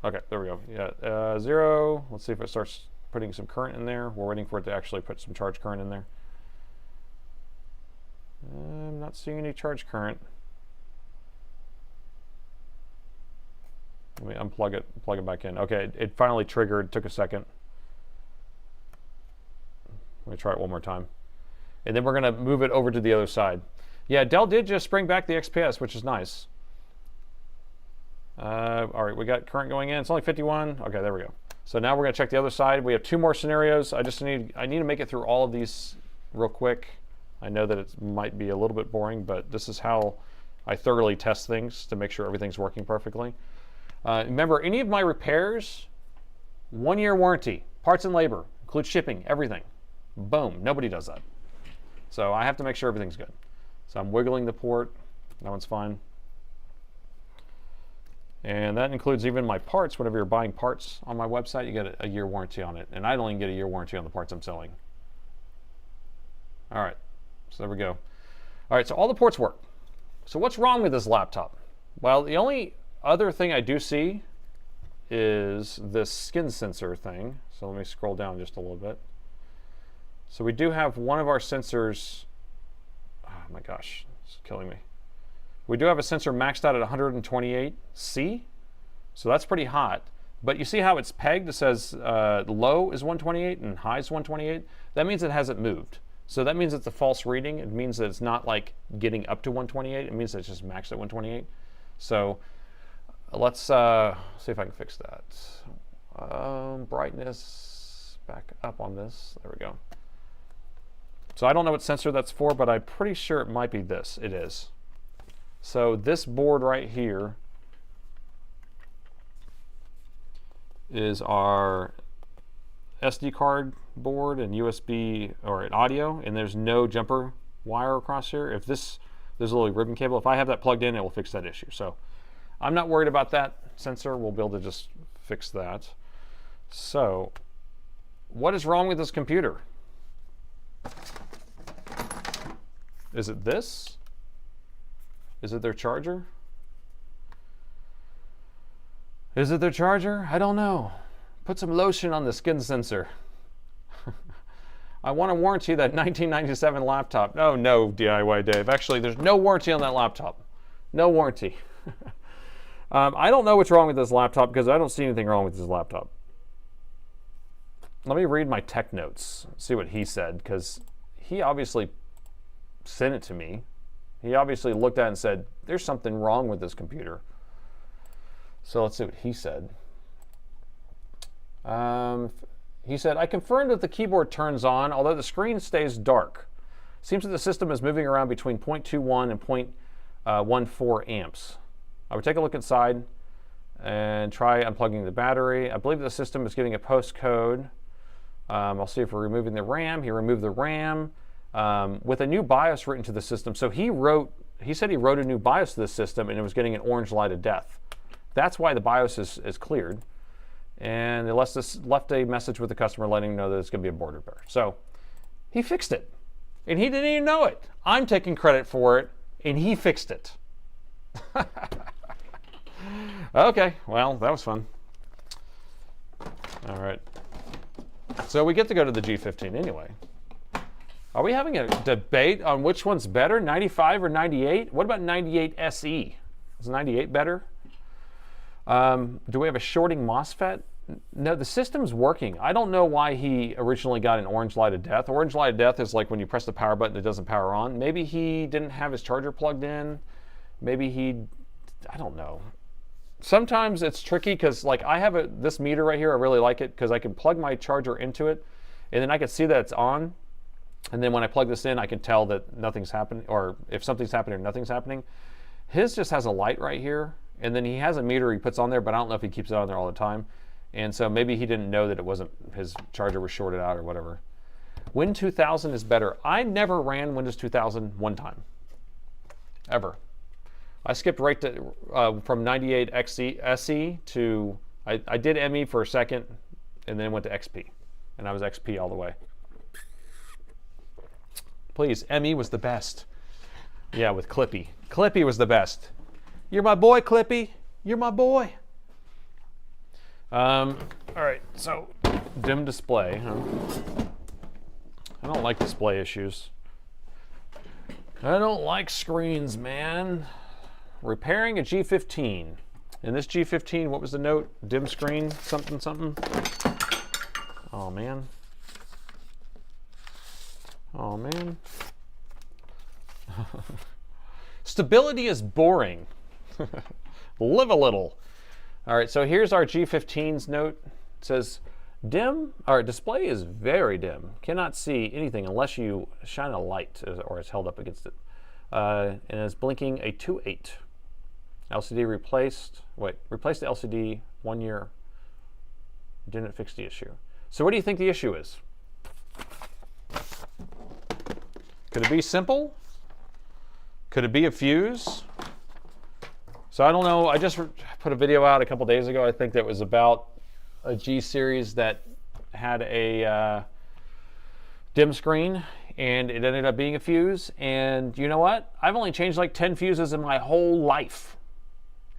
Okay, there we go. Yeah, 0. Let's see if it starts putting some current in there. We're waiting for it to actually put some charge current in there. I'm not seeing any charge current. Let me unplug it, plug it back in. Okay, it finally triggered. Took a second. Let me try it one more time. And then we're going to move it over to the other side. Yeah, Dell did just bring back the XPS, which is nice. All right, we got current going in. It's only 51. Okay, there we go. So now we're going to check the other side. We have 2 more scenarios. I need to make it through all of these real quick. I know that it might be a little bit boring, but this is how I thoroughly test things to make sure everything's working perfectly. Remember, any of my repairs, 1-year warranty, parts and labor, includes shipping, everything. Boom, nobody does that. So I have to make sure everything's good. So I'm wiggling the port. That one's fine. And that includes even my parts. Whenever you're buying parts on my website, you get a year warranty on it. And I don't even get a year warranty on the parts I'm selling. All right, so there we go. All right, so all the ports work. So what's wrong with this laptop? Well, the only other thing I do see is this skin sensor thing. So let me scroll down just a little bit. So we do have one of our sensors. Oh my gosh, it's killing me. We do have a sensor maxed out at 128C, so that's pretty hot. But you see how it's pegged? It says low is 128 and high is 128. That means it hasn't moved. So that means it's a false reading. It means that it's not like getting up to 128. It means that it's just maxed at 128. So let's see if I can fix that. Brightness, back up on this. There we go. So I don't know what sensor that's for, but I'm pretty sure it might be this. It is. So this board right here is our SD card board and USB or an audio, and there's no jumper wire across here. If there's a little ribbon cable, if I have that plugged in, it will fix that issue. So I'm not worried about that sensor. We'll be able to just fix that. So what is wrong with this computer? Is it this? Is it their charger? Is it their charger? I don't know. Put some lotion on the skin sensor. I want to warranty that 1997 laptop. Oh no, DIY Dave. Actually, there's no warranty on that laptop. No warranty. I don't know what's wrong with this laptop because I don't see anything wrong with this laptop. Let me read my tech notes, see what he said, because he obviously sent it to me. He obviously looked at it and said, there's something wrong with this computer. So let's see what he said. He said, I confirmed that the keyboard turns on, although the screen stays dark. Seems that the system is moving around between 0.21 and 0.14 amps. I would take a look inside and try unplugging the battery. I believe the system is getting a postcode. I'll see if we're removing the RAM. He removed the RAM. With a new BIOS written to the system. So he said he wrote a new BIOS to the system and it was getting an orange light of death. That's why the BIOS is cleared. And they left a message with the customer letting him know that it's going to be a board repair. So he fixed it. And he didn't even know it. I'm taking credit for it and he fixed it. Okay, well, that was fun. All right. So we get to go to the G15 anyway. Are we having a debate on which one's better, 95 or 98? What about 98 SE? Is 98 better? Do we have a shorting MOSFET? No, the system's working. I don't know why he originally got an orange light of death. Orange light of death is like when you press the power button, it doesn't power on. Maybe he didn't have his charger plugged in. Maybe I don't know. sometimes it's tricky because like I have this meter right here. I really like it because I can plug my charger into it, and then I can see that it's on. And then when I plug this in, I can tell that nothing's happening, or if something's happening or nothing's happening. His just has a light right here, and then he has a meter he puts on there, but I don't know if he keeps it on there all the time. And so maybe he didn't know that it wasn't, his charger was shorted out or whatever. Win 2000 is better. I never ran Windows 2000 one time, ever. I skipped right to from 98 SE to, I did ME for a second, and then went to XP, and I was XP all the way. Please, ME was the best. Yeah, with Clippy. Clippy was the best. You're my boy, Clippy. You're my boy. All right, so dim display. Huh? I don't like display issues. I don't like screens, man. Repairing a G15. In this G15, what was the note? Dim screen, something, something. Oh, man. Oh, man. Stability is boring. Live a little. All right, so here's our G15's note. It says, dim, our display is very dim. Cannot see anything unless you shine a light or it's held up against it. And it's blinking a 2.8. LCD replaced, replaced the LCD 1 year. Didn't fix the issue. So what do you think the issue is? Could it be simple? Could it be a fuse? So I don't know. I just put a video out a couple days ago. I think that was about a G series that had a dim screen, and it ended up being a fuse. And you know what? I've only changed like 10 fuses in my whole life,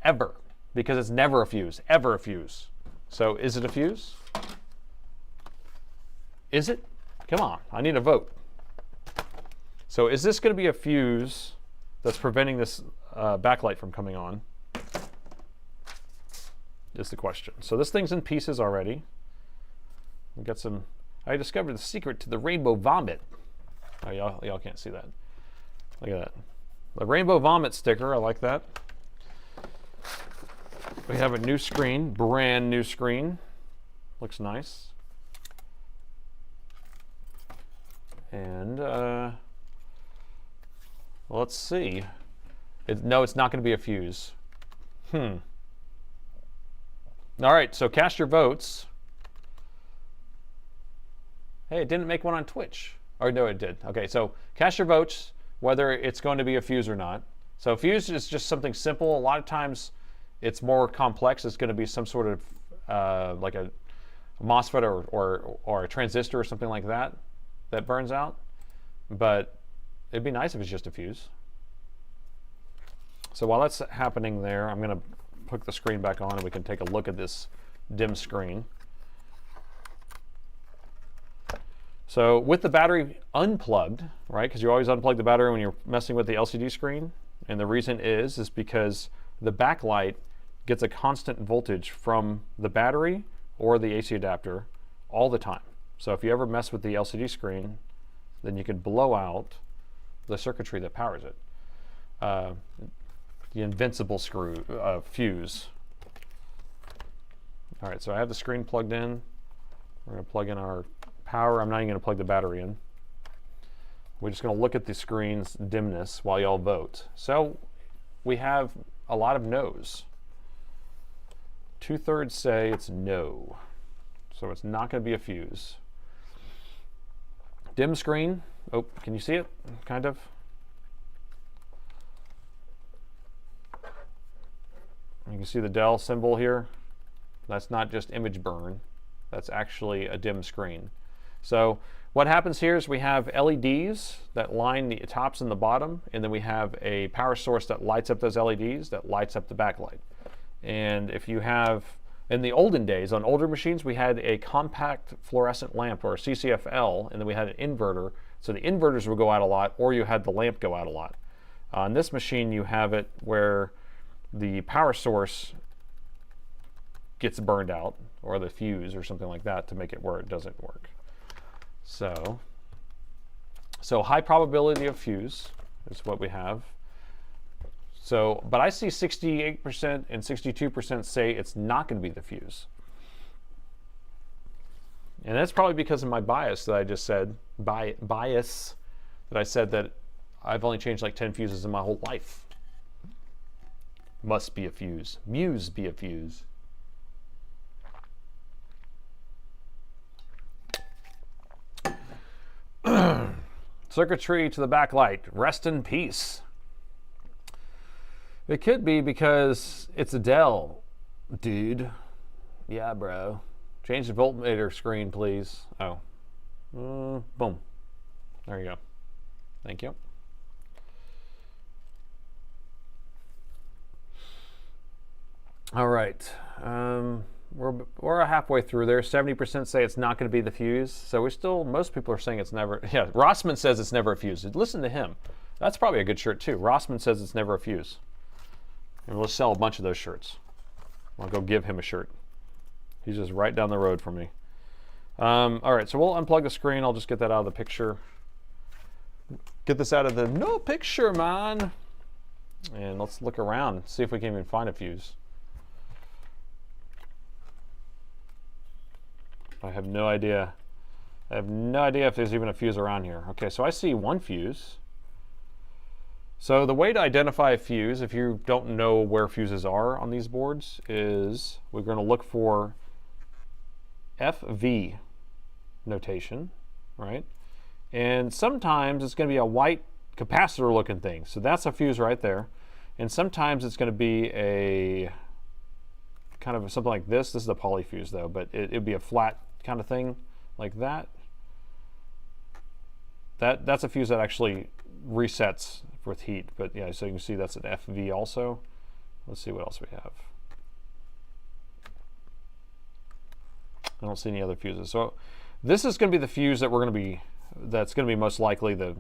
ever, because it's never a fuse, ever a fuse. So is it a fuse? Is it? Come on, I need a vote. So is this going to be a fuse that's preventing this backlight from coming on? Is the question. So this thing's in pieces already. We've got some. I discovered the secret to the rainbow vomit. Oh, y'all can't see that. Look at that. The rainbow vomit sticker. I like that. We have a new screen, brand new screen. Looks nice. And let's see. No, it's not going to be a fuse. All right, so cast your votes. Hey, it didn't make one on Twitch. Or no, it did. Okay, so cast your votes whether it's going to be a fuse or not. So fuse is just something simple. A lot of times it's more complex. It's going to be some sort of like a MOSFET or a transistor or something like that that burns out. But it'd be nice if it's just a fuse. So while that's happening there, I'm going to put the screen back on and we can take a look at this dim screen. So with the battery unplugged, right, because you always unplug the battery when you're messing with the LCD screen, and the reason is because the backlight gets a constant voltage from the battery or the AC adapter all the time. So if you ever mess with the LCD screen, then you can blow out the circuitry that powers it. The invincible fuse. All right, so I have the screen plugged in. We're going to plug in our power. I'm not even going to plug the battery in. We're just going to look at the screen's dimness while y'all vote. So we have a lot of no's. 2/3 say it's no. So it's not going to be a fuse. Dim screen. Oh, can you see it? Kind of. You can see the Dell symbol here. That's not just image burn. That's actually a dim screen. So what happens here is we have LEDs that line the tops and the bottom, and then we have a power source that lights up those LEDs, that lights up the backlight. And if you have, in the olden days, on older machines, we had a compact fluorescent lamp, or a CCFL, and then we had an inverter. So the inverters would go out a lot, or you had the lamp go out a lot. On this machine, you have it where the power source gets burned out, or the fuse or something like that, to make it where it doesn't work. So high probability of fuse is what we have. So, but I see 68% and 62% say it's not going to be the fuse. And that's probably because of my bias that I just said, bias that I said that I've only changed like 10 fuses in my whole life. Must be a fuse. Muse be a fuse. Circuitry to the backlight. Rest in peace. It could be because it's a Dell, dude. Yeah, bro. Change the voltmeter screen, please. Oh. Boom. There you go. Thank you. All right. We're halfway through there. 70% say it's not going to be the fuse. So we're still, most people are saying it's never. Yeah, Rossman says it's never a fuse. Listen to him. That's probably a good shirt too. Rossman says it's never a fuse. And we'll sell a bunch of those shirts. I'll go give him a shirt. He's just right down the road from me. All right, so we'll unplug the screen. I'll just get that out of the picture. Get this out of the no picture, man. And let's look around, see if we can even find a fuse. I have no idea. I have no idea if there's even a fuse around here. Okay, so I see one fuse. So the way to identify a fuse, if you don't know where fuses are on these boards, is we're going to look for FV notation, right? And sometimes it's going to be a white capacitor looking thing. So that's a fuse right there. And sometimes it's going to be a kind of something like this. This is a polyfuse though, but it'd be a flat kind of thing like that. That's a fuse that actually resets with heat. But yeah, so you can see that's an FV also. Let's see what else we have. I don't see any other fuses. So this is going to be the fuse that that's going to be most likely the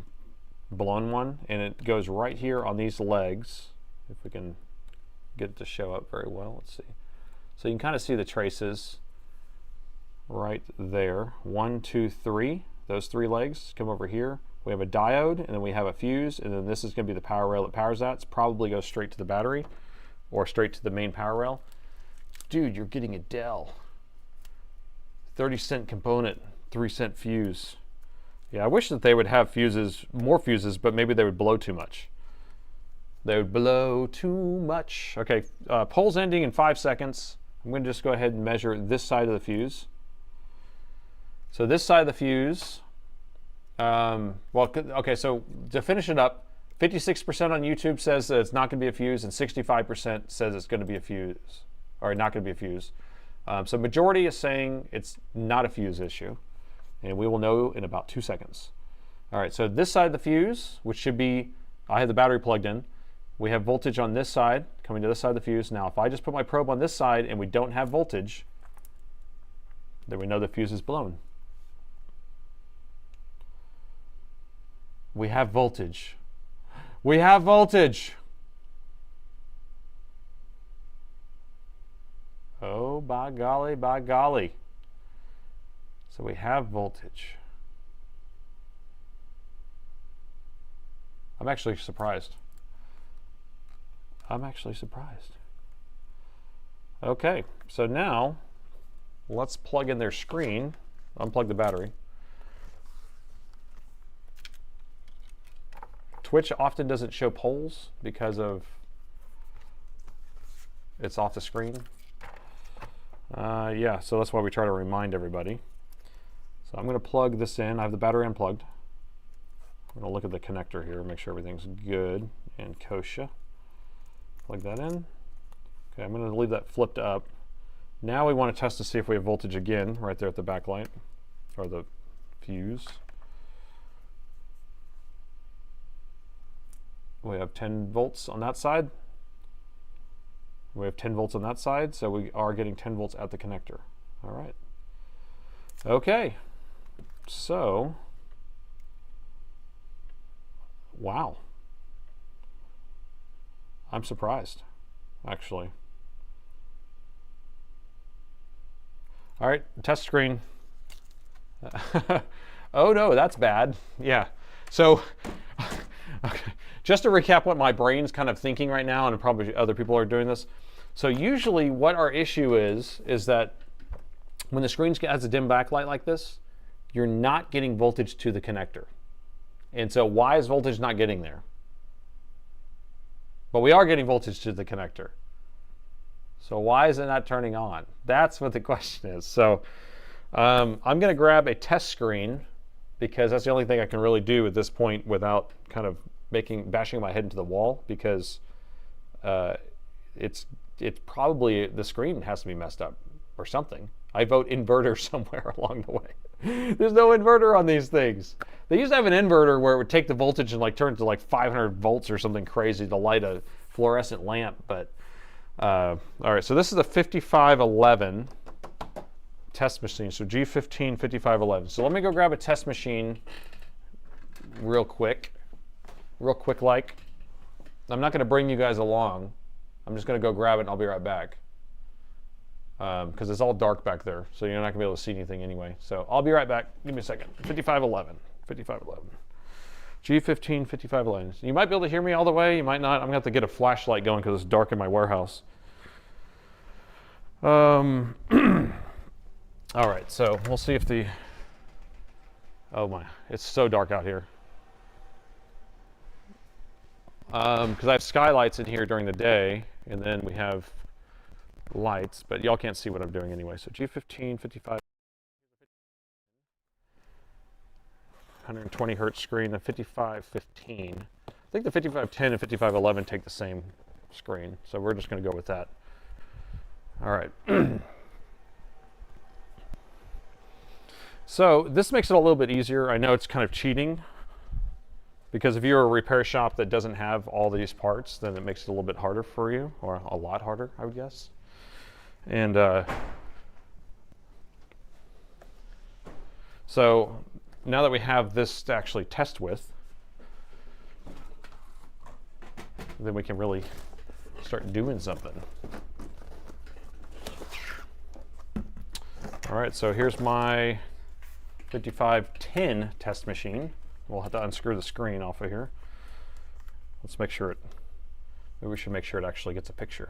blown one, and it goes right here on these legs. If we can get it to show up very well, let's see. So you can kind of see the traces right there. 1, 2, 3. Those 3 legs come over here. We have a diode, and then we have a fuse, and then this is going to be the power rail that powers that. It's probably goes straight to the battery or straight to the main power rail. Dude, you're getting a Dell. 30-cent component, 3-cent fuse. Yeah, I wish that they would have fuses, more fuses, but maybe they would blow too much. They would blow too much. Okay, poll's ending in 5 seconds. I'm going to just go ahead and measure this side of the fuse. So this side of the fuse, okay, so to finish it up, 56% on YouTube says that it's not going to be a fuse, and 65% says it's going to be a fuse, or not going to be a fuse. So majority is saying it's not a fuse issue, and we will know in about 2 seconds. All right, so this side of the fuse, which should be, I have the battery plugged in. We have voltage on this side, coming to this side of the fuse. Now, if I just put my probe on this side and we don't have voltage, then we know the fuse is blown. We have voltage. We have voltage. Oh, by golly, by golly. So we have voltage. I'm actually surprised. I'm actually surprised. Okay, so now let's plug in their screen, unplug the battery. Twitch often doesn't show polls because of it's off the screen. Yeah, so that's why we try to remind everybody. So I'm going to plug this in. I have the battery unplugged. I'm going to look at the connector here, make sure everything's good and kosher. Plug that in. Okay, I'm going to leave that flipped up. Now we want to test to see if we have voltage again right there at the backlight, or the fuse. We have 10 volts on that side. We have 10 volts on that side, so we are getting 10 volts at the connector. All right. Okay, so, wow. I'm surprised, actually. All right, test screen. Oh no, that's bad. Yeah, so, okay. just to recap what my brain's kind of thinking right now, and probably other people are doing this. So usually what our issue is that when the screen has a dim backlight like this, you're not getting voltage to the connector. And so why is voltage not getting there? But we are getting voltage to the connector. So why is it not turning on? That's what the question is. So I'm going to grab a test screen, because that's the only thing I can really do at this point without kind of bashing my head into the wall, because it's probably, the screen has to be messed up or something. I vote inverter somewhere along the way. There's no inverter on these things. They used to have an inverter where it would take the voltage and like turn it to like 500 volts or something crazy to light a fluorescent lamp. But all right, so this is a 5511 test machine. So G15 5511. So let me go grab a test machine real quick like. I'm not going to bring you guys along. I'm just going to go grab it and I'll be right back. Because it's all dark back there, so you're not going to be able to see anything anyway. So I'll be right back. Give me a second. 5511. 5511. G15 5511. You might be able to hear me all the way. You might not. I'm going to have to get a flashlight going because it's dark in my warehouse. All right, so we'll see if the... Oh my, it's so dark out here. Because I have skylights in here during the day, and then we have lights, but y'all can't see what I'm doing anyway. So G15 55, 120 hertz screen, the 5515. I think the 5510 and 5511 take the same screen, so we're just going to go with that. All right. So this makes it a little bit easier. I know it's kind of cheating, because if you're a repair shop that doesn't have all these parts, then it makes it a little bit harder for you, or a lot harder, I would guess. And so now that we have this to actually test with, then we can really start doing something. All right, so here's my 5510 test machine. We'll have to unscrew the screen off of here. Let's make sure maybe we should make sure it actually gets a picture.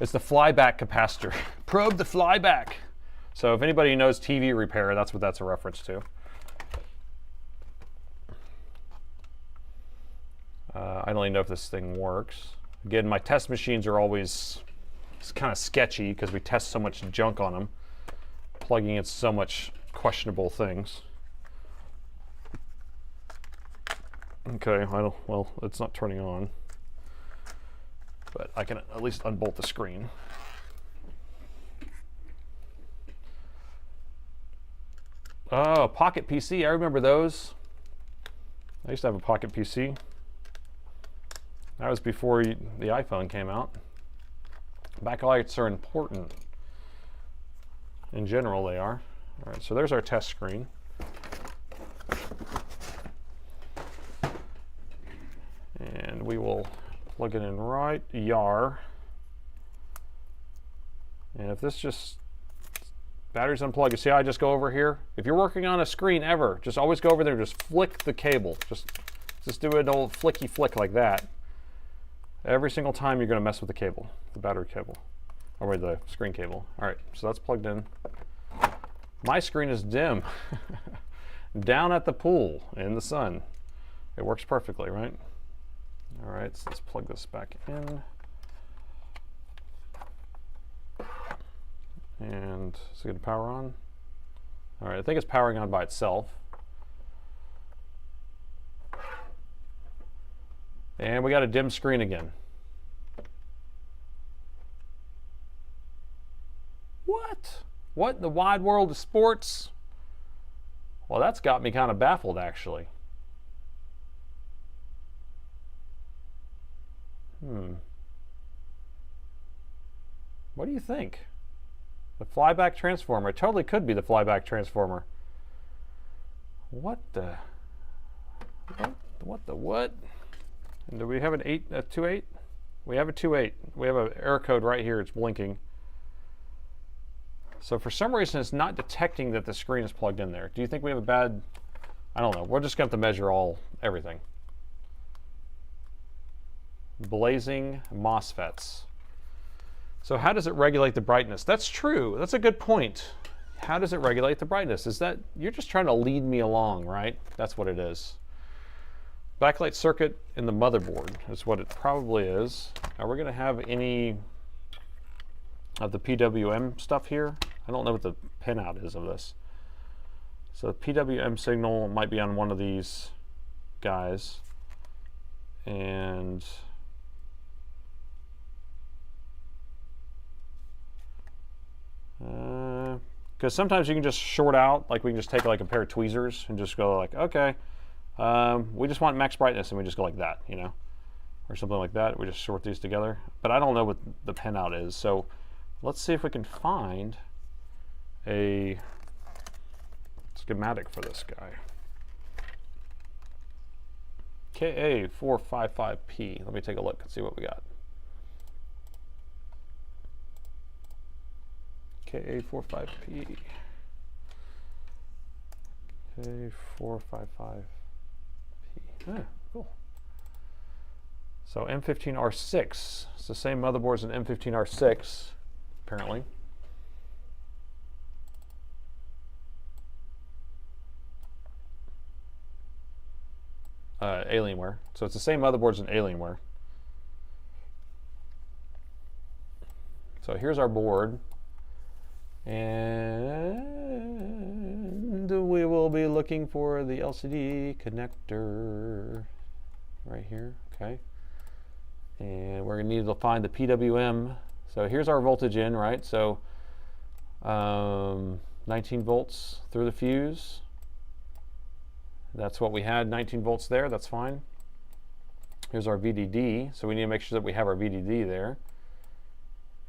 It's the flyback capacitor. Probe the flyback. So if anybody knows TV repair, that's what that's a reference to. I don't even know if this thing works. Again, my test machines are always kind of sketchy because we test so much junk on them, plugging in so much questionable things. Okay, well, it's not turning on, but I can at least unbolt the screen. Oh, Pocket PC, I remember those. I used to have a Pocket PC. That was before the iPhone came out. Backlights are important. In general, they are. All right, so there's our test screen. And we will plug it in right yar. And if this just batteries unplugged, you see how I just go over here? If you're working on a screen ever, just always go over there and just flick the cable. Just do an old flicky flick like that. Every single time you're going to mess with the cable, the battery cable, or the screen cable. All right, so that's plugged in. My screen is dim. Down at the pool in the sun. It works perfectly, right? All right, so let's plug this back in. And is it going to power on? All right, I think it's powering on by itself. And we got a dim screen again. What? What in the wide world of sports? Well, that's got me kind of baffled, actually. What do you think? The flyback transformer. It totally could be the flyback transformer. What the? What the what? And do we have a 2.8? We have a 2.8. We have an error code right here. It's blinking. So for some reason, it's not detecting that the screen is plugged in there. Do you think we have a bad... I don't know. We're just going to have to measure everything. blazing MOSFETs. So how does it regulate the brightness? That's true. That's a good point. How does it regulate the brightness? Is that, you're just trying to lead me along, right? That's what it is. Backlight circuit in the motherboard is what it probably is. Are we going to have any of the PWM stuff here? I don't know what the pinout is of this. So the PWM signal might be on one of these guys. And because sometimes you can just short out, like we can just take like a pair of tweezers and just go like, okay, we just want max brightness, and we just go like that, you know, or something like that. We just short these together. But I don't know what the pinout is, so let's see if we can find a schematic for this guy. KA455P. Let me take a look and see what we got. KA45P. K455P. Ah, cool. So M15R6. It's the same motherboard as an M15R6, apparently. Alienware. So it's the same motherboard as an Alienware. So here's our board. And we will be looking for the LCD connector right here, okay? And we're gonna need to find the PWM. So here's our voltage in, right? So 19 volts through the fuse. That's what we had, 19 volts there, that's fine. Here's our VDD, so we need to make sure that we have our VDD there.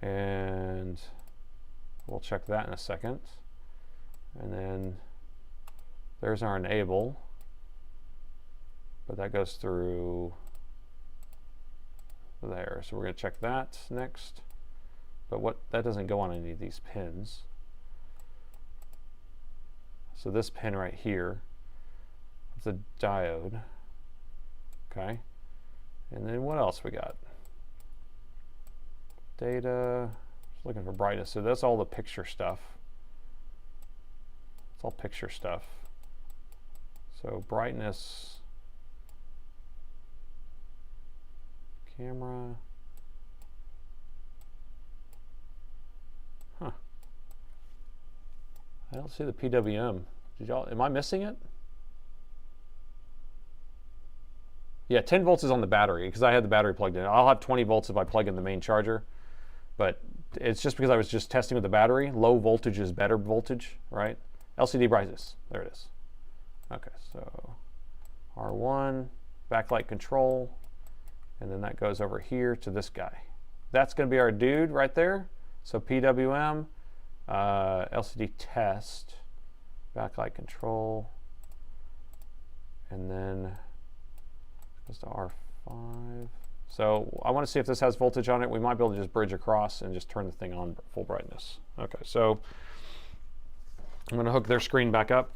And we'll check that in a second. And then there's our enable, but that goes through there. So we're going to check that next. But that doesn't go on any of these pins. So this pin right here, it's a diode. Okay. And then what else we got? Data. Just looking for brightness. So that's all the picture stuff. It's all picture stuff. So brightness, camera. Huh. I don't see the PWM. Did y'all? Am I missing it? Yeah, 10 volts is on the battery because I had the battery plugged in. I'll have 20 volts if I plug in the main charger, but it's just because I was just testing with the battery. Low voltage is better voltage, right? LCD brightness, there it is. Okay, so R1, backlight control, and then that goes over here to this guy. That's going to be our dude right there. So PWM, LCD test, backlight control, and then goes to R5. So I want to see if this has voltage on it. We might be able to just bridge across and just turn the thing on full brightness. Okay, so I'm going to hook their screen back up.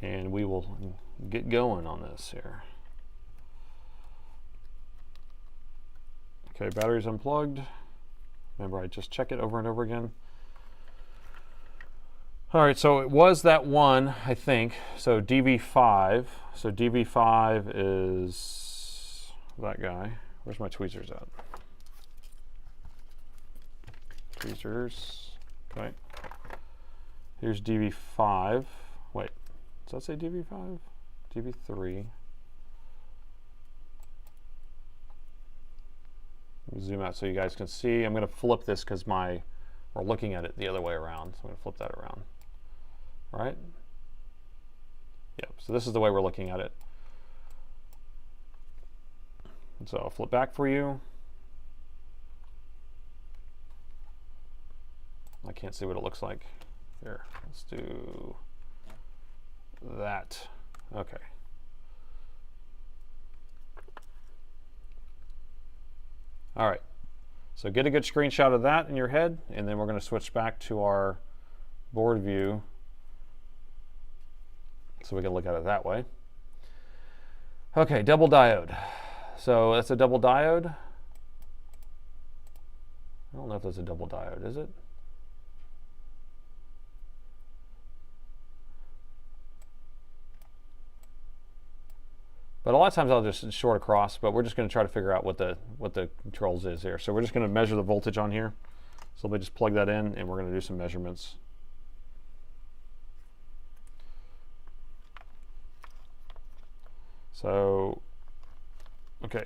And we will get going on this here. Okay, battery's unplugged. Remember, I just check it over and over again. All right, so it was that one, I think. So DV5. So DV5 is that guy. Where's my tweezers at? Tweezers. Okay. Here's DV5. Wait, does that say DV5? DV3. Let me zoom out so you guys can see. I'm going to flip this because we're looking at it the other way around. So I'm going to flip that around. All right? Yep, so this is the way we're looking at it. And so I'll flip back for you. I can't see what it looks like. Here, let's do that. Okay. All right, so get a good screenshot of that in your head, and then we're going to switch back to our board view so we can look at it that way. Okay, double diode. So that's a double diode. I don't know if that's a double diode, is it? But a lot of times I'll just short across, but we're just going to try to figure out what the controls is here. So we're just going to measure the voltage on here. So let me just plug that in, and we're going to do some measurements. So, okay,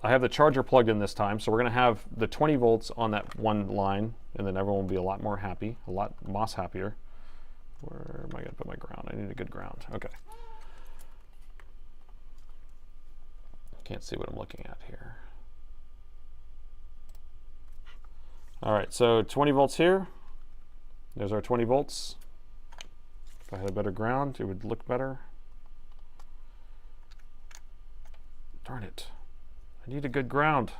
I have the charger plugged in this time, so we're going to have the 20 volts on that one line, and then everyone will be a lot more happy, a lot Moss happier. Where am I going to put my ground? I need a good ground. Okay. Can't see what I'm looking at here. All right, so 20 volts here. There's our 20 volts. If I had a better ground, it would look better. Darn it. I need a good ground.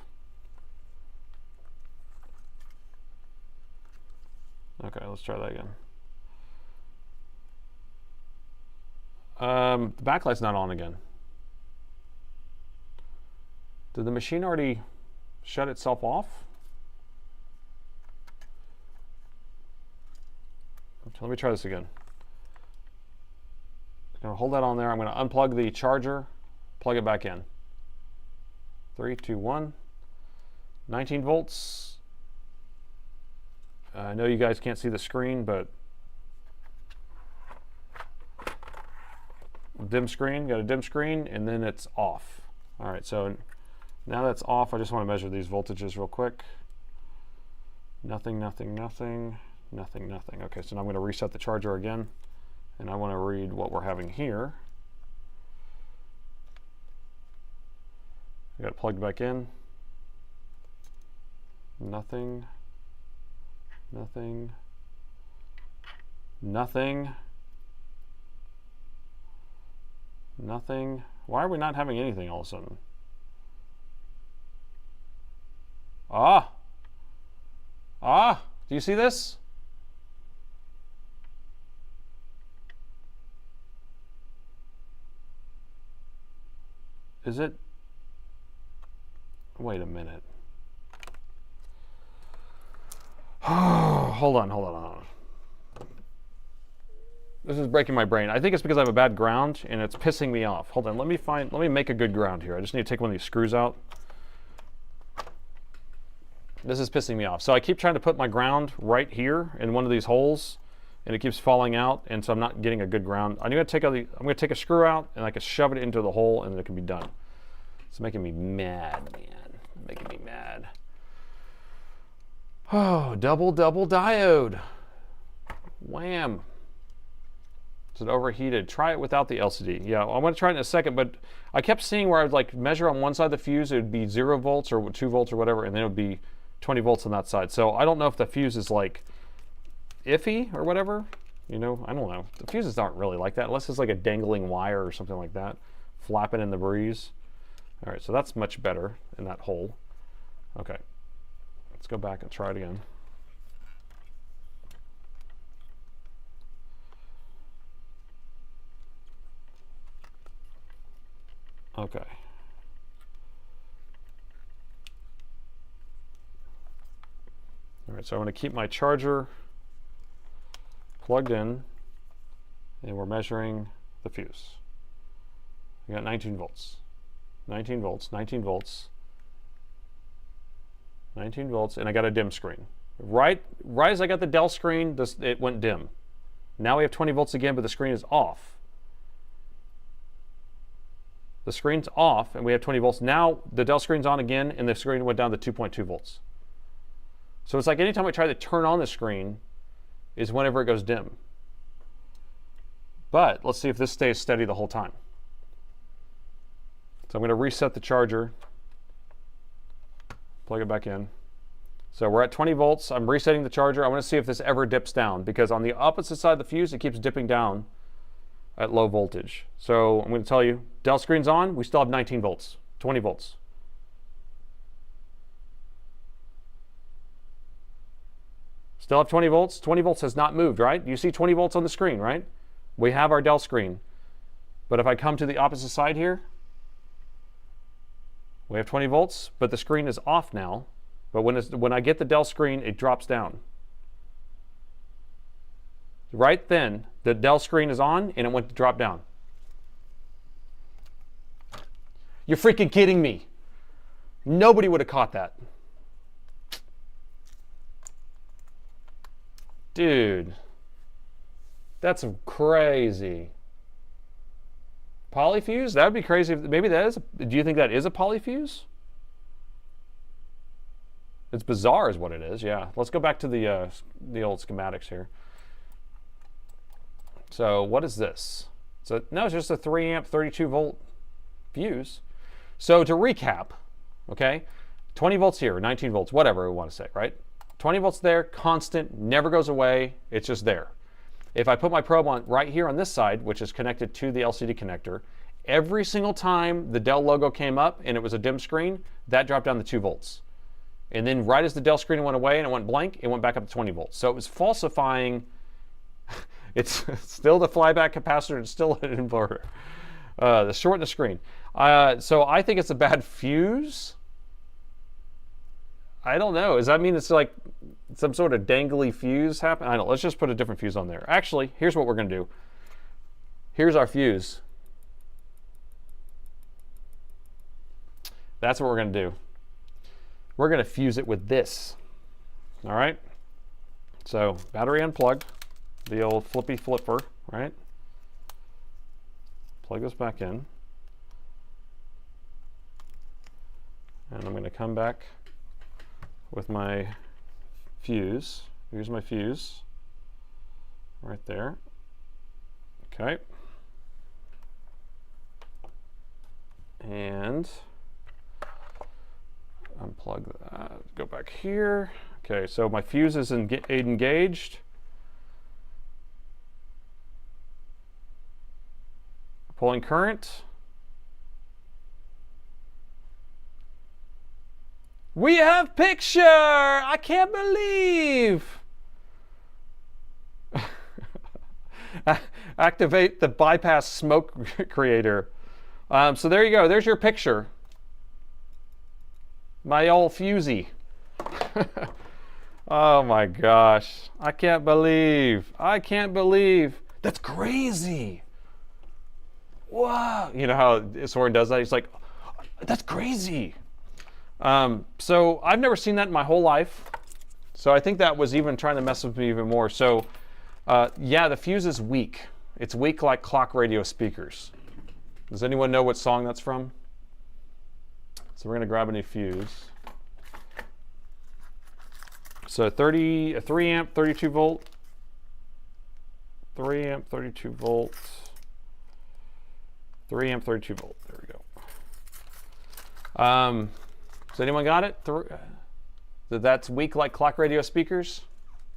Okay, let's try that again. The backlight's not on again. Did the machine already shut itself off? Let me try this again. I'm going to hold that on there. I'm going to unplug the charger, plug it back in. 3, 2, 1. 19 volts. I know you guys can't see the screen, but dim screen, got a dim screen, and then it's off. All right, so now that's off. I just want to measure these voltages real quick. Nothing, nothing, nothing, nothing, nothing. Okay, so now I'm going to reset the charger again, and I want to read what we're having here. I got it plugged back in. Nothing, nothing, nothing, nothing. Why are we not having anything all of a sudden? Do you see this? Is it? Wait a minute. Hold on. This is breaking my brain. I think it's because I have a bad ground and it's pissing me off. Hold on, let me make a good ground here. I just need to take one of these screws out. This is pissing me off. So I keep trying to put my ground right here in one of these holes, and it keeps falling out, and so I'm not getting a good ground. I'm going to take a screw out, and I can shove it into the hole, and it can be done. It's making me mad, man. Making me mad. Oh, double diode. Wham. Is it overheated? Try it without the LCD. Yeah, I'm going to try it in a second, but I kept seeing where I would like measure on one side of the fuse, it would be 0 volts or 2 volts or whatever, and then it would be 20 volts on that side. So I don't know if the fuse is like iffy or whatever. You know, I don't know. The fuses aren't really like that unless it's like a dangling wire or something like that, flapping in the breeze. All right, so that's much better in that hole. Okay, let's go back and try it again. Okay. All right, so I'm going to keep my charger plugged in, and we're measuring the fuse. We got 19 volts. 19 volts, 19 volts, 19 volts, and I got a dim screen. Right as I got the Dell screen, it went dim. Now we have 20 volts again, but the screen is off. The screen's off, and we have 20 volts. Now the Dell screen's on again, and the screen went down to 2.2 volts. So it's like anytime I try to turn on the screen is whenever it goes dim. But let's see if this stays steady the whole time. So I'm going to reset the charger, plug it back in. So we're at 20 volts. I'm resetting the charger. I want to see if this ever dips down, because on the opposite side of the fuse, it keeps dipping down at low voltage. So I'm going to tell you, Dell screen's on. We still have 19 volts, 20 volts. Still have 20 volts. 20 volts has not moved, right? You see 20 volts on the screen, right? We have our Dell screen. But if I come to the opposite side here, we have 20 volts, but the screen is off now. But when I get the Dell screen, it drops down. Right then, the Dell screen is on and it went to drop down. You're freaking kidding me. Nobody would have caught that. Dude, that's crazy. Polyfuse? That would be crazy. Maybe that is. Do you think that is a polyfuse? It's bizarre, is what it is. Yeah. Let's go back to the old schematics here. So what is this? So no, it's just a 3 amp, 32 volt fuse. So to recap, okay, 20 volts here, 19 volts, whatever we want to say, right? 20 volts there, constant, never goes away. It's just there. If I put my probe on right here on this side, which is connected to the LCD connector, every single time the Dell logo came up and it was a dim screen, that dropped down to 2 volts. And then right as the Dell screen went away and it went blank, it went back up to 20 volts. So it was falsifying. It's still the flyback capacitor, it's still an inverter. The short and the screen. So I think it's a bad fuse. I don't know. Does that mean it's like some sort of dangly fuse happen? I don't know. Let's just put a different fuse on there. Actually, here's what we're going to do. Here's our fuse. That's what we're going to do. We're going to fuse it with this. All right? So battery unplugged. The old flippy flipper, right? Plug this back in. And I'm going to come back with my fuse. Here's my fuse right there. Okay. And unplug that. Go back here. Okay, so my fuse is engaged. Pulling current. We have picture! I can't believe! Activate the bypass smoke creator. So there you go. There's your picture. My old fusey. Oh my gosh. I can't believe. I can't believe. That's crazy. Wow. You know how Soren does that? He's like, that's crazy. So I've never seen that in my whole life. So I think that was even trying to mess with me even more. So yeah, the fuse is weak. It's weak like clock radio speakers. Does anyone know what song that's from? So we're going to grab a new fuse. So a 3 amp, 32 volt. 3 amp, 32 volt. 3 amp, 32 volt. There we go. So anyone got it? That's weak like clock radio speakers?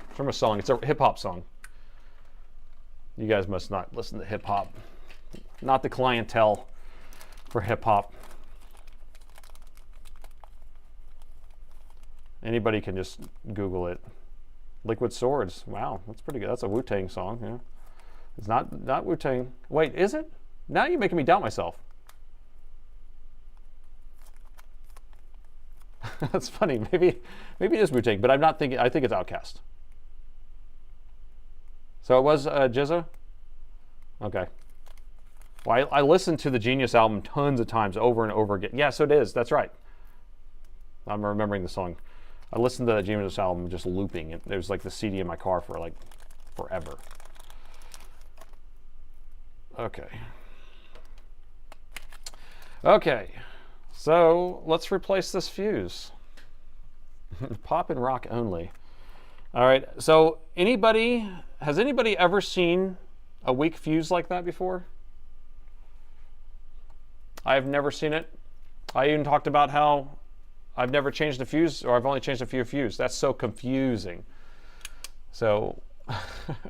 It's from a song. It's a hip hop song. You guys must not listen to hip hop. Not the clientele for hip hop. Anybody can just Google it. Liquid Swords. Wow, that's pretty good. That's a Wu-Tang song. Yeah. It's not Wu-Tang. Wait, is it? Now you're making me doubt myself. That's funny. Maybe it is Wu-Tang, but I'm not thinking. I think it's Outkast. So it was Jizza? Okay. Well, I listened to the Genius album tons of times, over and over again. Yeah, so it is. That's right. I'm remembering the song. I listened to the Genius album just looping. It was like the CD in my car for like forever. Okay. Okay. So let's replace this fuse. Pop and rock only. All right. So has anybody ever seen a weak fuse like that before? I have never seen it. I even talked about how I've never changed a fuse, or I've only changed a few fuses. That's so confusing. So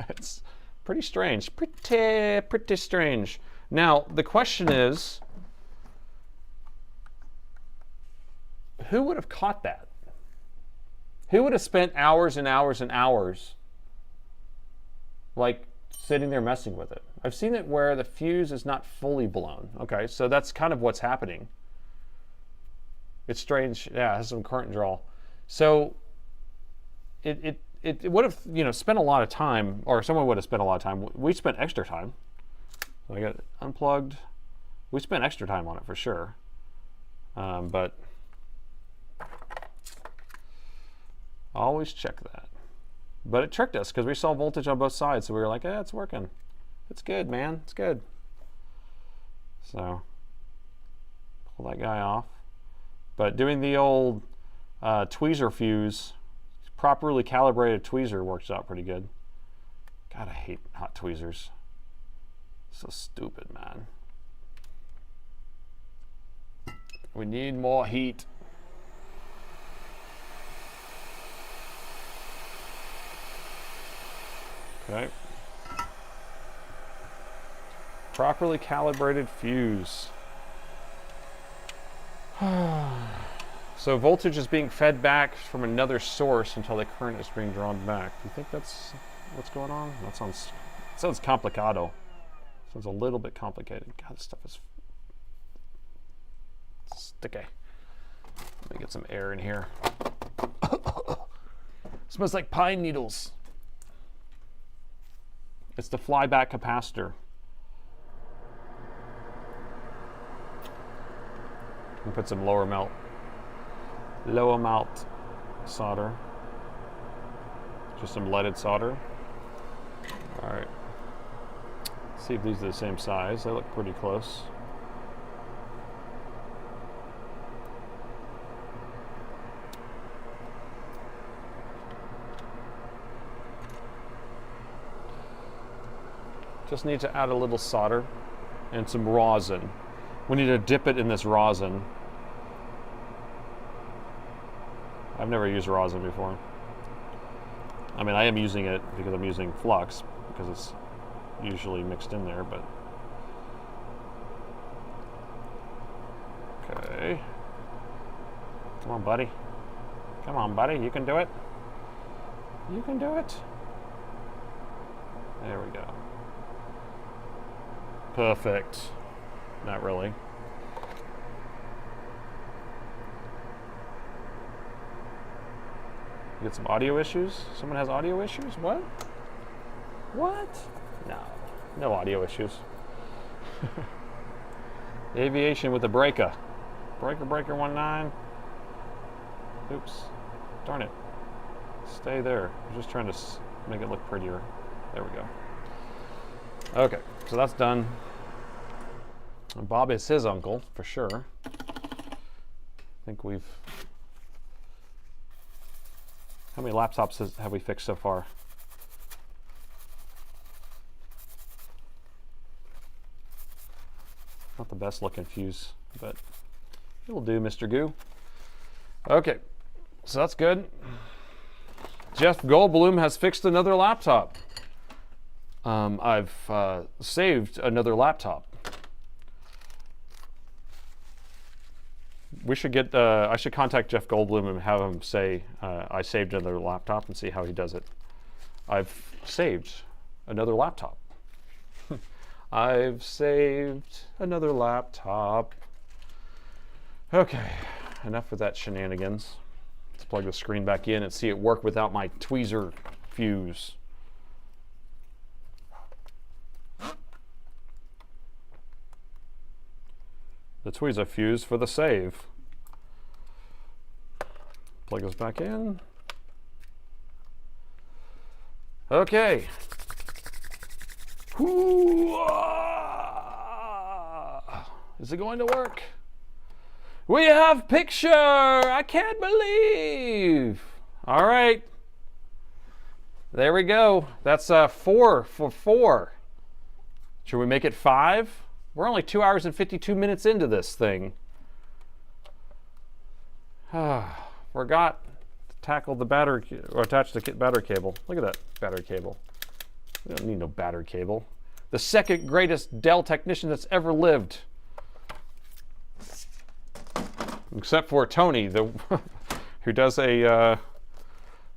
it's pretty strange. Pretty strange. Now, the question is, who would have caught that? Who would have spent hours and hours and hours like sitting there messing with it? I've seen it where the fuse is not fully blown. Okay, so that's kind of what's happening. It's strange. Yeah, it has some current draw. So it would have, you know, spent a lot of time, or someone would have spent a lot of time. We spent extra time. So I got it unplugged. We spent extra time on it for sure. But always check that. But it tricked us because we saw voltage on both sides, so we were like, "Yeah, it's working. It's good, man. It's good." So pull that guy off. But doing the old tweezer fuse, properly calibrated tweezer works out pretty good. God, I hate hot tweezers. So stupid, man. We need more heat. Okay. Properly calibrated fuse. So voltage is being fed back from another source until the current is being drawn back. Do you think that's what's going on? That sounds complicado. Sounds a little bit complicated. God, this stuff is sticky. Let me get some air in here. Smells like pine needles. It's the flyback capacitor. And put some lower melt solder. Just some leaded solder. All right. See if these are the same size. They look pretty close. Just need to add a little solder and some rosin. We need to dip it in this rosin. I've never used rosin before. I mean, I am using it because I'm using flux, because it's usually mixed in there, but. Okay. Come on, buddy. Come on, buddy. You can do it. You can do it. There we go. Perfect. Not really. Get some audio issues? Someone has audio issues? What? What? No. No audio issues. Aviation with the breaker. Breaker 19. Oops. Darn it. Stay there. I'm just trying to make it look prettier. There we go. Okay, so that's done. Bob is his uncle, for sure. I think we've... How many laptops have we fixed so far? Not the best looking fuse, but it'll do, Mr. Goo. Okay, so that's good. Jeff Goldblum has fixed another laptop. I've saved another laptop. We should get, I should contact Jeff Goldblum and have him say, I saved another laptop, and see how he does it. I've saved another laptop. I've saved another laptop. Okay, enough of that shenanigans. Let's plug the screen back in and see it work without my tweezer fuse. The tweezer fuse for the save. Plug this back in. Okay. Is it going to work? We have picture! I can't believe! All right. There we go. That's 4 for 4. Should we make it 5? We're only 2 hours and 52 minutes into this thing. Forgot to tackle the battery, or attach the battery cable. Look at that battery cable. We don't need no battery cable. The second greatest Dell technician that's ever lived. Except for Tony, who does a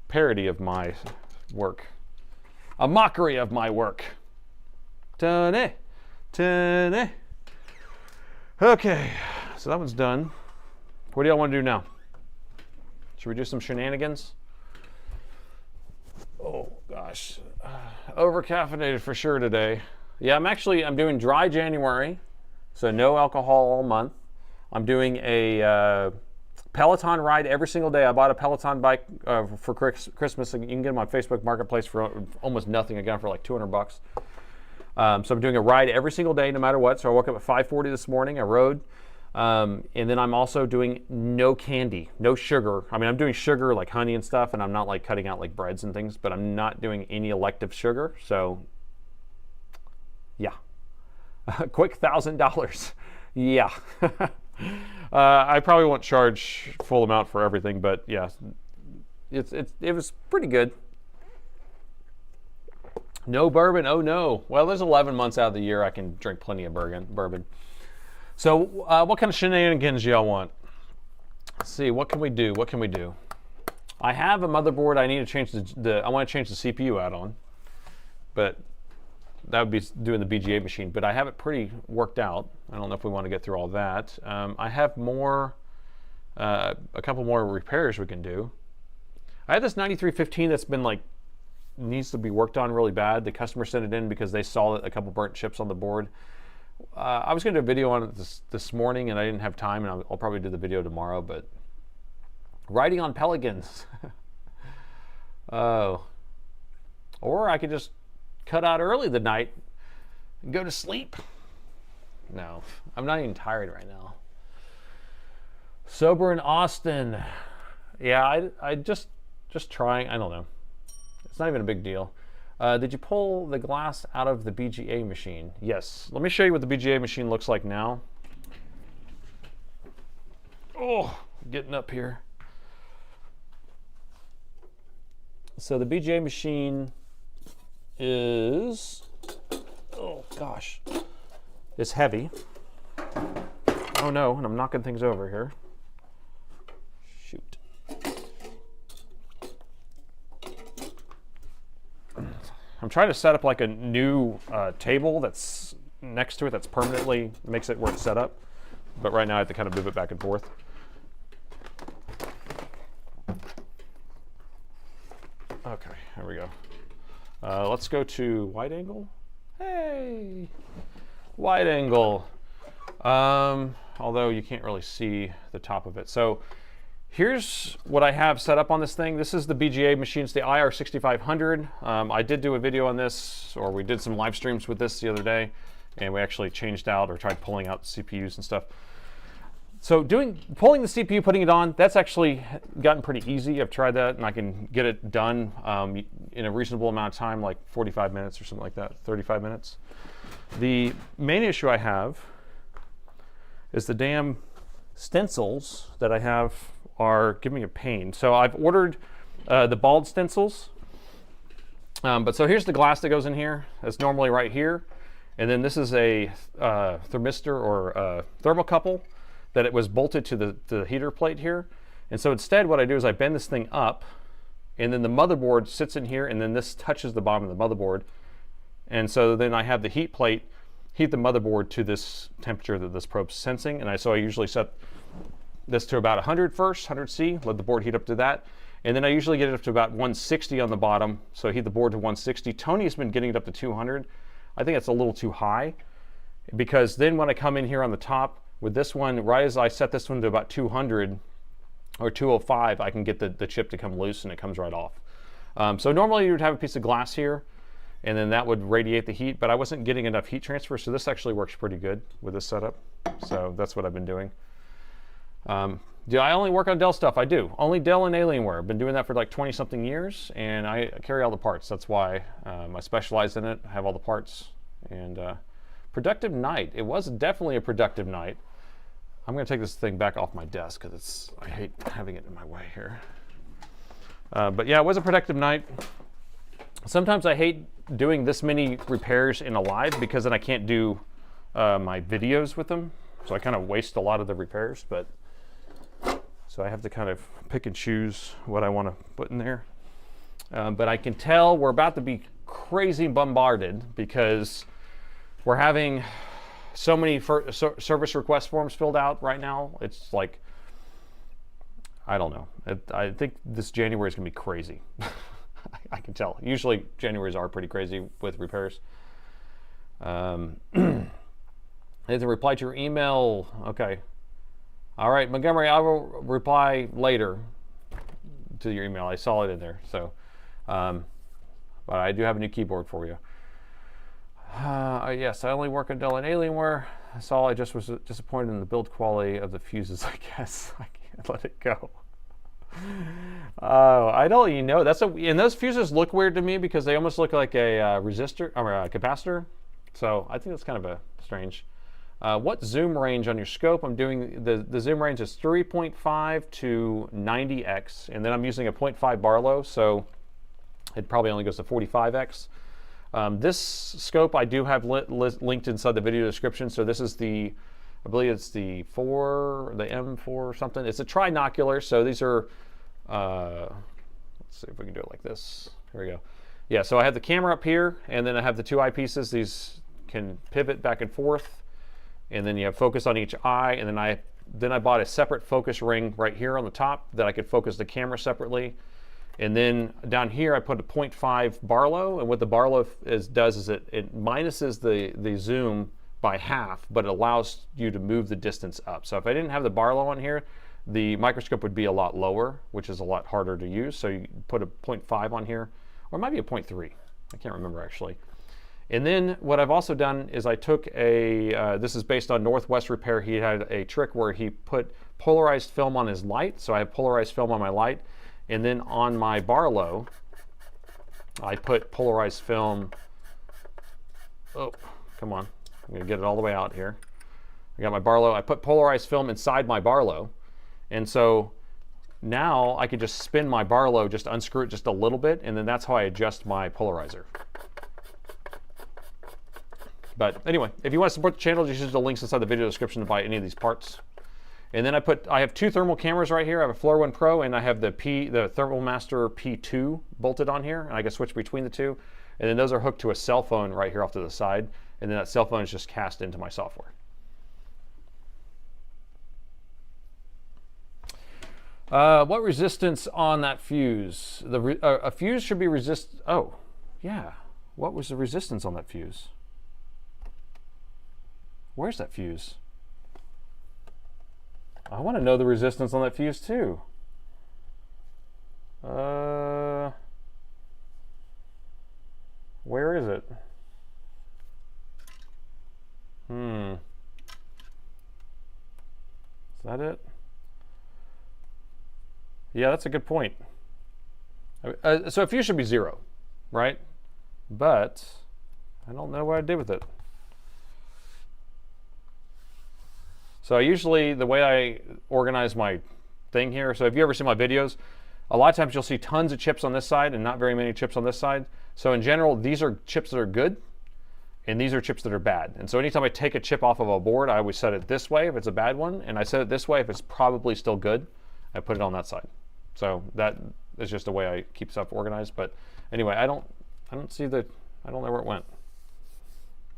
parody of my work. A mockery of my work. Tony. Tony. Okay, so that one's done. What do y'all want to do now? Should we do some shenanigans? Oh gosh, over caffeinated for sure today. Yeah, I'm doing dry January, so no alcohol all month. I'm doing a Peloton ride every single day. I bought a Peloton bike for Christmas. You can get them on Facebook Marketplace for almost nothing. I got them for like $200. So I'm doing a ride every single day, no matter what. So I woke up at 5:40 this morning. I rode. And then I'm also doing no candy, no sugar. I mean, I'm doing sugar like honey and stuff, and I'm not like cutting out like breads and things, but I'm not doing any elective sugar. So yeah, quick $1,000. Yeah. I probably won't charge full amount for everything, but yeah, it was pretty good. No bourbon, oh no. Well, there's 11 months out of the year I can drink plenty of bourbon. So what kind of shenanigans y'all want? Let's see, what can we do? What can we do? I have a motherboard I need to change I want to change the CPU out on, but that would be doing the BGA machine, but I have it pretty worked out. I don't know if we want to get through all that. I have a couple more repairs we can do. I have this 9315 that's been like, needs to be worked on really bad. The customer sent it in because they saw a couple burnt chips on the board. I was going to do a video on it this morning, and I didn't have time, and I'll probably do the video tomorrow, but riding on pelicans. Oh. Or I could just cut out early the night and go to sleep. No, I'm not even tired right now. Sober in Austin. Yeah, I just trying, I don't know. It's not even a big deal. Did you pull the glass out of the BGA machine? Yes. Let me show you what the BGA machine looks like now. Oh, getting up here. So the BGA machine is, oh gosh, it's heavy. Oh no, and I'm knocking things over here. Shoot. I'm trying to set up like a new table that's next to it that's permanently makes it where it's set up. But right now I have to kind of move it back and forth. Okay, here we go. Let's go to wide angle. Hey, wide angle. Although you can't really see the top of it. So here's what I have set up on this thing. This is the BGA machine. It's the IR6500. I did do a video on this, or we did some live streams with this the other day, and we actually changed out or tried pulling out CPUs and stuff. So pulling the CPU, putting it on, that's actually gotten pretty easy. I've tried that, and I can get it done in a reasonable amount of time, like 45 minutes or something like that, 35 minutes. The main issue I have is the damn stencils that I have are giving me a pain. So I've ordered the bald stencils. But so here's the glass that goes in here. It's normally right here. And then this is a thermistor or a thermocouple that it was bolted to the heater plate here. And so instead what I do is I bend this thing up, and then the motherboard sits in here, and then this touches the bottom of the motherboard. And so then I have the heat plate heat the motherboard to this temperature that this probe's sensing. And so I usually set this to about 100 first, 100C, let the board heat up to that. And then I usually get it up to about 160 on the bottom, so I heat the board to 160. Tony's been getting it up to 200. I think it's a little too high, because then when I come in here on the top with this one, right as I set this one to about 200 or 205, I can get the chip to come loose and it comes right off. So normally you would have a piece of glass here, and then that would radiate the heat, but I wasn't getting enough heat transfer, so this actually works pretty good with this setup. So that's what I've been doing. Do I only work on Dell stuff? I do. Only Dell and Alienware. I've been doing that for like 20-something years, and I carry all the parts. That's why I specialize in it. I have all the parts. And productive night. It was definitely a productive night. I'm going to take this thing back off my desk because I hate having it in my way here. But yeah, it was a productive night. Sometimes I hate doing this many repairs in a live because then I can't do my videos with them. So I kind of waste a lot of the repairs, but so I have to kind of pick and choose what I want to put in there. But I can tell we're about to be crazy bombarded because we're having so many service request forms filled out right now. It's like, I don't know. I think this January is going to be crazy. I can tell. Usually Januaries are pretty crazy with repairs. I have to reply to your email. Okay. All right, Montgomery, I will reply later to your email. I saw it in there. So, but I do have a new keyboard for you. Yes, I only work on Dell and Alienware. That's all. I just was disappointed in the build quality of the fuses, I guess. I can't let it go. Oh, I don't even know. And those fuses look weird to me because they almost look like a resistor or a capacitor. So I think that's kind of a strange. What zoom range on your scope? I'm doing the zoom range is 3.5 to 90x, and then I'm using a 0.5 Barlow, so it probably only goes to 45x. This scope I do have linked inside the video description. So this is I believe it's the M4 or something. It's a trinocular. So these are, let's see if we can do it like this. Here we go. Yeah, so I have the camera up here, and then I have the two eyepieces. These can pivot back and forth, and then you have focus on each eye. And then I bought a separate focus ring right here on the top that I could focus the camera separately. And then down here I put a 0.5 Barlow, and what the Barlow does is it minuses the zoom by half, but it allows you to move the distance up. So if I didn't have the Barlow on here, the microscope would be a lot lower, which is a lot harder to use. So you put a 0.5 on here, or it might be a 0.3. I can't remember actually. And then what I've also done is I took this is based on Northwest Repair. He had a trick where he put polarized film on his light. So I have polarized film on my light. And then on my Barlow, I put polarized film. Oh, come on. I'm going to get it all the way out here. I got my Barlow. I put polarized film inside my Barlow. And so now I could just spin my Barlow, just unscrew it just a little bit, and then that's how I adjust my polarizer. But anyway, if you want to support the channel, just use the links inside the video description to buy any of these parts. And then I have two thermal cameras right here. I have a Floor One Pro, and I have the Thermal Master P2 bolted on here, and I can switch between the two. And then those are hooked to a cell phone right here off to the side, and then that cell phone is just cast into my software. What resistance on that fuse? A fuse should be oh, yeah. What was the resistance on that fuse? Where's that fuse? I want to know the resistance on that fuse too. Where is it? Is that it? Yeah, that's a good point. So a fuse should be 0, right? But I don't know what I did with it. So usually the way I organize my thing here, so if you ever see my videos, a lot of times you'll see tons of chips on this side and not very many chips on this side. So in general, these are chips that are good, and these are chips that are bad. And so anytime I take a chip off of a board, I always set it this way if it's a bad one, and I set it this way if it's probably still good. I put it on that side. So that is just the way I keep stuff organized. But anyway, I don't see I don't know where it went.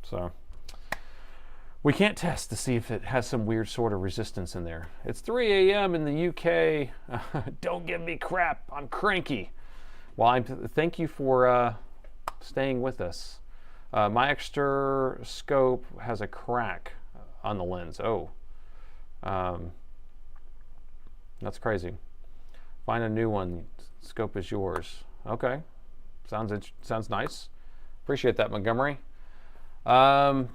So we can't test to see if it has some weird sort of resistance in there. It's 3 a.m. in the UK. Don't give me crap. I'm cranky. Well, thank you for staying with us. My extra scope has a crack on the lens. Oh, that's crazy. Find a new one. Scope is yours. Okay, sounds nice. Appreciate that, Montgomery. Alienware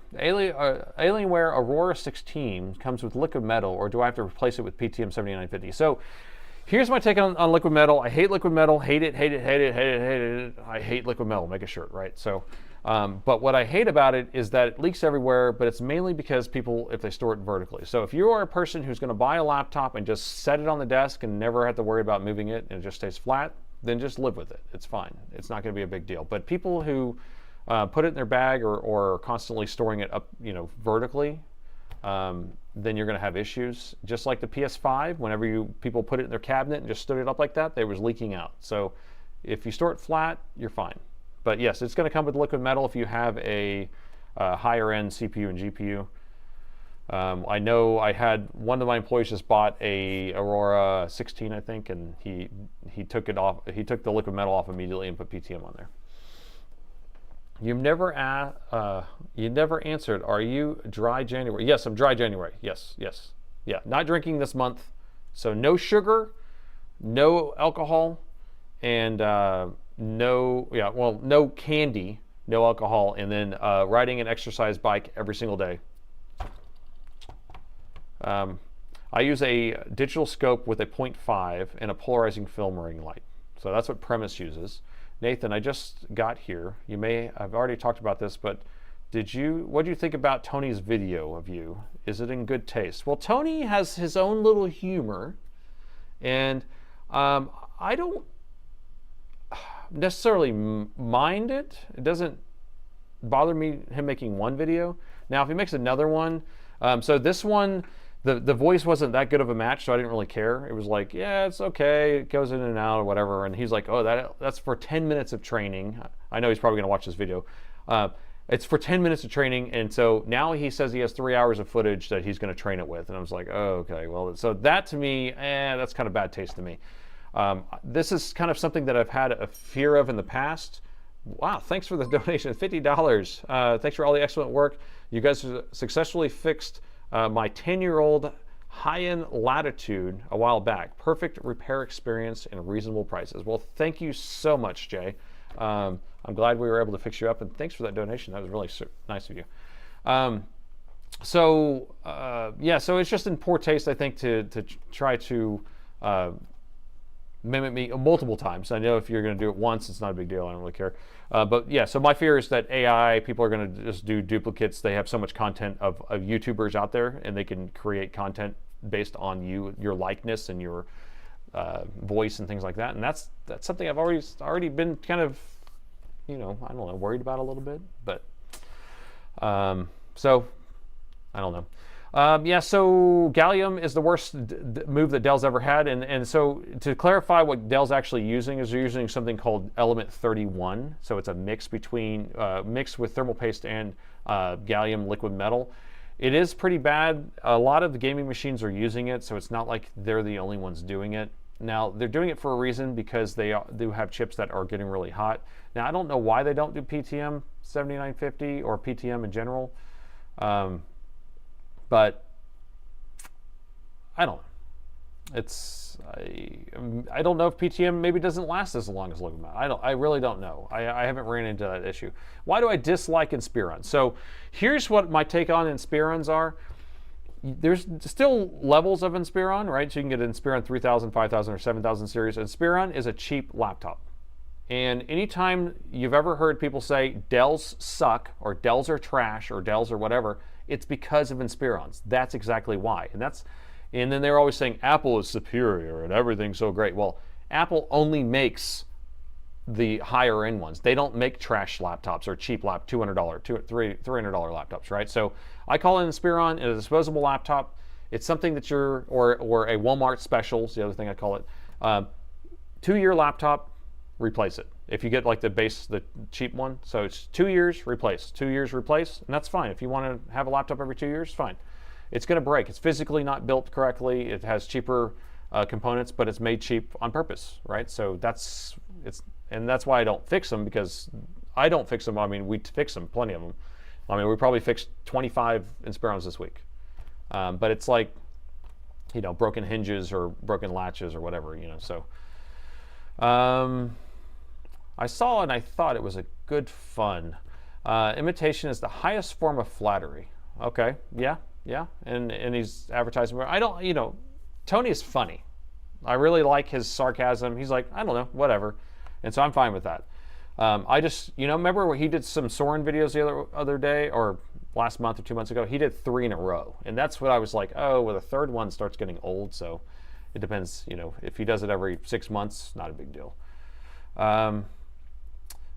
Aurora 16 comes with liquid metal, or do I have to replace it with PTM 7950? So here's my take on liquid metal. I hate liquid metal. Hate it. I hate liquid metal. Make a shirt, right? So, but what I hate about it is that it leaks everywhere, but it's mainly because people, if they store it vertically. So if you are a person who's going to buy a laptop and just set it on the desk and never have to worry about moving it and it just stays flat, then just live with it. It's fine. It's not going to be a big deal. But people who put it in their bag or constantly storing it up, vertically, then you're going to have issues. Just like the PS5, whenever people put it in their cabinet and just stood it up like that, it was leaking out. So if you store it flat, you're fine. But yes, it's going to come with liquid metal if you have a higher end CPU and GPU. I know I had one of my employees just bought a Aurora 16, I think, and he took it off. He took the liquid metal off immediately and put PTM on there. You never answered. Are you dry January? Yes, I'm dry January. Yes. Yeah, not drinking this month, so no sugar, no alcohol, and no candy, no alcohol, and then riding an exercise bike every single day. I use a digital scope with a 0.5 and a polarizing film ring light. So that's what Premise uses. Nathan, I just got here. I've already talked about this, but what do you think about Tony's video of you? Is it in good taste? Well, Tony has his own little humor, and I don't necessarily mind it. It doesn't bother me him making one video. Now, if he makes another one, so this one, the voice wasn't that good of a match, so I didn't really care. It was like, yeah, it's okay. It goes in and out or whatever. And he's like, oh, that's for 10 minutes of training. I know he's probably going to watch this video. It's for 10 minutes of training. And so now he says he has 3 hours of footage that he's going to train it with. And I was like, oh, okay. Well, so that to me, that's kind of bad taste to me. This is kind of something that I've had a fear of in the past. Wow, thanks for the donation, $50. Thanks for all the excellent work. You guys successfully fixed my 10-year-old high-end Latitude a while back. Perfect repair experience and reasonable prices. Well, thank you so much, Jay. I'm glad we were able to fix you up, and thanks for that donation. That was really nice of you. So it's just in poor taste, I think, to try to mimic me multiple times. I know if you're going to do it once, it's not a big deal. I don't really care. But yeah, so my fear is that AI, people are going to just do duplicates. They have so much content of YouTubers out there, and they can create content based on your likeness and your voice and things like that. And that's something I've already been kind of, I don't know, worried about a little bit. But so I don't know. So gallium is the worst move that Dell's ever had, and so to clarify what Dell's actually using is they're using something called element 31. So it's a mix between mixed with thermal paste and gallium liquid metal. It is pretty bad. A lot of the gaming machines are using it, so it's not like they're the only ones doing it. Now they're doing it for a reason, because they do have chips that are getting really hot. Now I don't know why they don't do PTM 7950 or PTM in general. But I don't know. I don't know if PTM maybe doesn't last as long as liquid metal. I really don't know. I haven't ran into that issue. Why do I dislike Inspirons? So here's what my take on Inspirons are. There's still levels of Inspiron, right? So you can get an Inspiron 3000, 5000, or 7000 series. Inspiron is a cheap laptop. And anytime you've ever heard people say Dells suck, or Dells are trash, or Dells or whatever, it's because of Inspirons. That's exactly why. And then they're always saying Apple is superior and everything's so great. Well, Apple only makes the higher end ones. They don't make trash laptops or cheap $200, $300 laptops, right? So I call an Inspiron a disposable laptop. It's something that or a Walmart specials, the other thing I call it. 2-year laptop, replace it. If you get like the cheap one, so it's 2 years, replace, 2 years, replace, and that's fine. If you want to have a laptop every 2 years, fine. It's going to break. It's physically not built correctly. It has cheaper components, but it's made cheap on purpose, right? So that's why I don't fix them, because I don't fix them. I mean, we fix them, plenty of them. I mean, we probably fixed 25 Inspirons this week, but it's like, broken hinges or broken latches or whatever, So. I saw and I thought it was a good fun. Imitation is the highest form of flattery. Okay, yeah, and he's advertising. I don't, Tony is funny. I really like his sarcasm. He's like, I don't know, whatever, and so I'm fine with that. I just, remember when he did some Soren videos the other day, or last month or 2 months ago? He did 3 in a row, and that's what I was like, oh, well, the third one starts getting old, so it depends. If he does it every 6 months, not a big deal.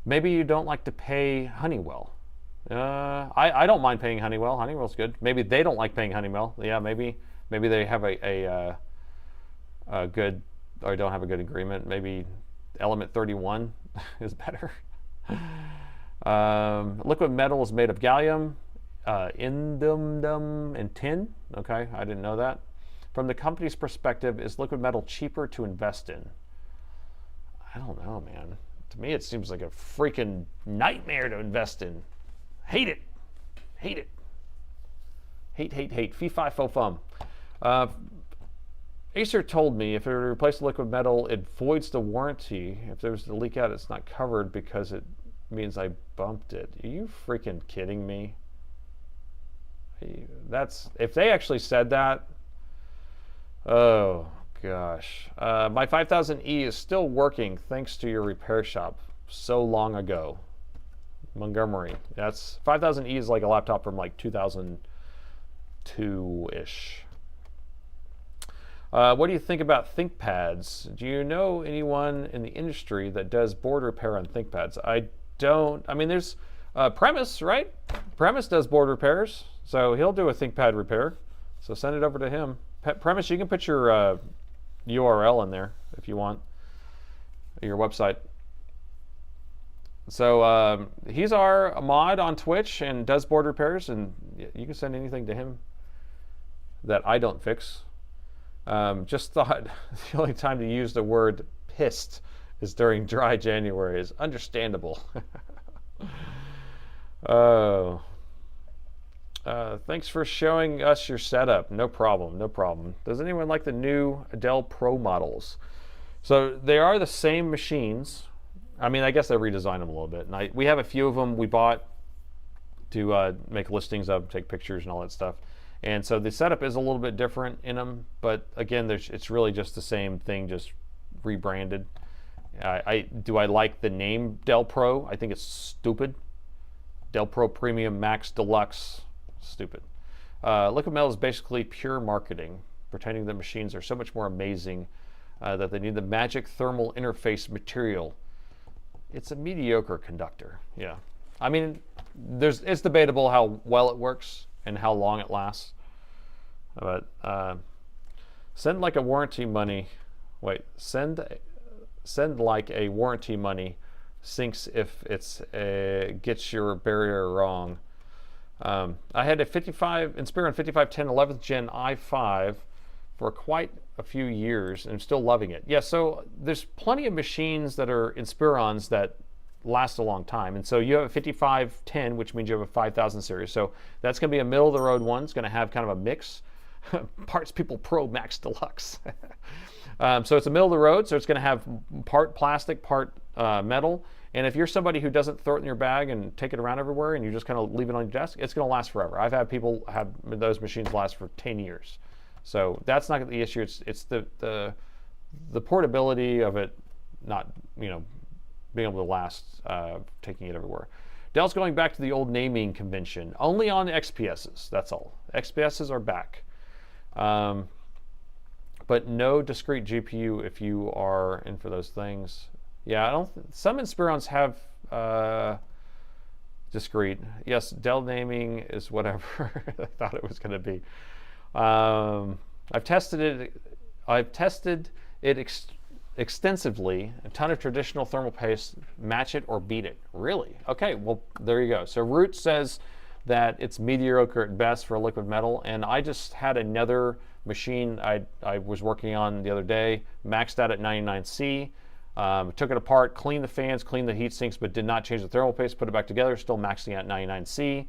Maybe you don't like to pay Honeywell. I don't mind paying Honeywell. Honeywell's good. Maybe they don't like paying Honeywell. Yeah, maybe they have a good, or don't have a good agreement. Maybe element 31 is better. Liquid metal is made of gallium, indium, and tin. Okay, I didn't know that. From the company's perspective, is liquid metal cheaper to invest in? I don't know, man. To me, it seems like a freaking nightmare to invest in. Hate it. Hate it. Hate, hate, hate. Fee, fi, fo, fum. Acer told me if it were to replace the liquid metal, it voids the warranty. If there was a leak out, it's not covered because it means I bumped it. Are you freaking kidding me? That's, if they actually said that, oh gosh. My 5000E is still working thanks to your repair shop so long ago. Montgomery. That's 5000E is like a laptop from like 2002-ish. What do you think about ThinkPads? Do you know anyone in the industry that does board repair on ThinkPads? I don't. I mean, there's Premise, right? Premise does board repairs, so he'll do a ThinkPad repair. So send it over to him. Premise, you can put your URL in there if you want, your website. So he's our mod on Twitch and does board repairs, and you can send anything to him that I don't fix. Just thought the only time to use the word pissed is during dry January is understandable. Oh. Thanks for showing us your setup. No problem, no problem. Does anyone like the new Dell Pro models? So they are the same machines. I mean, I guess they redesigned them a little bit. And we have a few of them we bought to make listings of, take pictures and all that stuff. And so the setup is a little bit different in them, but again, it's really just the same thing, just rebranded. Do I like the name Dell Pro? I think it's stupid. Dell Pro Premium Max Deluxe, stupid. Liquid metal is basically pure marketing, pretending that machines are so much more amazing that they need the magic thermal interface material. It's a mediocre conductor, yeah. I mean, it's debatable how well it works and how long it lasts. But send like a warranty money. Wait, send like a warranty money sinks if it's gets your barrier wrong. I had a Inspiron 5510 11th Gen i5 for quite a few years and I'm still loving it. Yeah, so there's plenty of machines that are Inspirons that last a long time. And so you have a 5510, which means you have a 5000 series. So that's going to be a middle of the road one. It's going to have kind of a mix. Parts People Pro Max Deluxe. So it's a middle of the road. So it's going to have part plastic, part metal. And if you're somebody who doesn't throw it in your bag and take it around everywhere and you just kind of leave it on your desk, it's going to last forever. I've had people have those machines last for 10 years. So that's not the issue. It's the portability of it not, being able to last, taking it everywhere. Dell's going back to the old naming convention, only on XPSs, that's all. XPSs are back. But no discrete GPU if you are in for those things. Yeah, some Inspirons have discrete. Yes, Dell naming is whatever I thought it was going to be. I've tested it extensively. A ton of traditional thermal paste, match it or beat it. Really? Okay, well, there you go. So Root says that it's mediocre at best for liquid metal, and I just had another machine I was working on the other day, maxed out at 99C. Took it apart, cleaned the fans, cleaned the heat sinks, but did not change the thermal paste, put it back together, still maxing at 99C.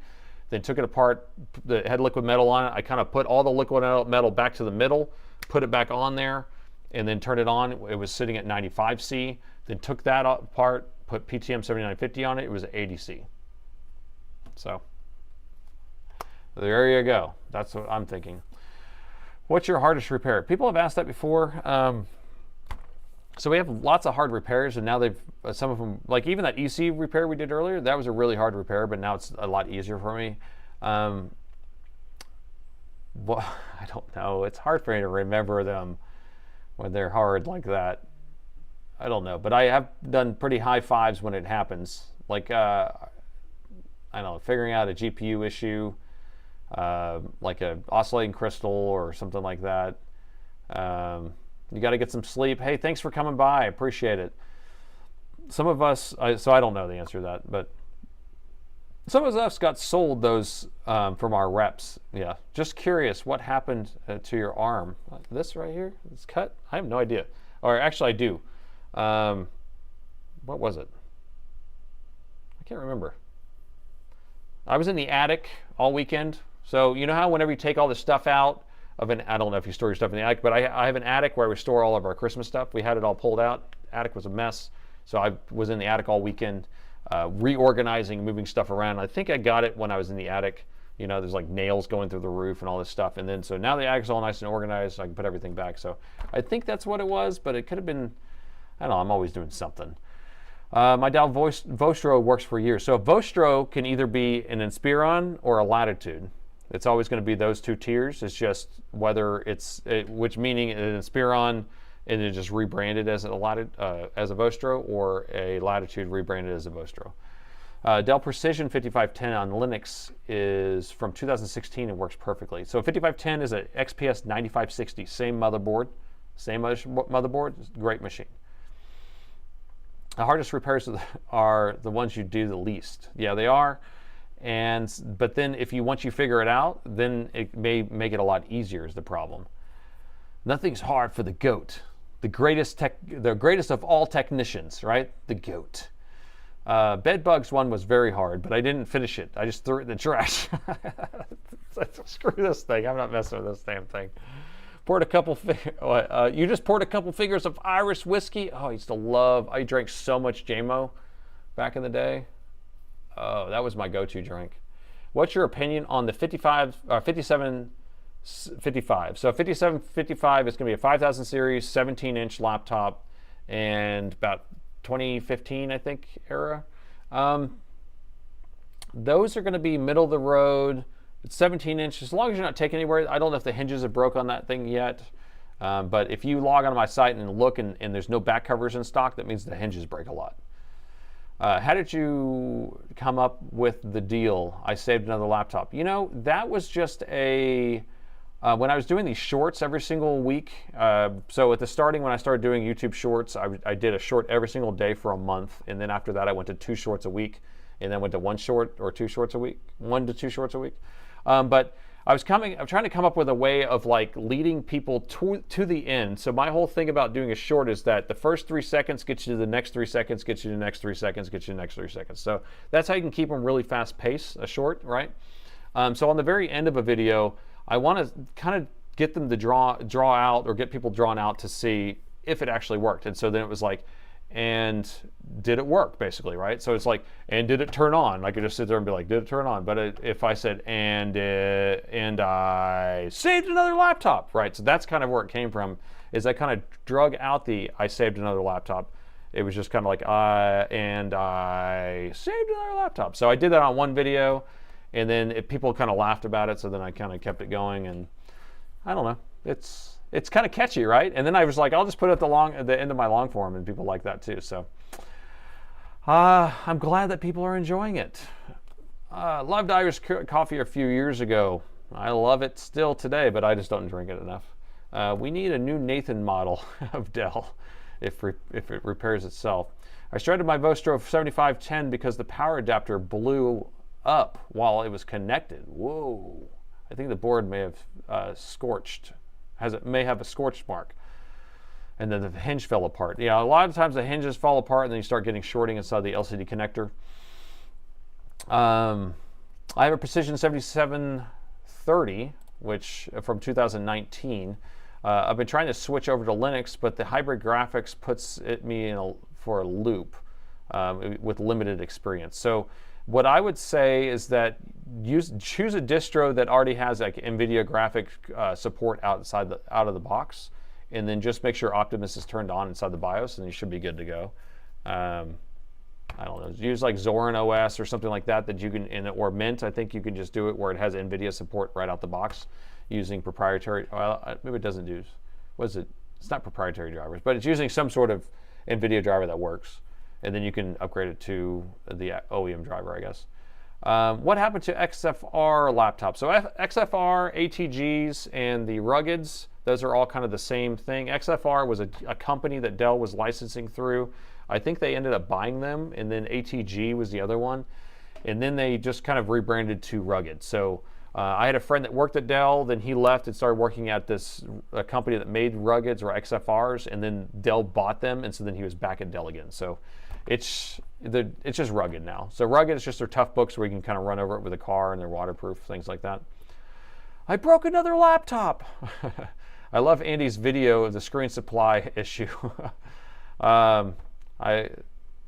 Then took it apart, it had liquid metal on it. I kind of put all the liquid metal back to the middle, put it back on there, and then turned it on. It was sitting at 95C. Then took that apart, put PTM 7950 on it. It was at 80C. So there you go. That's what I'm thinking. What's your hardest repair? People have asked that before. So we have lots of hard repairs, and now some of them, like even that EC repair we did earlier, that was a really hard repair, but now it's a lot easier for me. Well, I don't know. It's hard for me to remember them when they're hard like that. I don't know, but I have done pretty high fives when it happens. Like, I don't know, figuring out a GPU issue, like a oscillating crystal or something like that. You got to get some sleep. Hey, thanks for coming by. I appreciate it. Some of us, so I don't know the answer to that, but Some of us got sold those from our reps. Yeah, just curious, what happened to your arm? This right here, it's cut? I have no idea. Or actually I do. What was it? I can't remember. I was in the attic all weekend. So you know how whenever you take all the stuff out of an, I don't know if you store your stuff in the attic, but I have an attic where we store all of our Christmas stuff. We had it all pulled out. Attic was a mess. So I was in the attic all weekend, reorganizing, moving stuff around. I think I got it when I was in the attic. You know, there's like nails going through the roof and all this stuff. And then, so now the attic's all nice and organized, so I can put everything back. So I think that's what it was, but it could have been, I don't know, I'm always doing something. My Dell Vostro works for years. So a Vostro can either be an Inspiron or a Latitude. It's always going to be those two tiers. It's just whether it's, which meaning an Inspiron and it just rebranded as a Vostro, or a Latitude rebranded as a Vostro. Dell Precision 5510 on Linux is from 2016 and works perfectly. So 5510 is an XPS 9560, same motherboard, great machine. The hardest repairs are the ones you do the least. Yeah, they are. But then once you figure it out, then it may make it a lot easier is the problem. Nothing's hard for the GOAT. The greatest of all technicians, right? The GOAT. Bedbugs one was very hard, but I didn't finish it. I just threw it in the trash. Screw this thing. I'm not messing with this damn thing. You just poured a couple fingers of Irish whiskey. Oh, I drank so much JMO back in the day. Oh, that was my go-to drink. What's your opinion on the 5755? So 5755 is going to be a 5000 series, 17-inch laptop, and about 2015, I think, era. Those are going to be middle of the road. It's 17-inch, as long as you're not taking anywhere. I don't know if the hinges have broke on that thing yet, but if you log onto my site and look and there's no back covers in stock, that means the hinges break a lot. How did you come up with the deal? I saved another laptop. You know, that was just when I was doing these shorts every single week. So at the starting, when I started doing YouTube shorts, I did a short every single day for a month. And then after that, I went to 2 shorts a week, and then went to 1 short or 2 shorts a week, 1 to 2 shorts a week. But I'm trying to come up with a way of like leading people to the end. So my whole thing about doing a short is that the first 3 seconds gets you to the next 3 seconds, gets you to the next 3 seconds, gets you to the next 3 seconds. So that's how you can keep them really fast paced, a short, right? So on the very end of a video, I want to kind of get them to draw out, or get people drawn out to see if it actually worked. And so then it was like, and did it work, basically, right? So it's like, and did it turn on? I could just sit there and be like, did it turn on? But if I said, and I saved another laptop, right? So that's kind of where it came from, is I kind of drug out the I saved another laptop. It was just kind of like, and I saved another laptop. So I did that on one video, and then people kind of laughed about it, so then I kind of kept it going, and I don't know, it's kind of catchy, right? And then I was like, I'll just put it at the end of my long form, and people like that too. So I'm glad that people are enjoying it. Loved Irish coffee a few years ago. I love it still today, but I just don't drink it enough. We need a new Nathan model of Dell if it repairs itself. I started my Vostro 7510 because the power adapter blew up while it was connected. Whoa. I think the board may have scorched. May have a scorched mark. And then the hinge fell apart. Yeah, a lot of times the hinges fall apart and then you start getting shorting inside the LCD connector. I have a Precision 7730, which from 2019. I've been trying to switch over to Linux, but the hybrid graphics puts me for a loop with limited experience. So what I would say is that choose a distro that already has like NVIDIA graphic support out of the box, and then just make sure Optimus is turned on inside the BIOS, and you should be good to go. I don't know, use like Zorin OS or something like that you can, or Mint. I think you can just do it where it has NVIDIA support right out the box using proprietary. Well, maybe it doesn't do. What is it? It's not proprietary drivers, but it's using some sort of NVIDIA driver that works. And then you can upgrade it to the OEM driver, I guess. What happened to XFR laptops? So XFR, ATGs, and the Ruggeds, those are all kind of the same thing. XFR was a company that Dell was licensing through. I think they ended up buying them, and then ATG was the other one. and then they just kind of rebranded to Rugged. So I had a friend that worked at Dell, then he left and started working at a company that made Ruggeds or XFRs, and then Dell bought them, and so then he was back at Dell again. So it's just Rugged now. So Rugged is just their tough books where you can kind of run over it with a car, and they're waterproof, things like that. I broke another laptop. I love Andy's video of the screen supply issue. I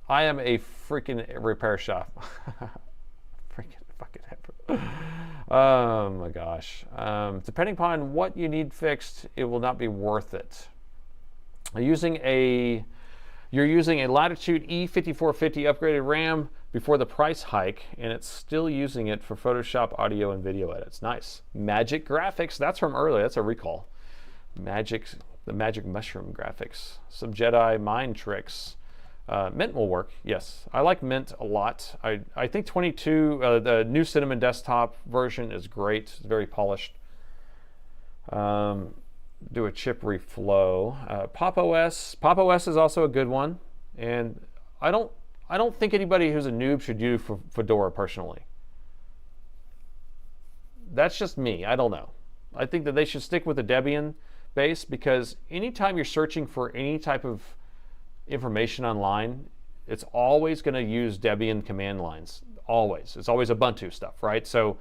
am a freaking repair shop. Freaking fucking ever. Oh my gosh. Depending upon what you need fixed, it will not be worth it. You're using a Latitude E5450 upgraded RAM before the price hike, and it's still using it for Photoshop audio and video edits. Nice. Magic Graphics, that's from earlier, that's a recall. The Magic Mushroom graphics. Some Jedi mind tricks. Mint will work, yes. I like Mint a lot. I think 22, the new Cinnamon desktop version is great. It's very polished. Do a chip reflow. Pop OS is also a good one, and I don't think anybody who's a noob should use Fedora personally. That's just me. I don't know. I think that they should stick with the Debian base, because anytime you're searching for any type of information online, it's always going to use Debian command lines. Always. It's always Ubuntu stuff, right? So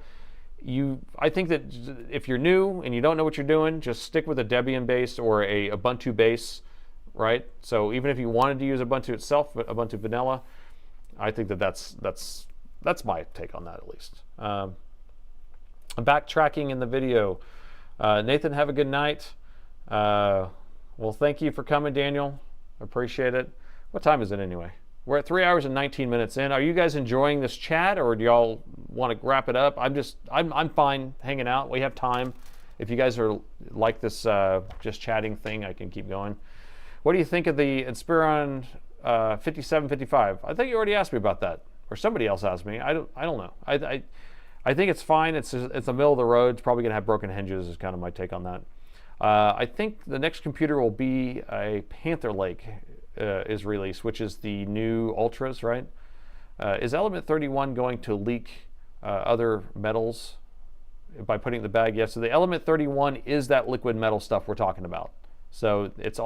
I think that if you're new and you don't know what you're doing, just stick with a Debian base or a Ubuntu base, right? So even if you wanted to use Ubuntu itself, but Ubuntu vanilla, I think that's my take on that, at least. Backtracking in the video. Nathan, have a good night. Well, thank you for coming, Daniel. Appreciate it. What time is it anyway? We're at 3 hours and 19 minutes in. Are you guys enjoying this chat, or do y'all want to wrap it up? I'm fine hanging out. We have time. If you guys are like this just chatting thing, I can keep going. What do you think of the Inspiron 5755? I think you already asked me about that, or somebody else asked me. I don't know. I think it's fine. It's the middle of the road. It's probably gonna have broken hinges. Is kind of my take on that. I think the next computer will be a Panther Lake is released, which is the new Ultras, right? Is Element 31 going to leak other metals by putting it in the bag? Yes. So the Element 31 is that liquid metal stuff we're talking about. So it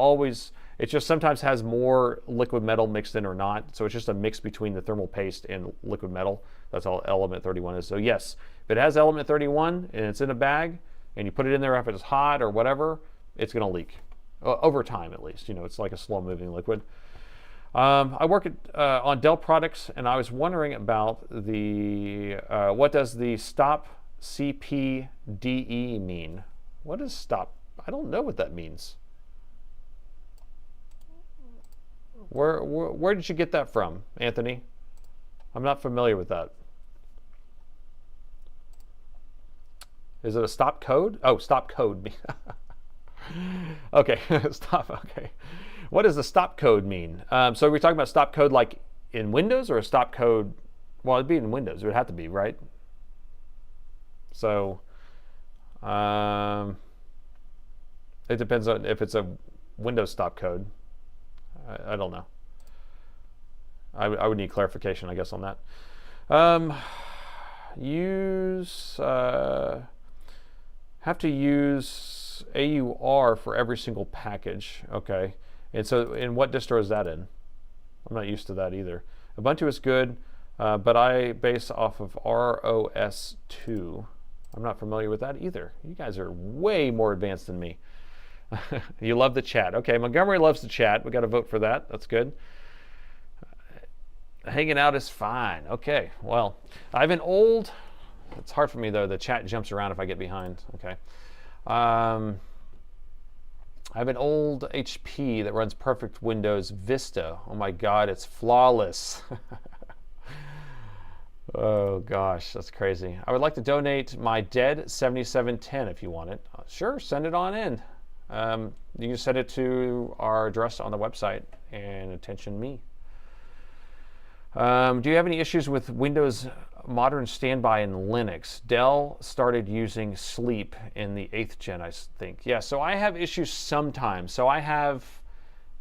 just sometimes has more liquid metal mixed in or not. So it's just a mix between the thermal paste and liquid metal. That's all Element 31 is. So yes, if it has Element 31 and it's in a bag, and you put it in there if it's hot or whatever, it's going to leak. Over time, at least. It's like a slow-moving liquid. I work on Dell products, and I was wondering about what does the stop CPDE mean? What is stop? I don't know what that means. Where did you get that from, Anthony? I'm not familiar with that. Is it a stop code? Oh, stop code. Okay, stop. Okay. What does the stop code mean? So are we talking about stop code like in Windows, or a stop code? Well, it'd be in Windows. It would have to be, right? So it depends on if it's a Windows stop code. I don't know. I would need clarification, I guess, on that. Have to use AUR for every single package. Okay. And so, in what distro is that in? I'm not used to that either. Ubuntu is good, but I base off of ROS2. I'm not familiar with that either. You guys are way more advanced than me. You love the chat. Okay, Montgomery loves the chat. We got to vote for that. That's good. Hanging out is fine. Okay, well, I have an old... It's hard for me, though. The chat jumps around if I get behind. Okay. I have an old HP that runs perfect Windows Vista. Oh, my God, it's flawless. Oh, gosh, that's crazy. I would like to donate my dead 7710 if you want it. Sure, send it on in. You can send it to our address on the website, and attention me. Do you have any issues with Windows Modern Standby in Linux? Dell started using Sleep in the 8th gen, I think. Yeah, so I have issues sometimes. So I have,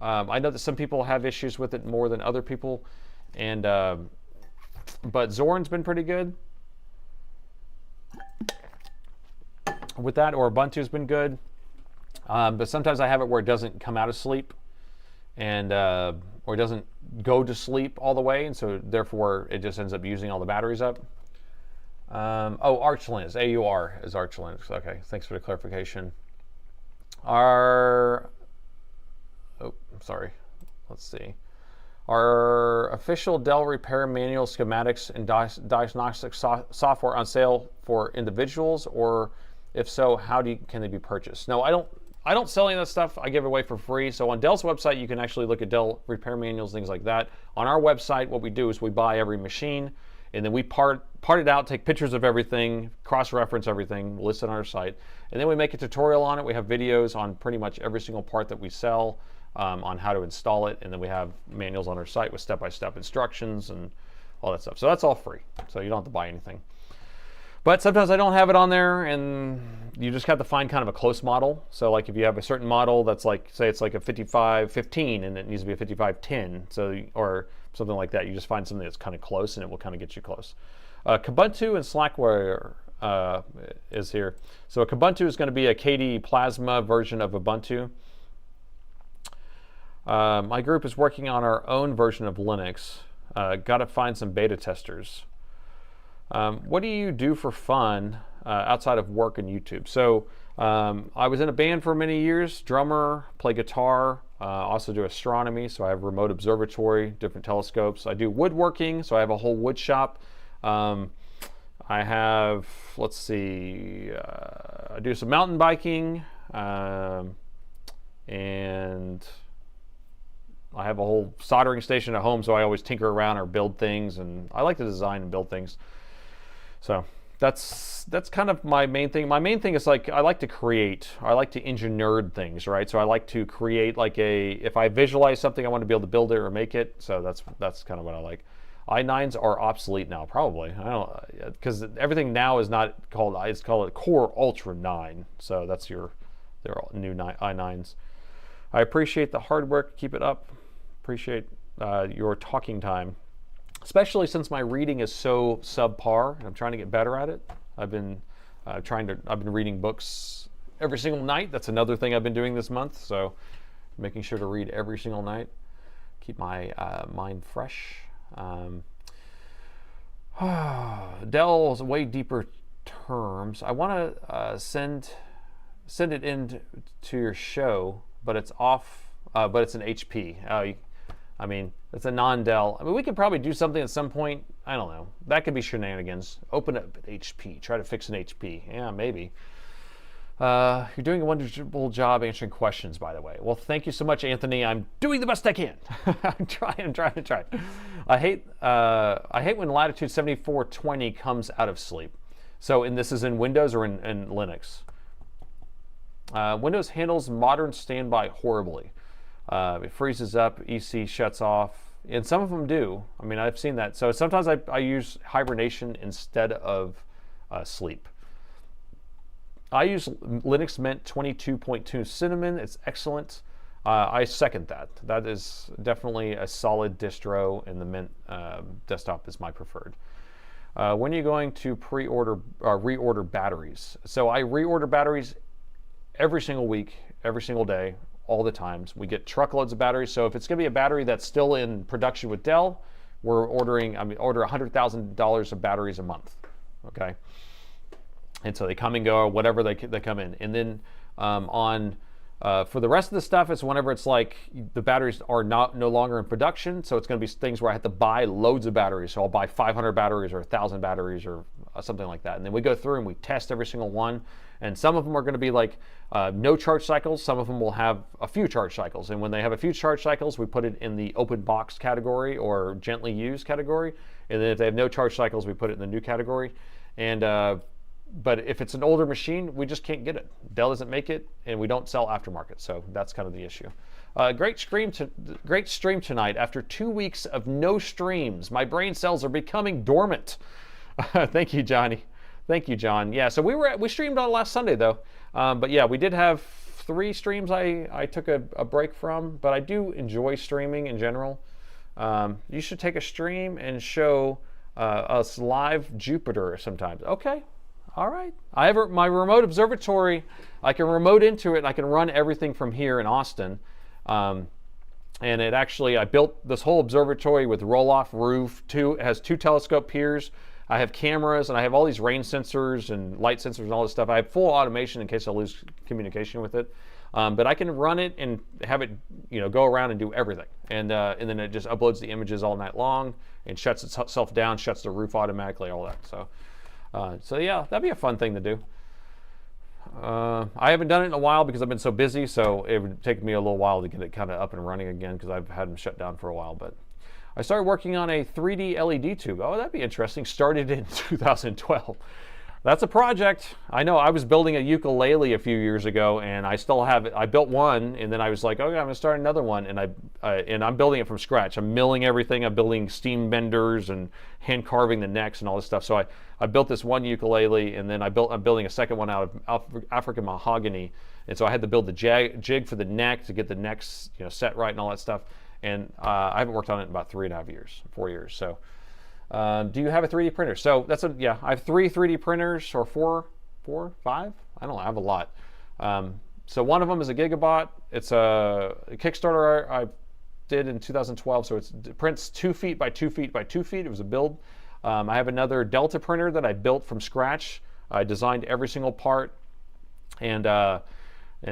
I know that some people have issues with it more than other people, and but Zorin's been pretty good with that, or Ubuntu's been good. But sometimes I have it where it doesn't come out of sleep, and or it doesn't go to sleep all the way, and so therefore it just ends up using all the batteries up. Oh, Arch Linux, AUR is Arch Linux. Okay, thanks for the clarification. Oh, sorry. Let's see. Are official Dell repair manual schematics and diagnostic software on sale for individuals, or if so, how can they be purchased? No, I don't sell any of that stuff. I give it away for free. So on Dell's website, you can actually look at Dell repair manuals, things like that. On our website, what we do is we buy every machine, and then we part it out, take pictures of everything, cross-reference everything, list it on our site, and then we make a tutorial on it. We have videos on pretty much every single part that we sell, on how to install it, and then we have manuals on our site with step-by-step instructions and all that stuff. So that's all free, so you don't have to buy anything. But sometimes I don't have it on there, and you just have to find kind of a close model. So like if you have a certain model that's like, say it's like a 5515 and it needs to be a 5510, so, or something like that, you just find something that's kind of close and it will kind of get you close. Kubuntu and Slackware is here. So a Kubuntu is going to be a KDE Plasma version of Ubuntu. My group is working on our own version of Linux. Got to find some beta testers. What do you do for fun outside of work and YouTube? So I was in a band for many years, drummer, play guitar, also do astronomy. So I have remote observatory, different telescopes. I do woodworking, so I have a whole wood shop. I have, let's see, I do some mountain biking, and I have a whole soldering station at home, so I always tinker around or build things, and I like to design and build things. So that's kind of my main thing. My main thing is like I like to create. I like to engineer things, right? So I like to create like if I visualize something, I want to be able to build it or make it. So that's kind of what I like. i9s are obsolete now, probably. I don't, because everything now is not called. It's called a Core Ultra 9. So that's their new i9s. I appreciate the hard work. Keep it up. Appreciate your talking time, especially since my reading is so subpar and I'm trying to get better at it. I've been reading books every single night. That's another thing I've been doing this month. So making sure to read every single night, keep my mind fresh. Dell's way deeper terms. I want to send it in to your show, but it's off. But it's an HP. I mean, it's a non-Dell. I mean, we could probably do something at some point. I don't know. That could be shenanigans. Open up at HP. Try to fix an HP. Yeah, maybe. You're doing a wonderful job answering questions, by the way. Well, thank you so much, Anthony. I'm doing the best I can. I'm trying. I hate when Latitude 7420 comes out of sleep. So, and this is in Windows or in Linux. Windows handles modern standby horribly. It freezes up, EC shuts off, and some of them do. I mean, I've seen that. So sometimes I use hibernation instead of sleep. I use Linux Mint 22.2 Cinnamon. It's excellent. I second that. That is definitely a solid distro, and the Mint desktop is my preferred. When are you going to reorder batteries? So I reorder batteries every single week, every single day, all the times. We get truckloads of batteries. So if it's going to be a battery that's still in production with Dell, we're order $100,000 of batteries a month. Okay. And so they come and go, or whatever they come in. And then for the rest of the stuff, it's whenever it's like the batteries are no longer in production. So it's going to be things where I have to buy loads of batteries. So I'll buy 500 batteries or 1,000 batteries or something like that. And then we go through and we test every single one. And some of them are going to be like no charge cycles. Some of them will have a few charge cycles. And when they have a few charge cycles, we put it in the open box category or gently used category. And then if they have no charge cycles, we put it in the new category. And but if it's an older machine, we just can't get it. Dell doesn't make it, and we don't sell aftermarket. So that's kind of the issue. Great stream tonight. After 2 weeks of no streams, my brain cells are becoming dormant. Thank you, Johnny. Thank you, John. Yeah, so we streamed on last Sunday though, but yeah, we did have 3 streams I took a break from, but I do enjoy streaming in general. You should take a stream and show us live Jupiter sometimes. Okay, all right. I have my remote observatory. I can remote into it. And I can run everything from here in Austin. And it actually, I built this whole observatory with roll-off roof. It has 2 telescope piers. I have cameras, and I have all these rain sensors and light sensors and all this stuff. I have full automation in case I lose communication with it. But I can run it and have it, go around and do everything. And then it just uploads the images all night long and shuts itself down, shuts the roof automatically, all that. So yeah, that'd be a fun thing to do. I haven't done it in a while because I've been so busy, so it would take me a little while to get it kind of up and running again because I've had them shut down for a while. But I started working on a 3D LED tube. Oh, that'd be interesting. Started in 2012. That's a project. I know I was building a ukulele a few years ago, and I still have it. I built one, and then I was like, okay, I'm gonna start another one, and I'm building it from scratch. I'm milling everything. I'm building steam benders and hand carving the necks and all this stuff. So I built this one ukulele, and then I'm building a second one out of African mahogany, and so I had to build the jig for the neck to get the necks set right and all that stuff. And I haven't worked on it in about 3.5 years, 4 years. So. Do you have a 3D printer? So I have 3 3D printers, or 4, 5? I don't know, I have a lot. So one of them is a Gigabot. It's a Kickstarter I did in 2012. So it prints 2 feet by 2 feet by 2 feet. It was a build. I have another Delta printer that I built from scratch. I designed every single part, and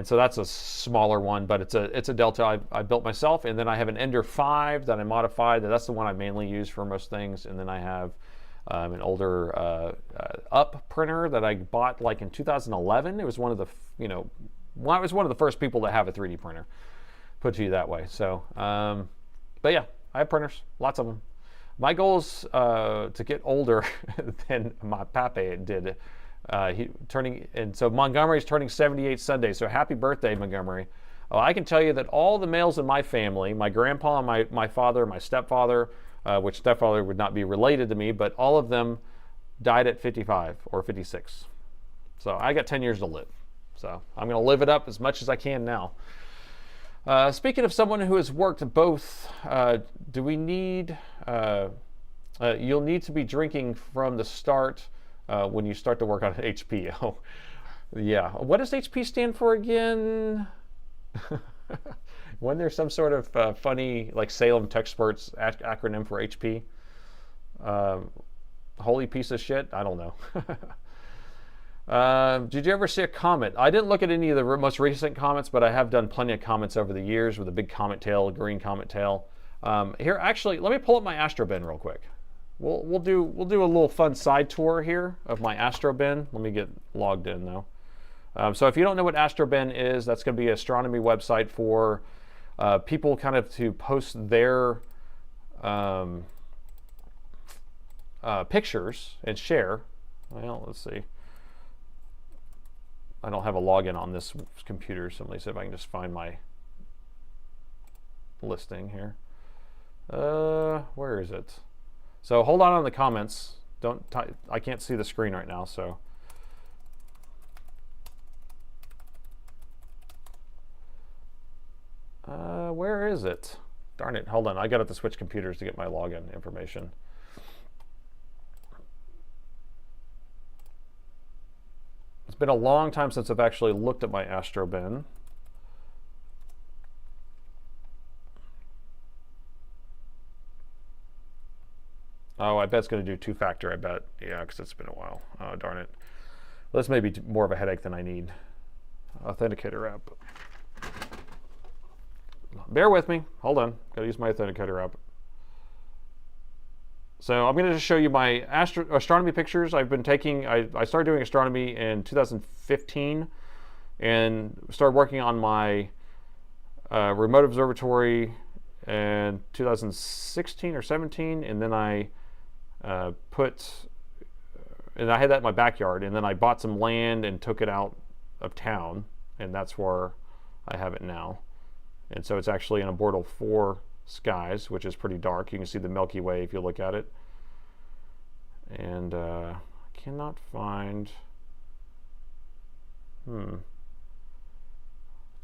so that's a smaller one, but it's a Delta I built myself. And then I have an Ender 5 that I modified. That's the one I mainly use for most things. And then I have an older Up printer that I bought like in 2011. It was one of the I was one of the first people to have a 3D printer, put to you that way. So, but yeah, I have printers, lots of them. My goal is to get older than my pape did. So Montgomery's turning 78 Sunday, so happy birthday, Montgomery. I can tell you that all the males in my family, my grandpa and my father, my stepfather, which stepfather would not be related to me, but all of them died at 55 or 56. So I got 10 years to live. So I'm going to live it up as much as I can now. Speaking of someone who has worked both, do we need, you'll need to be drinking from the start when you start to work on an HP. Oh, yeah. What does HP stand for again? Wasn't there some sort of funny, like Salem Techsperts acronym for HP? Holy piece of shit? I don't know. Did you ever see a comet? I didn't look at any of the most recent comets, but I have done plenty of comets over the years with a big comet tail, a green comet tail. Here, actually, let me pull up my Astro bin real quick. We'll do a little fun side tour here of my Astro bin. Let me get logged in though. So if you don't know what Astro bin is, that's going to be an astronomy website for people kind of to post their pictures and share. Well, let's see. I don't have a login on this computer, so let me see if I can just find my listing here. Where is it? So hold on the comments. I can't see the screen right now, so. Where is it? Darn it, hold on. I got to have to switch computers to get my login information. It's been a long time since I've actually looked at my Astro bin. Oh, I bet it's going to do two-factor, I bet. Yeah, because it's been a while. Oh, darn it. Well, this may be more of a headache than I need. Authenticator app. Bear with me. Hold on. Got to use my Authenticator app. So I'm going to just show you my astronomy pictures I've been taking. I started doing astronomy in 2015 and started working on my remote observatory in 2016 or 17, and then I and I had that in my backyard, and then I bought some land and took it out of town, and that's where I have it now. And so it's actually in a Bortle 4 skies, which is pretty dark. You can see the Milky Way if you look at it. And I cannot find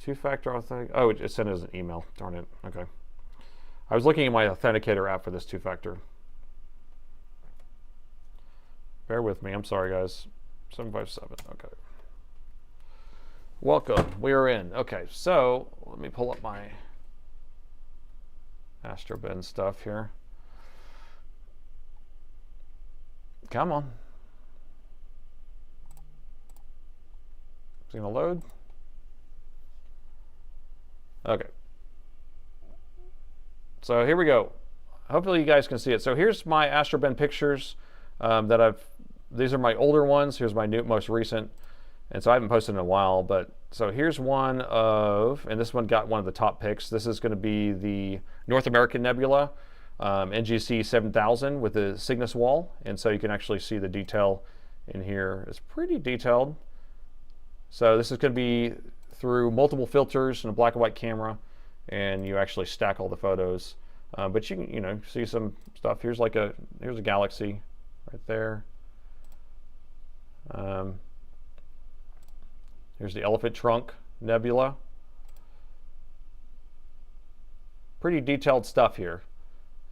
two-factor authentication. Oh, it sent as an email. Darn it. Okay. I was looking at my Authenticator app for this two-factor. Bear with me. I'm sorry, guys. 757. Okay. Welcome. We are in. Okay, so let me pull up my AstroBen stuff here. Come on. It's going to load. Okay. So here we go. Hopefully you guys can see it. So here's my AstroBen pictures these are my older ones. Here's my most recent. And so I haven't posted in a while, but so here's one of, and this one got one of the top picks. This is going to be the North American Nebula, NGC 7000 with the Cygnus wall. And so you can actually see the detail in here. It's pretty detailed. So this is going to be through multiple filters and a black and white camera, and you actually stack all the photos. But you can, see some stuff. Here's a galaxy right there. Here's the Elephant Trunk Nebula. Pretty detailed stuff here.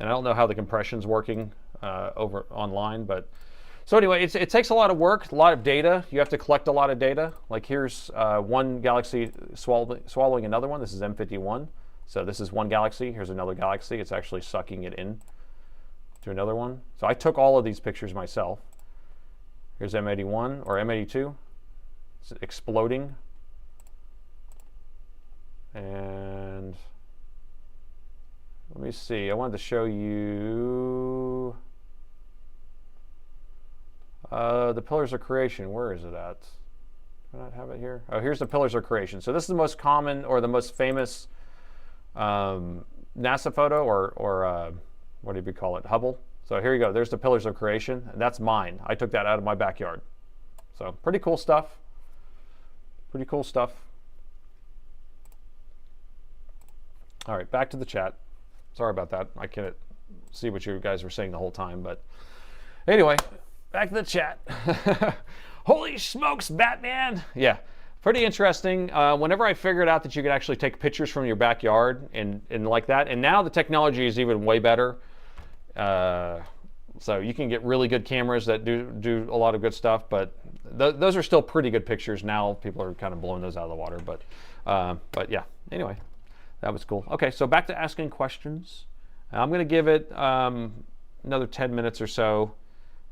And I don't know how the compression's working over online, but so anyway, it takes a lot of work, a lot of data. You have to collect a lot of data. Like here's one galaxy swallowing another one. This is M51. So this is one galaxy. Here's another galaxy. It's actually sucking it in to another one. So I took all of these pictures myself. Here's M81 or M82. It's exploding. And let me see. I wanted to show you the Pillars of Creation. Where is it at? Do I not have it here? Oh, here's the Pillars of Creation. So this is the most common or the most famous NASA photo, or what do you call it? Hubble. So here you go. There's the Pillars of Creation, and that's mine. I took that out of my backyard. So pretty cool stuff. Pretty cool stuff. All right, back to the chat. Sorry about that. I couldn't see what you guys were saying the whole time, but anyway, back to the chat. Holy smokes, Batman! Yeah, pretty interesting. Whenever I figured out that you could actually take pictures from your backyard and like that, and now the technology is even way better. So you can get really good cameras that do a lot of good stuff, but those are still pretty good pictures. Now people are kind of blowing those out of the water, but yeah. Anyway, that was cool. Okay, so back to asking questions. I'm going to give it another 10 minutes or so,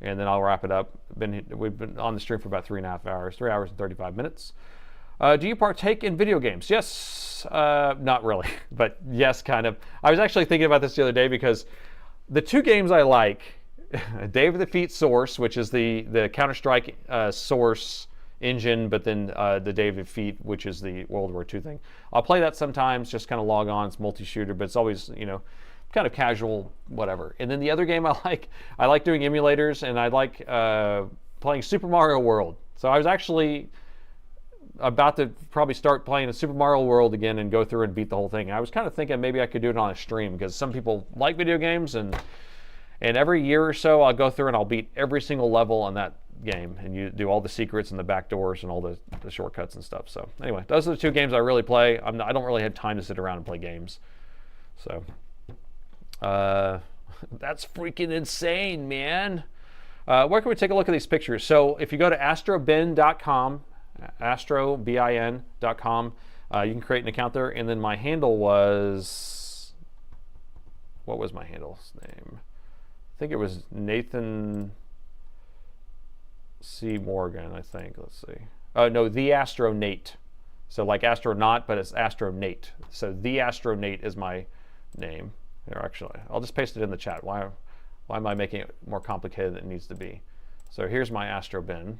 and then I'll wrap it up. We've been on the stream for about 3.5 hours, 3 hours and 35 minutes. Do you partake in video games? Yes, not really, but yes, kind of. I was actually thinking about this the other day because the two games I like, Day of the Defeat Source, which is the Counter-Strike Source engine, but then the Day of Defeat, which is the World War II thing. I'll play that sometimes, just kind of log on. It's multi-shooter, but it's always, kind of casual, whatever. And then the other game I like doing emulators, and I like playing Super Mario World. So I was actually about to probably start playing a Super Mario World again and go through and beat the whole thing. I was kind of thinking maybe I could do it on a stream because some people like video games, and every year or so I'll go through and I'll beat every single level on that game, and you do all the secrets and the back doors and all the shortcuts and stuff. So anyway, those are the two games I really play. I don't really have time to sit around and play games. So that's freaking insane, man. Where can we take a look at these pictures? So if you go to astrobin.com, astrobin.com, you can create an account there, and then my handle was, what was my handle's name? I think it was Nathan C. Morgan, I think. Let's see. Oh, no, The Astronate. So like astronaut, but it's Astronate. So The Astronate is my name. Here, actually, I'll just paste it in the chat. Why am I making it more complicated than it needs to be? So here's my AstroBin.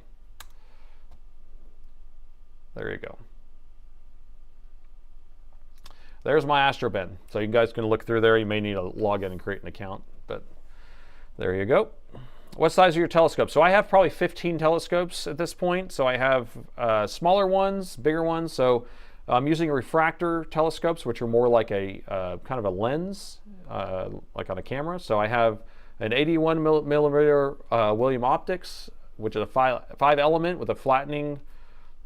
There you go. There's my AstroBin. So you guys can look through there. You may need to log in and create an account, but there you go. What size are your telescopes? So I have probably 15 telescopes at this point. So I have smaller ones, bigger ones. So I'm using refractor telescopes, which are more like a kind of a lens, like on a camera. So I have an 81 millimeter William Optics, which is a five element with a flattening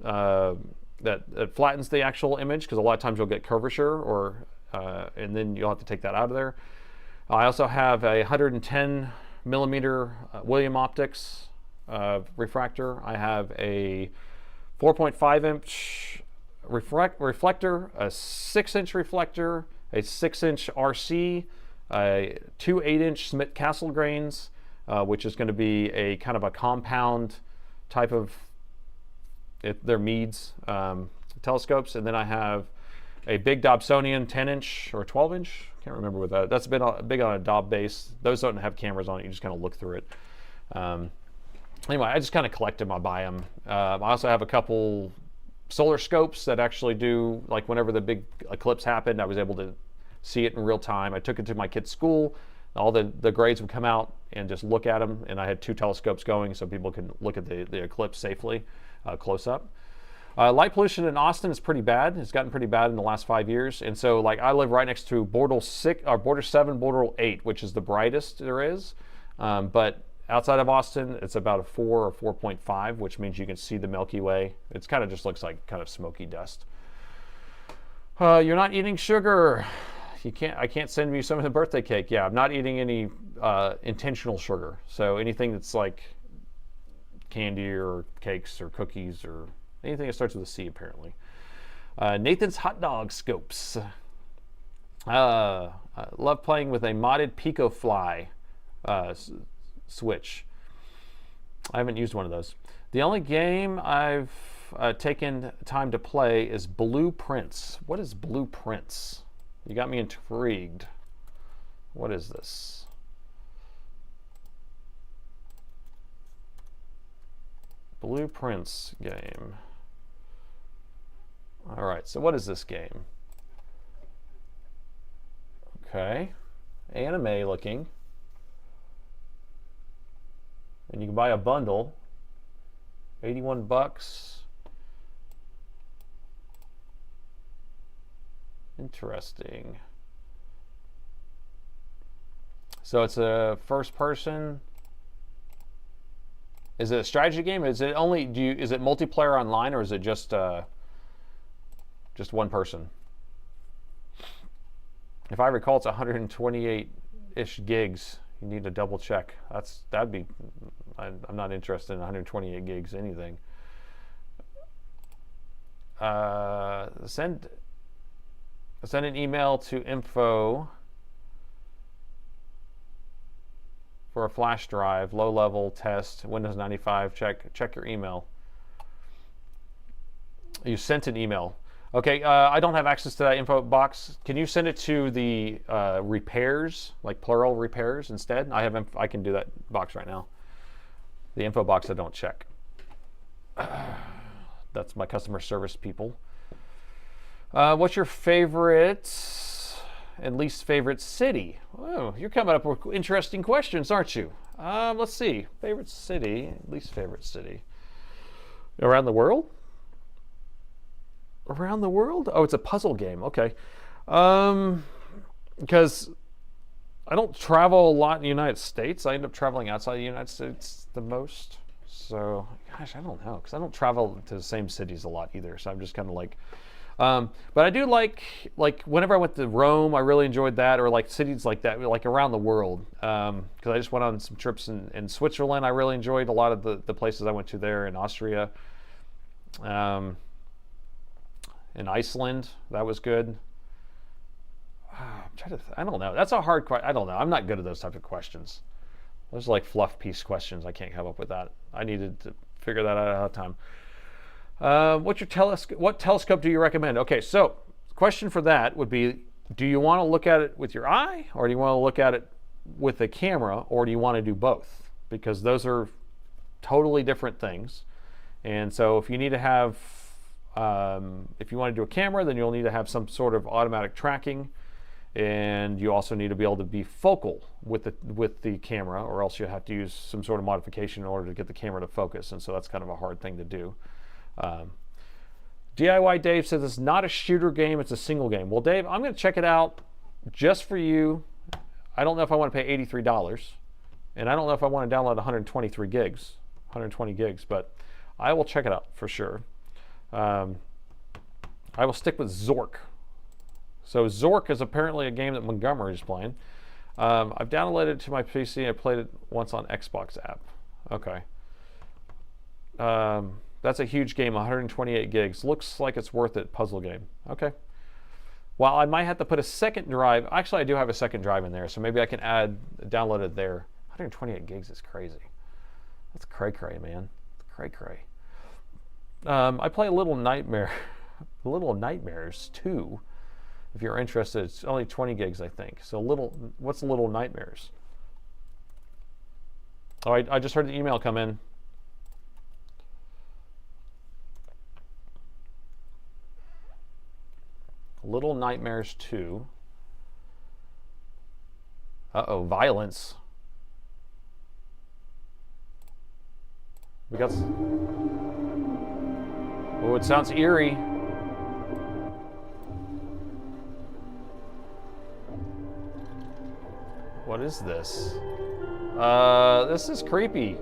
that flattens the actual image, because a lot of times you'll get curvature, and then you'll have to take that out of there. I also have a 110 millimeter William Optics refractor. I have a 4.5 inch reflector, a 6-inch reflector, a 6-inch RC, two 8-inch Smith Castle grains, which is going to be a kind of a compound type of, they're Meads telescopes. And then I have a big Dobsonian 10-inch or 12-inch. Can't remember what that. That's been big on a Dob base. Those don't have cameras on it. You just kind of look through it. Anyway, I just kind of collect them. I buy them. I also have a couple solar scopes that actually do, like whenever the big eclipse happened, I was able to see it in real time. I took it to my kid's school. All the grades would come out and just look at them. And I had 2 telescopes going so people could look at the eclipse safely, close up. Light pollution in Austin is pretty bad. It's gotten pretty bad in the last 5 years. And so like I live right next to Bortle 7, Bortle 8, which is the brightest there is. But outside of Austin, it's about a 4 or 4.5, which means you can see the Milky Way. It's kind of just looks like kind of smoky dust. You're not eating sugar. I can't send you some of the birthday cake. Yeah, I'm not eating any intentional sugar. So anything that's like candy or cakes or cookies or anything that starts with a C, apparently. Nathan's Hot Dog Scopes. I love playing with a modded Pico Fly switch. I haven't used one of those. The only game I've taken time to play is Blueprints. What is Blueprints? You got me intrigued. What is this? Blueprints game. All right, so what is this game? Okay, anime looking. And you can buy a bundle, 81 bucks. Interesting. So it's a first person. Is it a strategy game? Is it only is it multiplayer online, or is it just one person? If I recall, it's 128-ish gigs. You need to double check. That'd be. I'm not interested in 128 gigs anything. Send an email to info for a flash drive, low level test, Windows 95. Check your email. You sent an email. Okay, I don't have access to that info box. Can you send it to the repairs, like plural repairs instead? I can do that box right now. The info box I don't check. That's my customer service people. What's your favorite and least favorite city? Oh, you're coming up with interesting questions, aren't you? Let's see. Favorite city, least favorite city. Around the world? Around the world? Oh, it's a puzzle game. Okay. Because I don't travel a lot in the United States. I end up traveling outside the United States the most. So, gosh, I don't know. Because I don't travel to the same cities a lot either. So I'm just kind of like... but I do like whenever I went to Rome, I really enjoyed that, or like cities like that, like around the world. Because I just went on some trips in Switzerland. I really enjoyed a lot of the places I went to there, in Austria. In Iceland, that was good. I'm trying to I don't know. That's a hard question. I don't know. I'm not good at those type of questions. Those are like fluff piece questions. I can't come up with that. I needed to figure that out ahead of time. What telescope do you recommend? Okay, so the question for that would be, do you want to look at it with your eye, or do you want to look at it with a camera, or do you want to do both? Because those are totally different things. And so if you need to have, if you want to do a camera, then you'll need to have some sort of automatic tracking, and you also need to be able to be focal with the camera, or else you have to use some sort of modification in order to get the camera to focus. And so that's kind of a hard thing to do. DIY Dave says it's not a shooter game, it's a single game. Well, Dave, I'm going to check it out just for you. I don't know if I want to pay $83, and I don't know if I want to download 120 gigs, but I will check it out for sure. I will stick with Zork. So Zork is apparently a game that Montgomery is playing. I've downloaded it to my PC. I played it once on Xbox app. Okay. That's a huge game, 128 gigs. Looks like it's worth it, puzzle game. Okay. Well, I might have to put a second drive. Actually, I do have a second drive in there, so maybe I can download it there. 128 gigs is crazy. That's cray-cray, man. Cray-cray. I play Little Nightmares 2. If you're interested, it's only 20 gigs, I think. So what's Little Nightmares? Oh, I just heard the email come in. Little Nightmares 2. Uh-oh, violence. We got... Oh, it sounds eerie. What is this? This is creepy.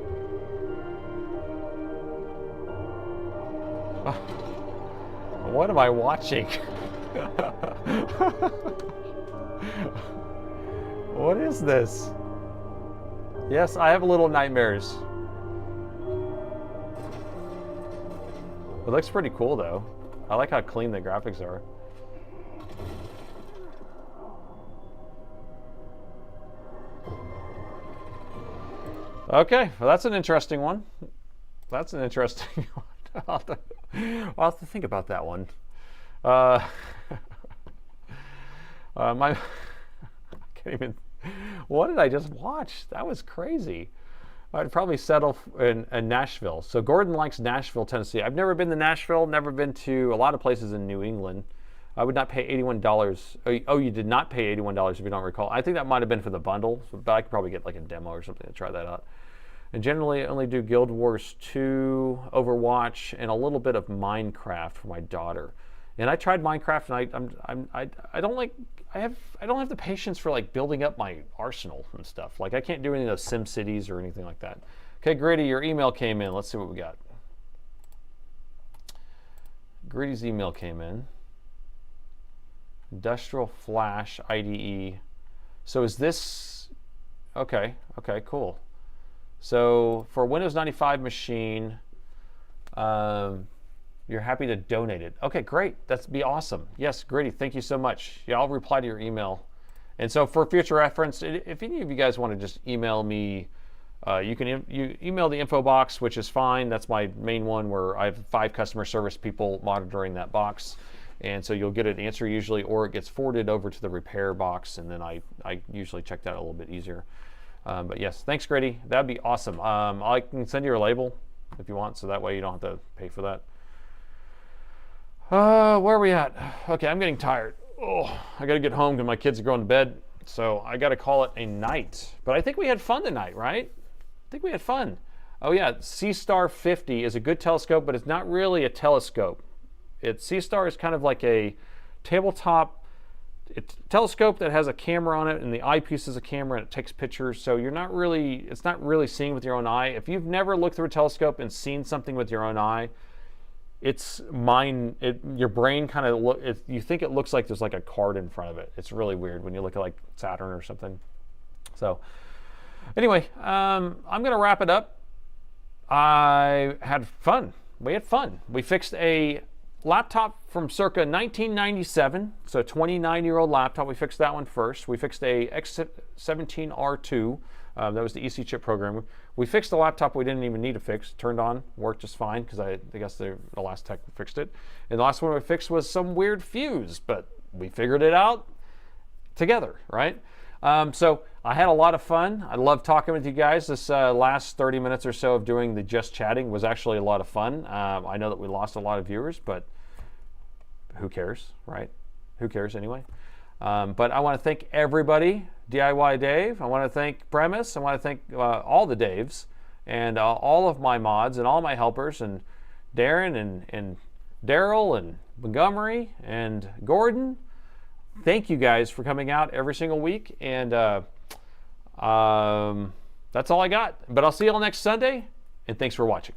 What am I watching? What is this? Yes, I have Little Nightmares. It looks pretty cool though. I like how clean the graphics are. Okay, well that's an interesting one. That's an interesting one. I'll have to think about that one. I can't even. What did I just watch? That was crazy. I'd probably settle in Nashville. So Gordon likes Nashville, Tennessee. I've never been to Nashville, never been to a lot of places in New England. I would not pay $81. Oh, you did not pay $81 if you don't recall. I think that might have been for the bundle, but I could probably get like a demo or something to try that out. And generally, I only do Guild Wars 2, Overwatch, and a little bit of Minecraft for my daughter. And I tried Minecraft, and I don't have the patience for like building up my arsenal and stuff. Like I can't do any of those Sim Cities or anything like that. Okay, Gritty, your email came in. Let's see what we got. Gritty's email came in. Industrial Flash IDE. So is this okay? Okay, cool. So for Windows 95 machine, you're happy to donate it. Okay, great. That'd be awesome. Yes, Gritty, thank you so much. Yeah, I'll reply to your email. And so for future reference, if any of you guys want to just email me, you can email the info box, which is fine. That's my main one where I have 5 customer service people monitoring that box. And so you'll get an answer usually, or it gets forwarded over to the repair box, and then I usually check that a little bit easier. But yes, thanks, Gritty. That'd be awesome. I can send you a label if you want, so that way you don't have to pay for that. Where are we at? Okay, I'm getting tired. Oh, I got to get home because my kids are going to bed, so I got to call it a night. But I think we had fun tonight, right? I think we had fun. Oh yeah, C-Star 50 is a good telescope, but it's not really a telescope. C-Star is kind of like a tabletop telescope that has a camera on it, and the eyepiece is a camera, and it takes pictures. So it's not really seeing with your own eye. If you've never looked through a telescope and seen something with your own eye, your brain kind of you think it looks like there's like a card in front of it. It's really weird when you look at like Saturn or something. So anyway, I'm gonna wrap it up. I had fun. We had fun. We fixed a laptop from circa 1997, so a 29-year-old laptop. We fixed that one first. We fixed a X17R2. That was the EC chip program. We fixed the laptop we didn't even need to fix. Turned on, worked just fine because I guess the last tech fixed it. And the last one we fixed was some weird fuse, but we figured it out together, right? So I had a lot of fun. I love talking with you guys. This last 30 minutes or so of doing the just chatting was actually a lot of fun. I know that we lost a lot of viewers, but who cares, right? Who cares anyway? But I want to thank everybody, DIY Dave. I want to thank Premise. I want to thank all the Daves and all of my mods and all my helpers and Darren and Daryl and Montgomery and Gordon. Thank you guys for coming out every single week. And that's all I got. But I'll see you all next Sunday. And thanks for watching.